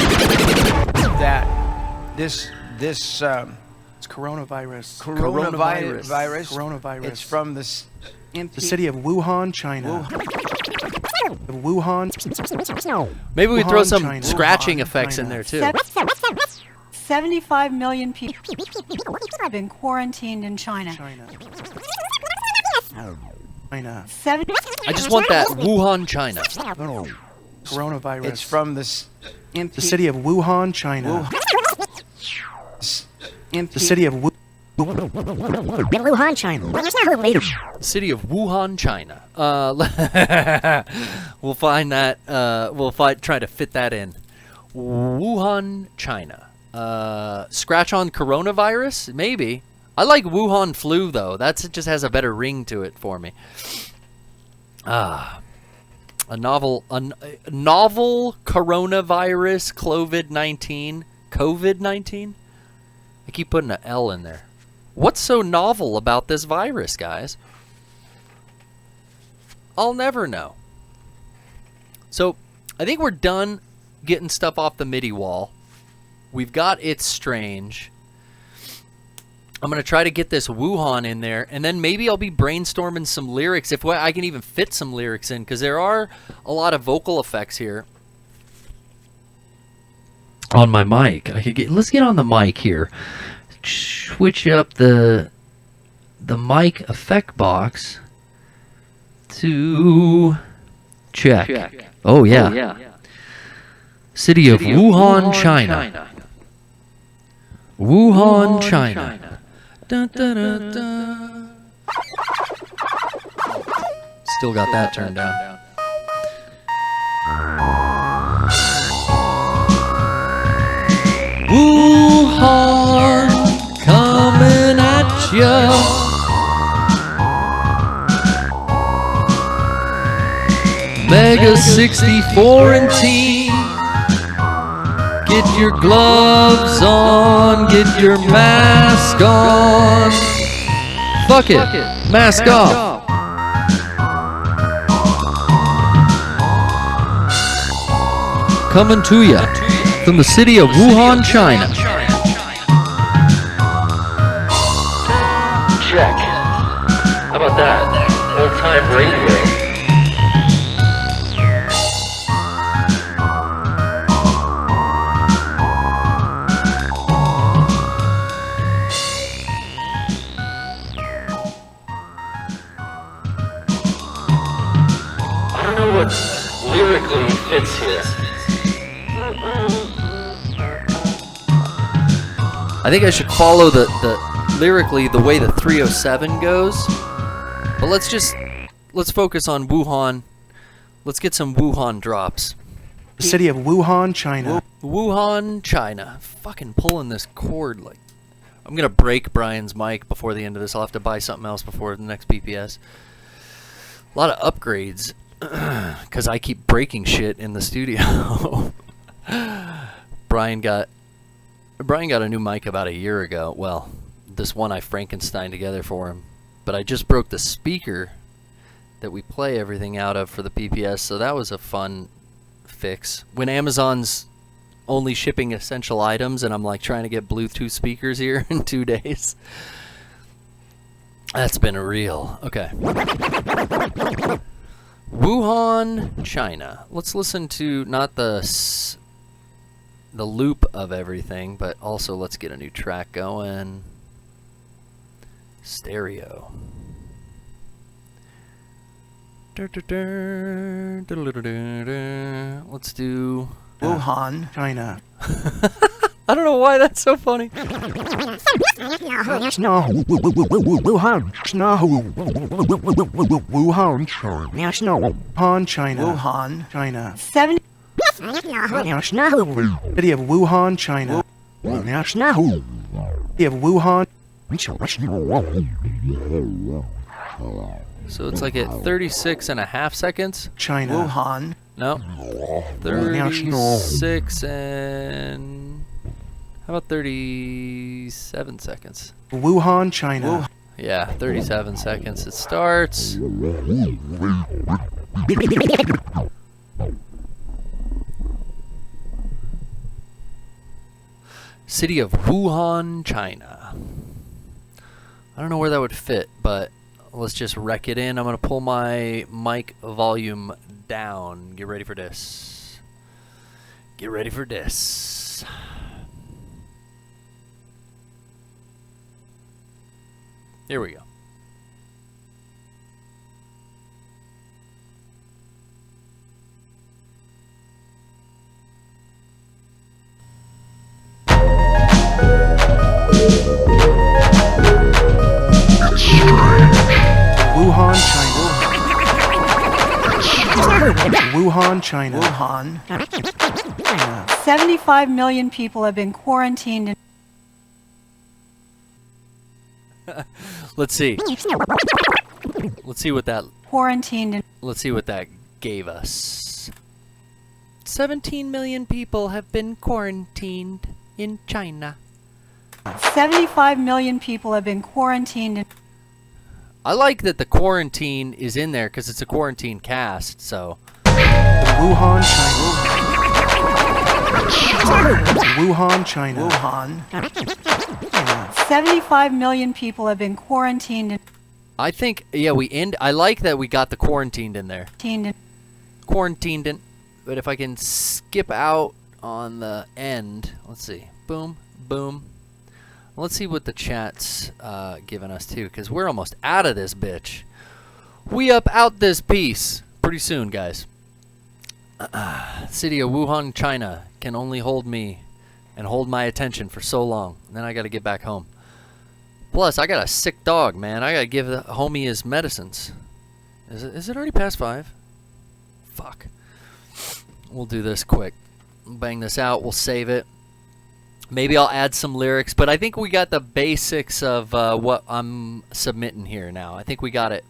that this It's coronavirus. coronavirus. It's from the city of Wuhan, China. Wuhan. Maybe we throw Wuhan, some China. scratching Wuhan, effects in China. there, too. 75 million people have been quarantined in China. China. I just want that Wuhan, China. Coronavirus. It's from the the city of Wuhan, China. The city of Wuhan, China. City of Wuhan, China. We'll find that. We'll try to fit that in. Wuhan, China. Scratch on coronavirus? Maybe. I like Wuhan flu though. It just has a better ring to it for me. A novel coronavirus, COVID-19. I keep putting an L in there. What's so novel about this virus, guys? I'll never know. So, I think we're done getting stuff off the MIDI wall. We've got It's Strange. I'm going to try to get this Wuhan in there, and then maybe I'll be brainstorming some lyrics, if I can even fit some lyrics in, because there are a lot of vocal effects here. On my mic. Let's get on the mic here. Switch up the mic effect box to check. Oh, yeah. City of Wuhan, China. Wuhan, China. Dun, dun, dun, dun. Still got that turned down. Wuhan, coming at ya. Mega64antine. Get your gloves on, get your mask on. Fuck it, mask off. Coming to ya from the city of Wuhan, China. Check. How about that? Old-time radio. Lyrically fits here. I think I should follow the lyrically the way the 307 goes. But let's focus on Wuhan. Let's get some Wuhan drops. the city of Wuhan, China. Wuhan, China. Fucking pulling this cord like. I'm gonna break Brian's mic before the end of this. I'll have to buy something else before the next PPS. A lot of upgrades. Because I keep breaking shit in the studio. Brian got a new mic about a year ago. Well, this one I Frankenstein together for him. But I just broke the speaker that we play everything out of for the PPS, so that was a fun fix. When Amazon's only shipping essential items and I'm like trying to get Bluetooth speakers here in 2 days. That's been real. Okay. Wuhan, China. Let's listen to not the loop of everything, but also let's get a new track going. Stereo. Let's do Wuhan, China. I don't know why that's so funny. Wuhan, China. Wuhan, China. 70 City of Wuhan, China. City of Wuhan. So it's like at 36.5 seconds. China. Wuhan. No. 36 and... How about 37 seconds? Wuhan, China. Yeah, 37 seconds. It starts. City of Wuhan, China. I don't know where that would fit, but let's just wreck it in. I'm going to pull my mic volume down. Get ready for this. Get ready for this. Here we go. Wuhan, China. Wuhan, China. Wuhan. 75 million people have been quarantined in Let's see. Let's see what that. quarantined in Let's see what that gave us. 17 million people have been quarantined in China. 75 million people have been quarantined in I like that the quarantine is in there because it's a quarantine cast, so. Wuhan, China. Wuhan, China. Wuhan. 75 million people have been quarantined in I think, yeah, I like that we got the quarantined in there. Quarantined in. But if I can skip out on the end, let's see. Boom, boom. Let's see what the chat's giving us too, because we're almost out of this bitch. We up out this piece pretty soon, guys. City of Wuhan, China can only hold me and hold my attention for so long. And then I got to get back home. Plus, I got a sick dog, man. I got to give the homie his medicines. Is it already past 5? Fuck. We'll do this quick. Bang this out. We'll save it. Maybe I'll add some lyrics, but I think we got the basics of what I'm submitting here now. I think we got it.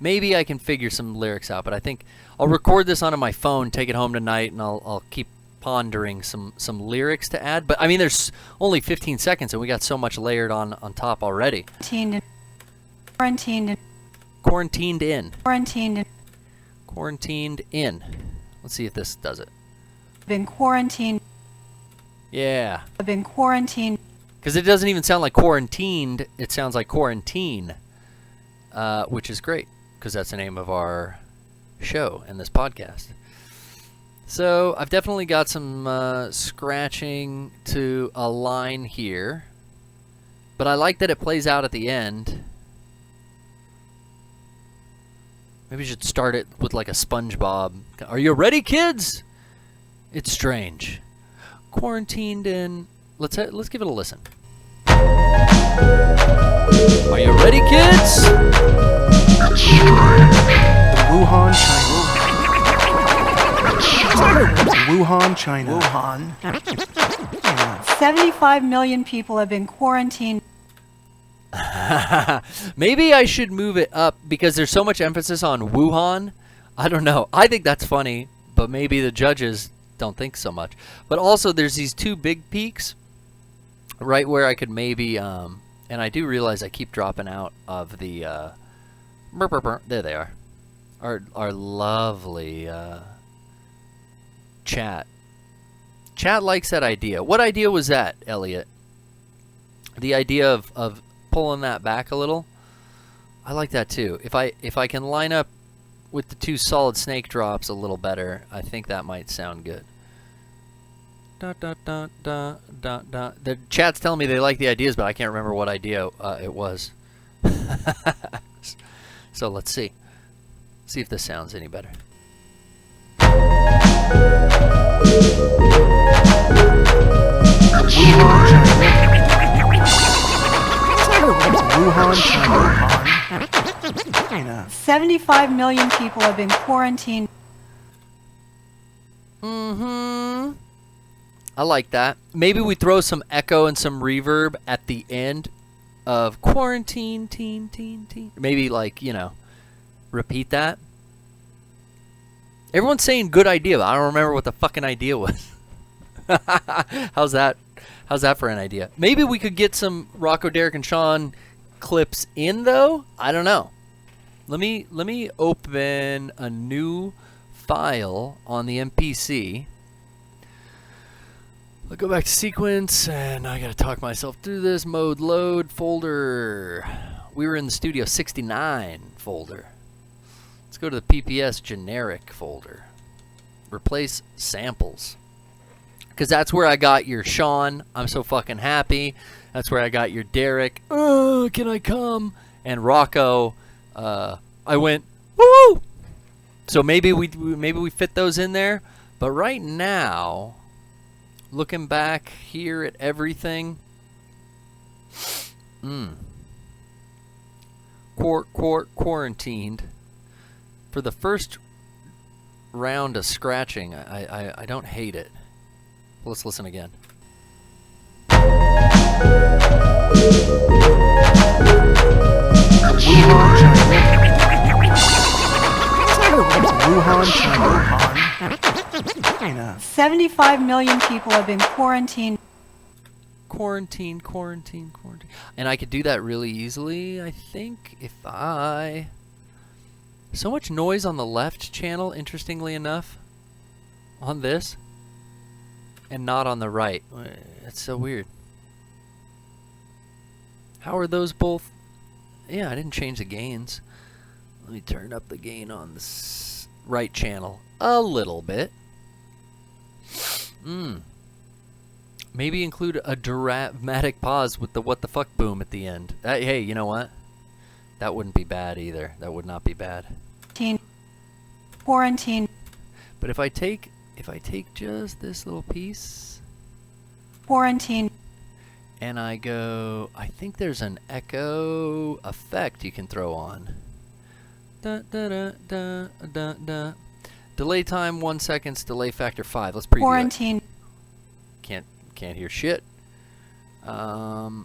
Maybe I can figure some lyrics out, but I think I'll record this onto my phone, take it home tonight, and I'll keep pondering some lyrics to add. But I mean, there's only 15 seconds, and we got so much layered on top already. Quarantined in. Let's see if this does it. Been quarantined. Yeah. I've been quarantined. Because it doesn't even sound like quarantined. It sounds like quarantine, which is great because that's the name of our show and this podcast. So I've definitely got some scratching to a line here, but I like that it plays out at the end. Maybe we should start it with like a SpongeBob. Are you ready, kids? It's strange. Quarantined in. Let's give it a listen. Are you ready, kids? Wuhan, China. Wuhan, China. Wuhan. 75 million people have been quarantined. Maybe I should move it up because there's so much emphasis on Wuhan. I don't know. I think that's funny, but maybe the judges don't think so much. But also there's these two big peaks right where I could maybe and I do realize I keep dropping out of the there they are. Our lovely chat likes that idea. What idea was that, Elliot? The idea of pulling that back a little. I like that too. If I can line up with the two solid snake drops a little better, I think that might sound good. The chat's telling me they like the ideas, but I can't remember what idea it was. So let's see. See if this sounds any better. Wuhan, China. 75 million people have been quarantined. Mm-hmm. I like that. Maybe we throw some echo and some reverb at the end of quarantine, teen. Maybe, like, you know, repeat that. Everyone's saying good idea, but I don't remember what the fucking idea was. How's that for an idea? Maybe we could get some Rocco, Derek, and Sean clips in, though. I don't know. Let me open a new file on the MPC. I'll go back to sequence, and I gotta talk myself through this. Mode load folder. We were in the Studio 69 folder. Let's go to the PPS generic folder. Replace samples. Because that's where I got your Sean, I'm so fucking happy. That's where I got your Derek, oh, can I come? And Rocco, I went, woo! So maybe we fit those in there. But right now, looking back here at everything, quarantined. For the first round of scratching, I don't hate it. Let's listen again. Wuhan, China. 75 million people have been quarantined. Quarantine. And I could do that really easily, I think, if I... So much noise on the left channel, interestingly enough, on this, and not on the right. That's so weird. How are those both? Yeah, I didn't change the gains. Let me turn up the gain on this right channel a little bit. Maybe include a dramatic pause with the what the fuck boom at the end. Hey, you know what? That wouldn't be bad either. That would not be bad. Quarantine. But if I take just this little piece, Quarantine. and I go, I think there's an echo effect you can throw on. Da, da, da, da, da, da. Delay time 1 second. Delay factor 5. Let's preview Quarantine. it. Can't hear shit. Oh,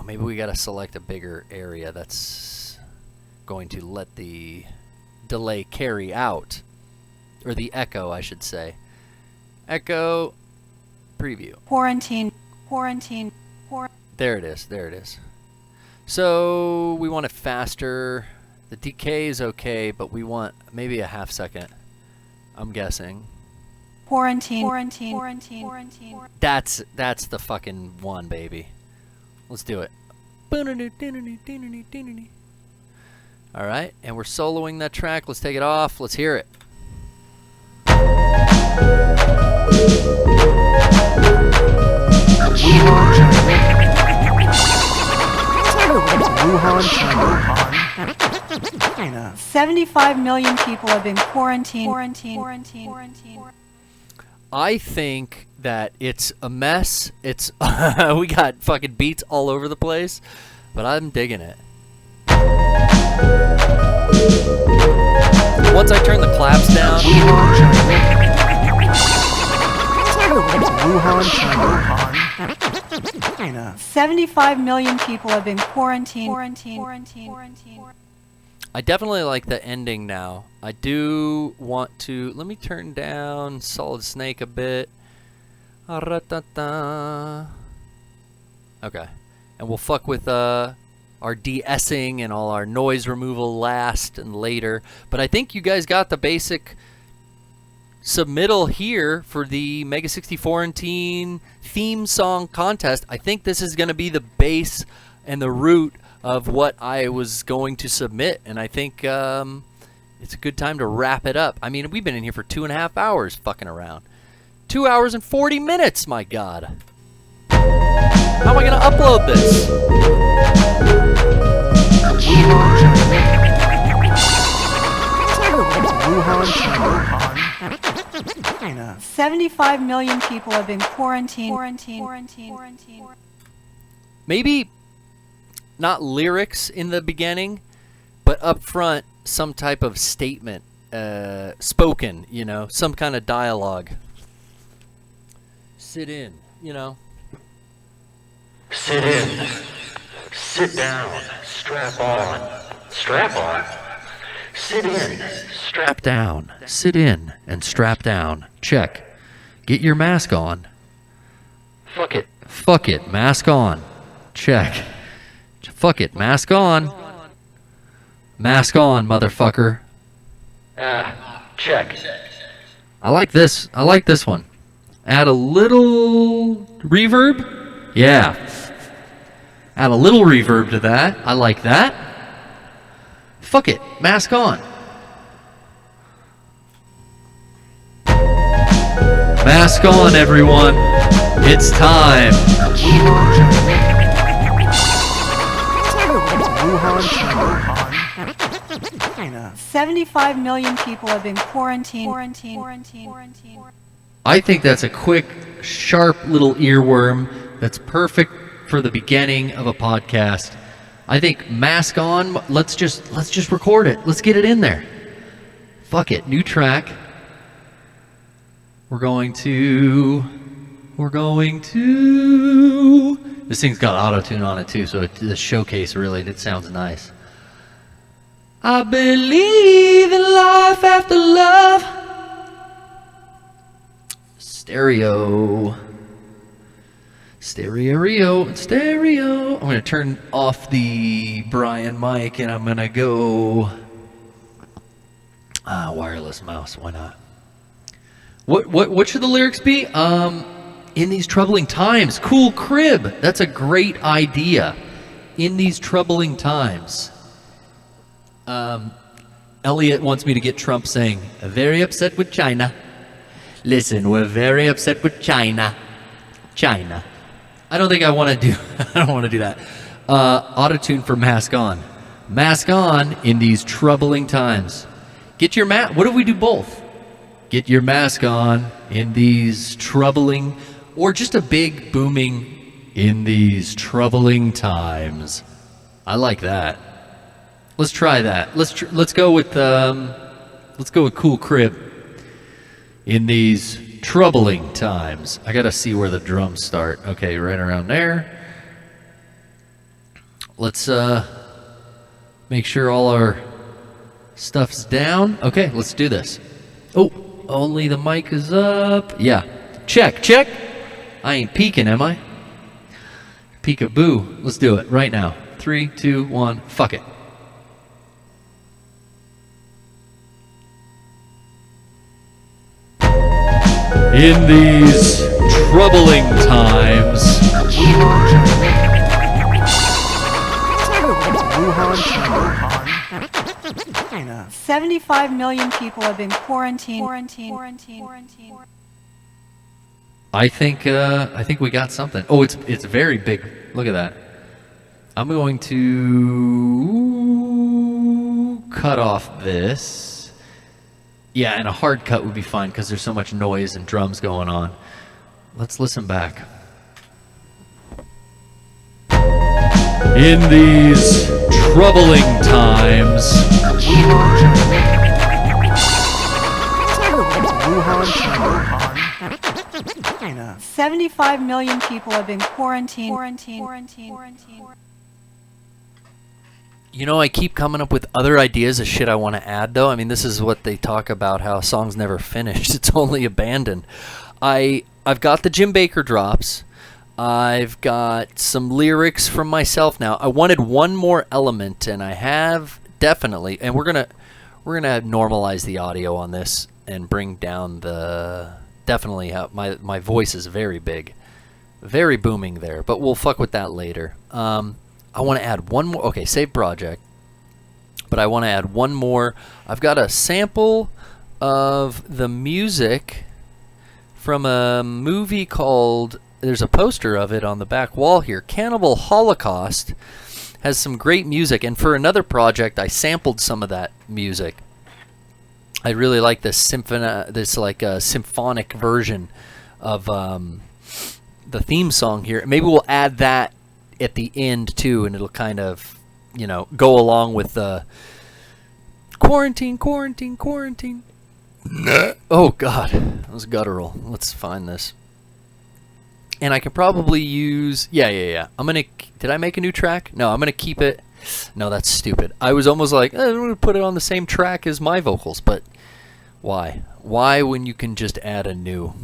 maybe we gotta select a bigger area that's going to let the delay carry out, or the echo, I should say. Echo. Preview. Quarantine. There it is. So we want it faster. The decay is okay, but we want maybe a half second, I'm guessing. Quarantine. That's the fucking one, baby. Let's do it. Alright, and we're soloing that track. Let's take it off. Let's hear it. Wuhan, China. 75 million people have been quarantined. I think that it's a mess. It's we got fucking beats all over the place, but I'm digging it. Once I turn the claps down. Wuhan, China. 75 million people have been quarantined. I definitely like the ending now. I do want to... Let me turn down Solid Snake a bit. Okay. And we'll fuck with our de-essing and all our noise removal last and later. But I think you guys got the basic submittal here for the Mega64antine theme song contest. I think this is going to be the base and the root of what I was going to submit, and I think it's a good time to wrap it up. I mean, we've been in here for 2.5 hours fucking around. 2 hours and 40 minutes, my God. How am I going to upload this? Wuhan, China. 75 million people have been quarantined. Maybe not lyrics in the beginning, but up front, some type of statement spoken, you know, some kind of dialogue. Sit in, you know. Sit in. Sit down. Strap on. Strap on. Sit in. Strap down. Sit in and strap down. Check. Get your mask on. Fuck it. Fuck it. Mask on. Check. Fuck it. Mask on. Mask on, motherfucker. Check. I like this. I like this one. Add a little reverb. Yeah. Add a little reverb to that. I like that. Fuck it. Mask on. Mask on, everyone. It's time. Wuhan, China. 75 million people have been quarantined. I think that's a quick, sharp little earworm that's perfect for the beginning of a podcast. I think mask on. Let's just record it. Let's get it in there. Fuck it. New track. We're going to. This thing's got auto-tune on it too, so the showcase really, it sounds nice. I believe in life after love. Stereo. I'm going to turn off the Brian mic and I'm going to go wireless mouse. Why not? What should the lyrics be? In these troubling times. Cool crib. That's a great idea. In these troubling times. Elliot wants me to get Trump saying, very upset with China. Listen, we're very upset with China. China. I don't think I want to do that. Auto-tune for Mask On. Mask on in these troubling times. Get your mask. What if we do both? Get your mask on in these troubling, or just a big booming in these troubling times. I like that. Let's try that. Let's go with Cool Crib. In these troubling times. I gotta see where the drums start. Okay, right around there. Let's make sure all our stuff's down. Okay, let's do this. Oh, only the mic is up. Yeah. Check. I ain't peeking, am I? Peekaboo. Let's do it right now. 3, 2, 1. Fuck it. In these troubling times. Wuhan, China. 75 million people have been quarantined. I think we got something. Oh, it's very big. Look at that. I'm going to cut off this. Yeah, and a hard cut would be fine because there's so much noise and drums going on. Let's listen back. In these troubling times. Wuhan, China. 75 million people have been quarantined. You know, I keep coming up with other ideas of shit I want to add, though. I mean, this is what they talk about, how a song's never finished. It's only abandoned. I've got the Jim Baker drops. I've got some lyrics from myself now. I wanted one more element, and I have definitely. And we're gonna normalize the audio on this and bring down the definitely. My voice is very big, very booming there. But we'll fuck with that later. I want to add one more. Okay, save project. But I want to add one more. I've got a sample of the music from a movie called, there's a poster of it on the back wall here, Cannibal Holocaust. Has some great music, and for another project I sampled some of that music. I really like this symphonic version of the theme song here. Maybe we'll add that at the end too, and it'll kind of, go along with the Quarantine. Oh God, that was guttural. Let's find this. And I can probably use, yeah. Did I make a new track? No, I'm gonna keep it. No, that's stupid. I was almost like, I'm gonna put it on the same track as my vocals, but why? Why when you can just add a new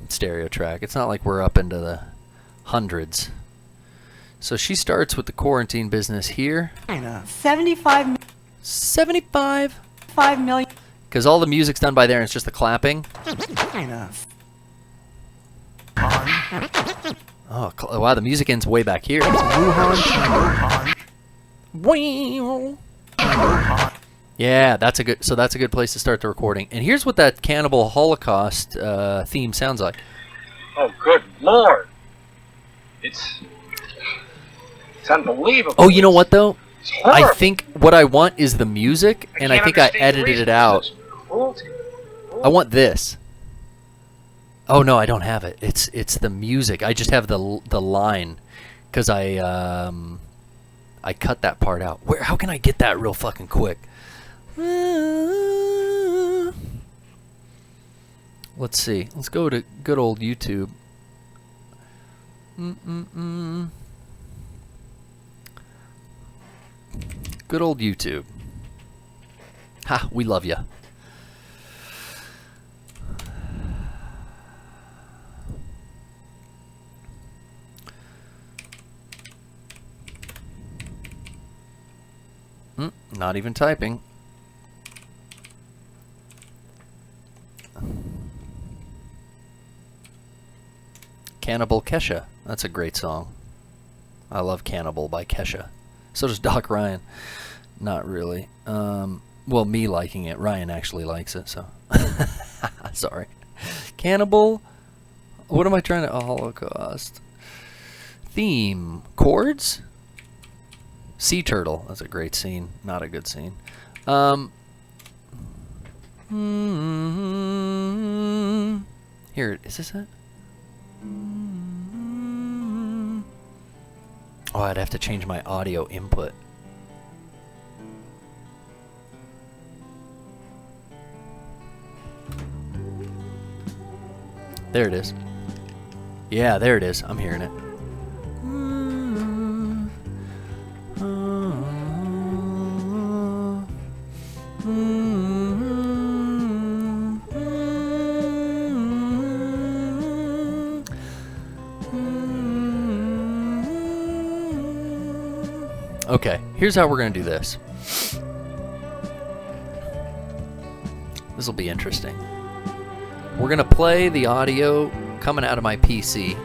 stereo track? It's not like we're up into the hundreds. So she starts with the quarantine business here. 75 5 million. Because all the music's done by there and it's just the clapping. Oh, wow, the music ends way back here. Yeah, that's a good place to start the recording. And here's what that Cannibal Holocaust theme sounds like. Oh, good Lord. It's unbelievable. Oh, you know what, though? It's horrible. I think what I want is the music, and I think I edited it out. I want this. Oh, no, I don't have it. It's the music. I just have the line, because I cut that part out. How can I get that real fucking quick? Let's see. Let's go to good old YouTube. Good old YouTube. Ha, we love ya. Not even typing. Cannibal Kesha. That's a great song. I love Cannibal by Kesha. So does Doc Ryan. Not really. Well, me liking it. Ryan actually likes it, so. Sorry. Cannibal. What am I trying to... Holocaust. Theme. Chords? Sea Turtle. That's a great scene. Not a good scene. Here, is this it? Oh, I'd have to change my audio input. There it is. Yeah, there it is. I'm hearing it. Okay, here's how we're going to do this. This will be interesting. We're going to play the audio coming out of my PC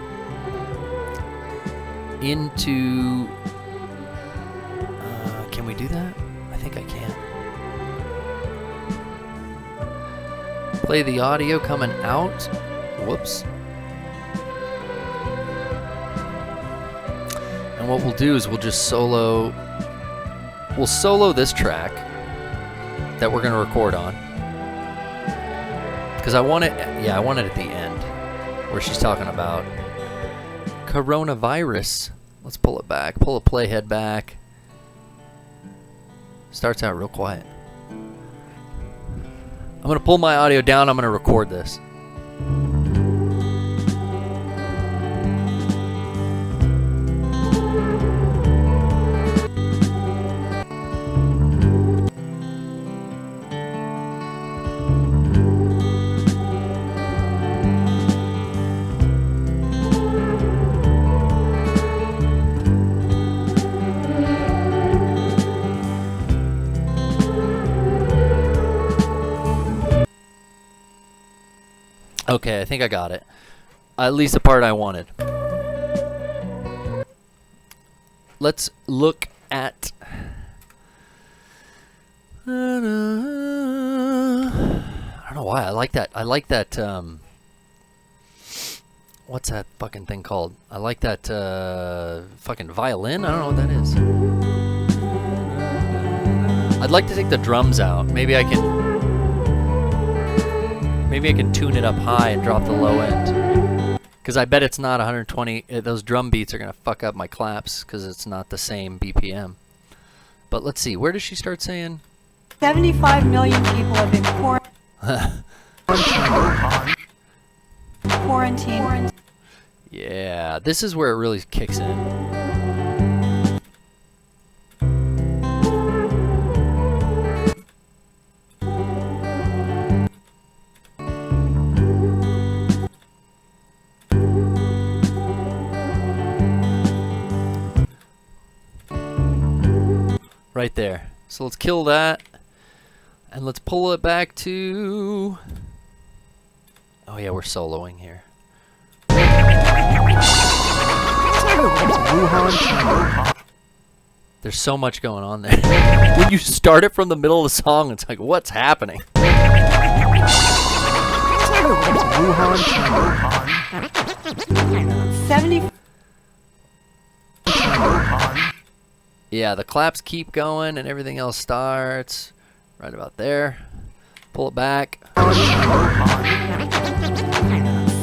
into... can we do that? I think I can. Play the audio coming out. Whoops. And what we'll do is we'll just solo this track that we're going to record on. Because I want it at the end where she's talking about coronavirus. Let's pull it back. Pull the playhead back. Starts out real quiet. I'm going to pull my audio down. I'm going to record this. Okay, I think I got it. At least the part I wanted. Let's look at... I don't know why. I like that. What's that fucking thing called? I like that fucking violin. I don't know what that is. I'd like to take the drums out. Maybe I can tune it up high and drop the low end. Because I bet it's not 120. Those drum beats are going to fuck up my claps because it's not the same BPM. But let's see. Where does she start saying? 75 million people have been quarantined. Yeah, this is where it really kicks in. Right there. So let's kill that. And let's pull it back to... Oh yeah, we're soloing here. There's so much going on there. When you start it from the middle of the song, it's like, what's happening? Yeah, the claps keep going and everything else starts right about there. Pull it back.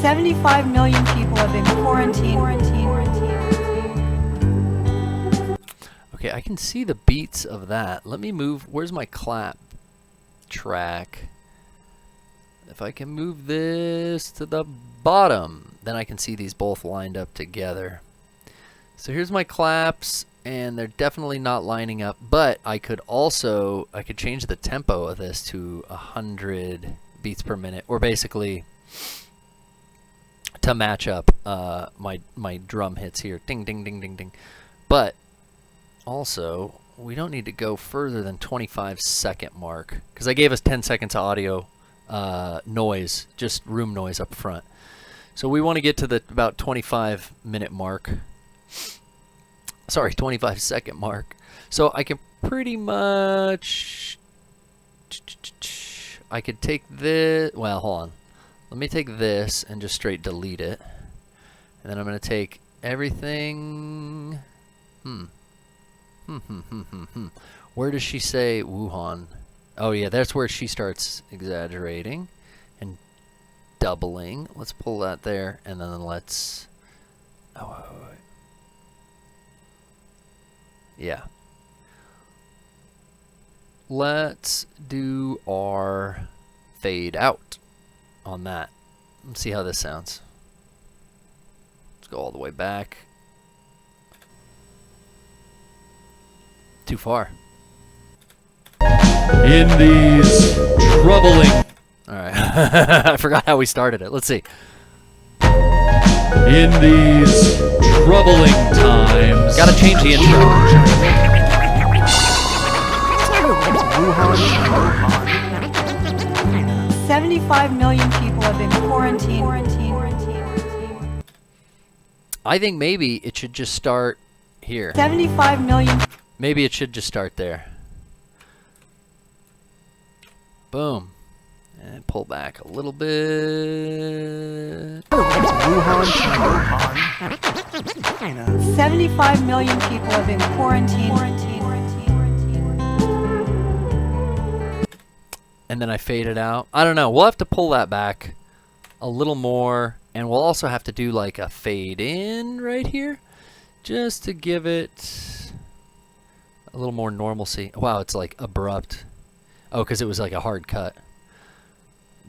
75 million people have been quarantined. Okay, I can see the beats of that. Let me move. Where's my clap track? If I can move this to the bottom, then I can see these both lined up together. So here's my claps, and they're definitely not lining up, but I could change the tempo of this to 100 beats per minute, or basically to match up my drum hits here. Ding, ding, ding, ding, ding. But also, we don't need to go further than 25-second mark, because I gave us 10 seconds of audio noise, just room noise up front. So we want to get to the about 25-minute mark. Sorry, 25-second mark. So I can pretty much... I could take this... Well, hold on. Let me take this and just straight delete it. And then I'm going to take everything... Where does she say Wuhan? Oh, yeah, that's where she starts exaggerating and doubling. Let's pull that there, and then let's... Oh, wait. Yeah. Let's do our fade out on that. Let's see how this sounds. Let's go all the way back. Too far. In these troubling... Alright. I forgot how we started it. Let's see. In these troubling times... Gotta change the intro. 75 million people have been quarantined. I think maybe it should just start here. 75 million. Maybe it should just start there. Boom. And pull back a little bit. 75 million people have been quarantined. And then I fade it out. I don't know. We'll have to pull that back a little more. And we'll also have to do like a fade in right here, just to give it a little more normalcy. Wow, it's like abrupt. Oh, because it was like a hard cut.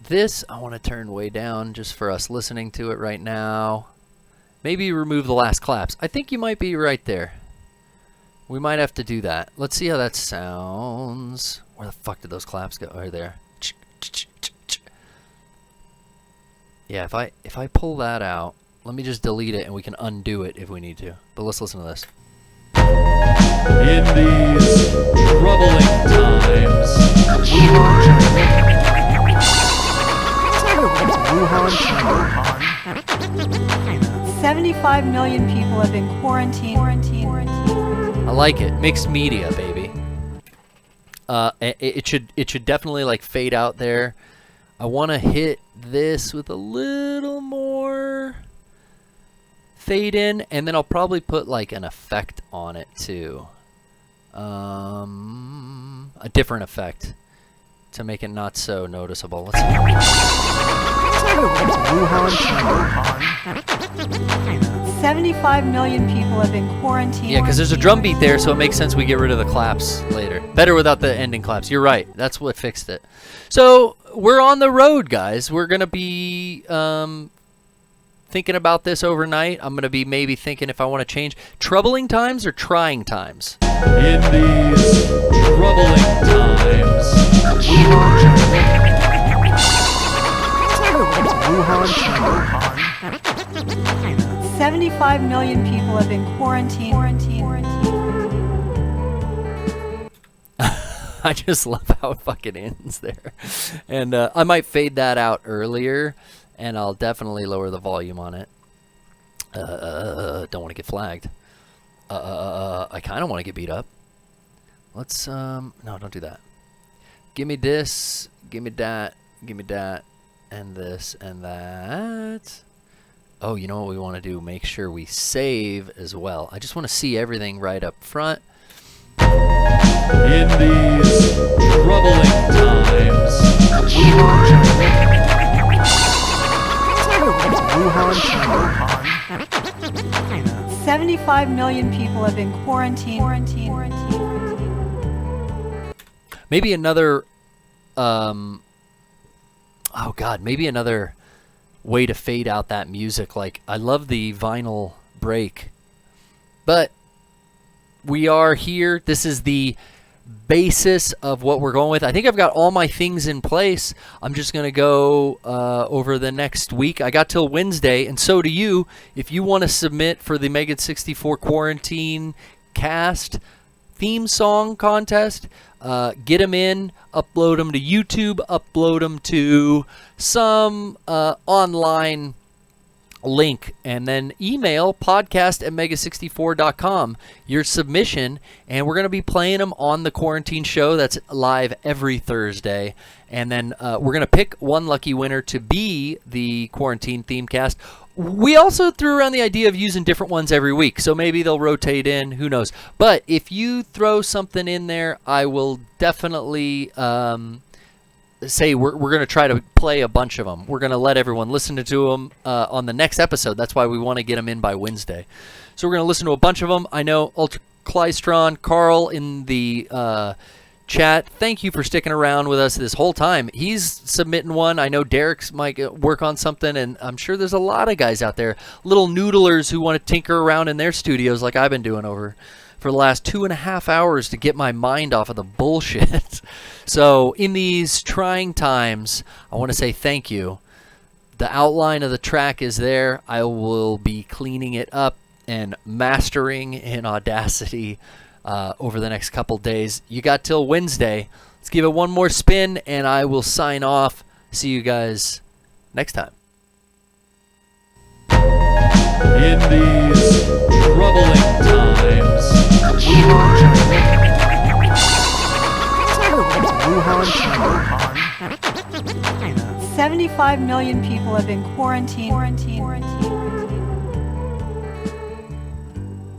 This I want to turn way down just for us listening to it right now. Maybe remove the last claps. I think you might be right there. We might have to do that. Let's see how that sounds. Where the fuck did those claps go? Right there. Yeah, if I pull that out, let me just delete it and we can undo it if we need to. But let's listen to this. In these troubling times. 75 million people have been quarantined. I like it. Mixed media, baby. It should definitely like fade out there. I want to hit this with a little more fade in, and then I'll probably put like an effect on it too. A different effect to make it not so noticeable. Let's see. Wuhan, China. 75 million people have been quarantined. Yeah, because there's a drum beat there, so it makes sense we get rid of the claps later. Better without the ending claps. You're right. That's what fixed it. So we're on the road, guys. We're going to be thinking about this overnight. I'm going to be maybe thinking if I want to change troubling times or trying times. In these troubling times. Wuhan, China. 75 million people have been quarantined. I just love how it fucking ends there. And I might fade that out earlier, and I'll definitely lower the volume on it. Don't want to get flagged. I kind of want to get beat up. Let's, no, don't do that. Give me this, give me that, and this, and that. Oh, you know what we want to do? Make sure we save as well. I just want to see everything right up front. In these troubling times. Wuhan, China. 75 million people have been quarantined. Maybe another, oh God, maybe another way to fade out that music. Like, I love the vinyl break, but we are here. This is the basis of what we're going with. I think I've got all my things in place. I'm just going to go over the next week. I got till Wednesday, and so do you. If you want to submit for the Mega64 Quarantine Cast theme song contest, get them in, upload them to YouTube, upload them to some online link, and then email podcast@mega64.com your submission, and we're going to be playing them on the Quarantine Show that's live every Thursday. And then we're going to pick one lucky winner to be the Quarantine theme cast. We also threw around the idea of using different ones every week, so maybe they'll rotate in, who knows. But if you throw something in there, I will definitely say we're going to try to play a bunch of them. We're going to let everyone listen to them on the next episode. That's why we want to get them in by Wednesday. So we're going to listen to a bunch of them. I know Ultra Klystron, Carl in the chat, thank you for sticking around with us this whole time. He's submitting one. I know Derek's might work on something, and I'm sure there's a lot of guys out there, little noodlers who want to tinker around in their studios like I've been doing over for the last 2.5 hours to get my mind off of the bullshit. So in these trying times, I want to say thank you. The outline of the track is there. I will be cleaning it up and mastering in Audacity over the next couple days. You got till Wednesday. Let's give it one more spin, and I will sign off. See you guys next time. In these troubling times. Wuhan, China. 75 million people have been quarantined.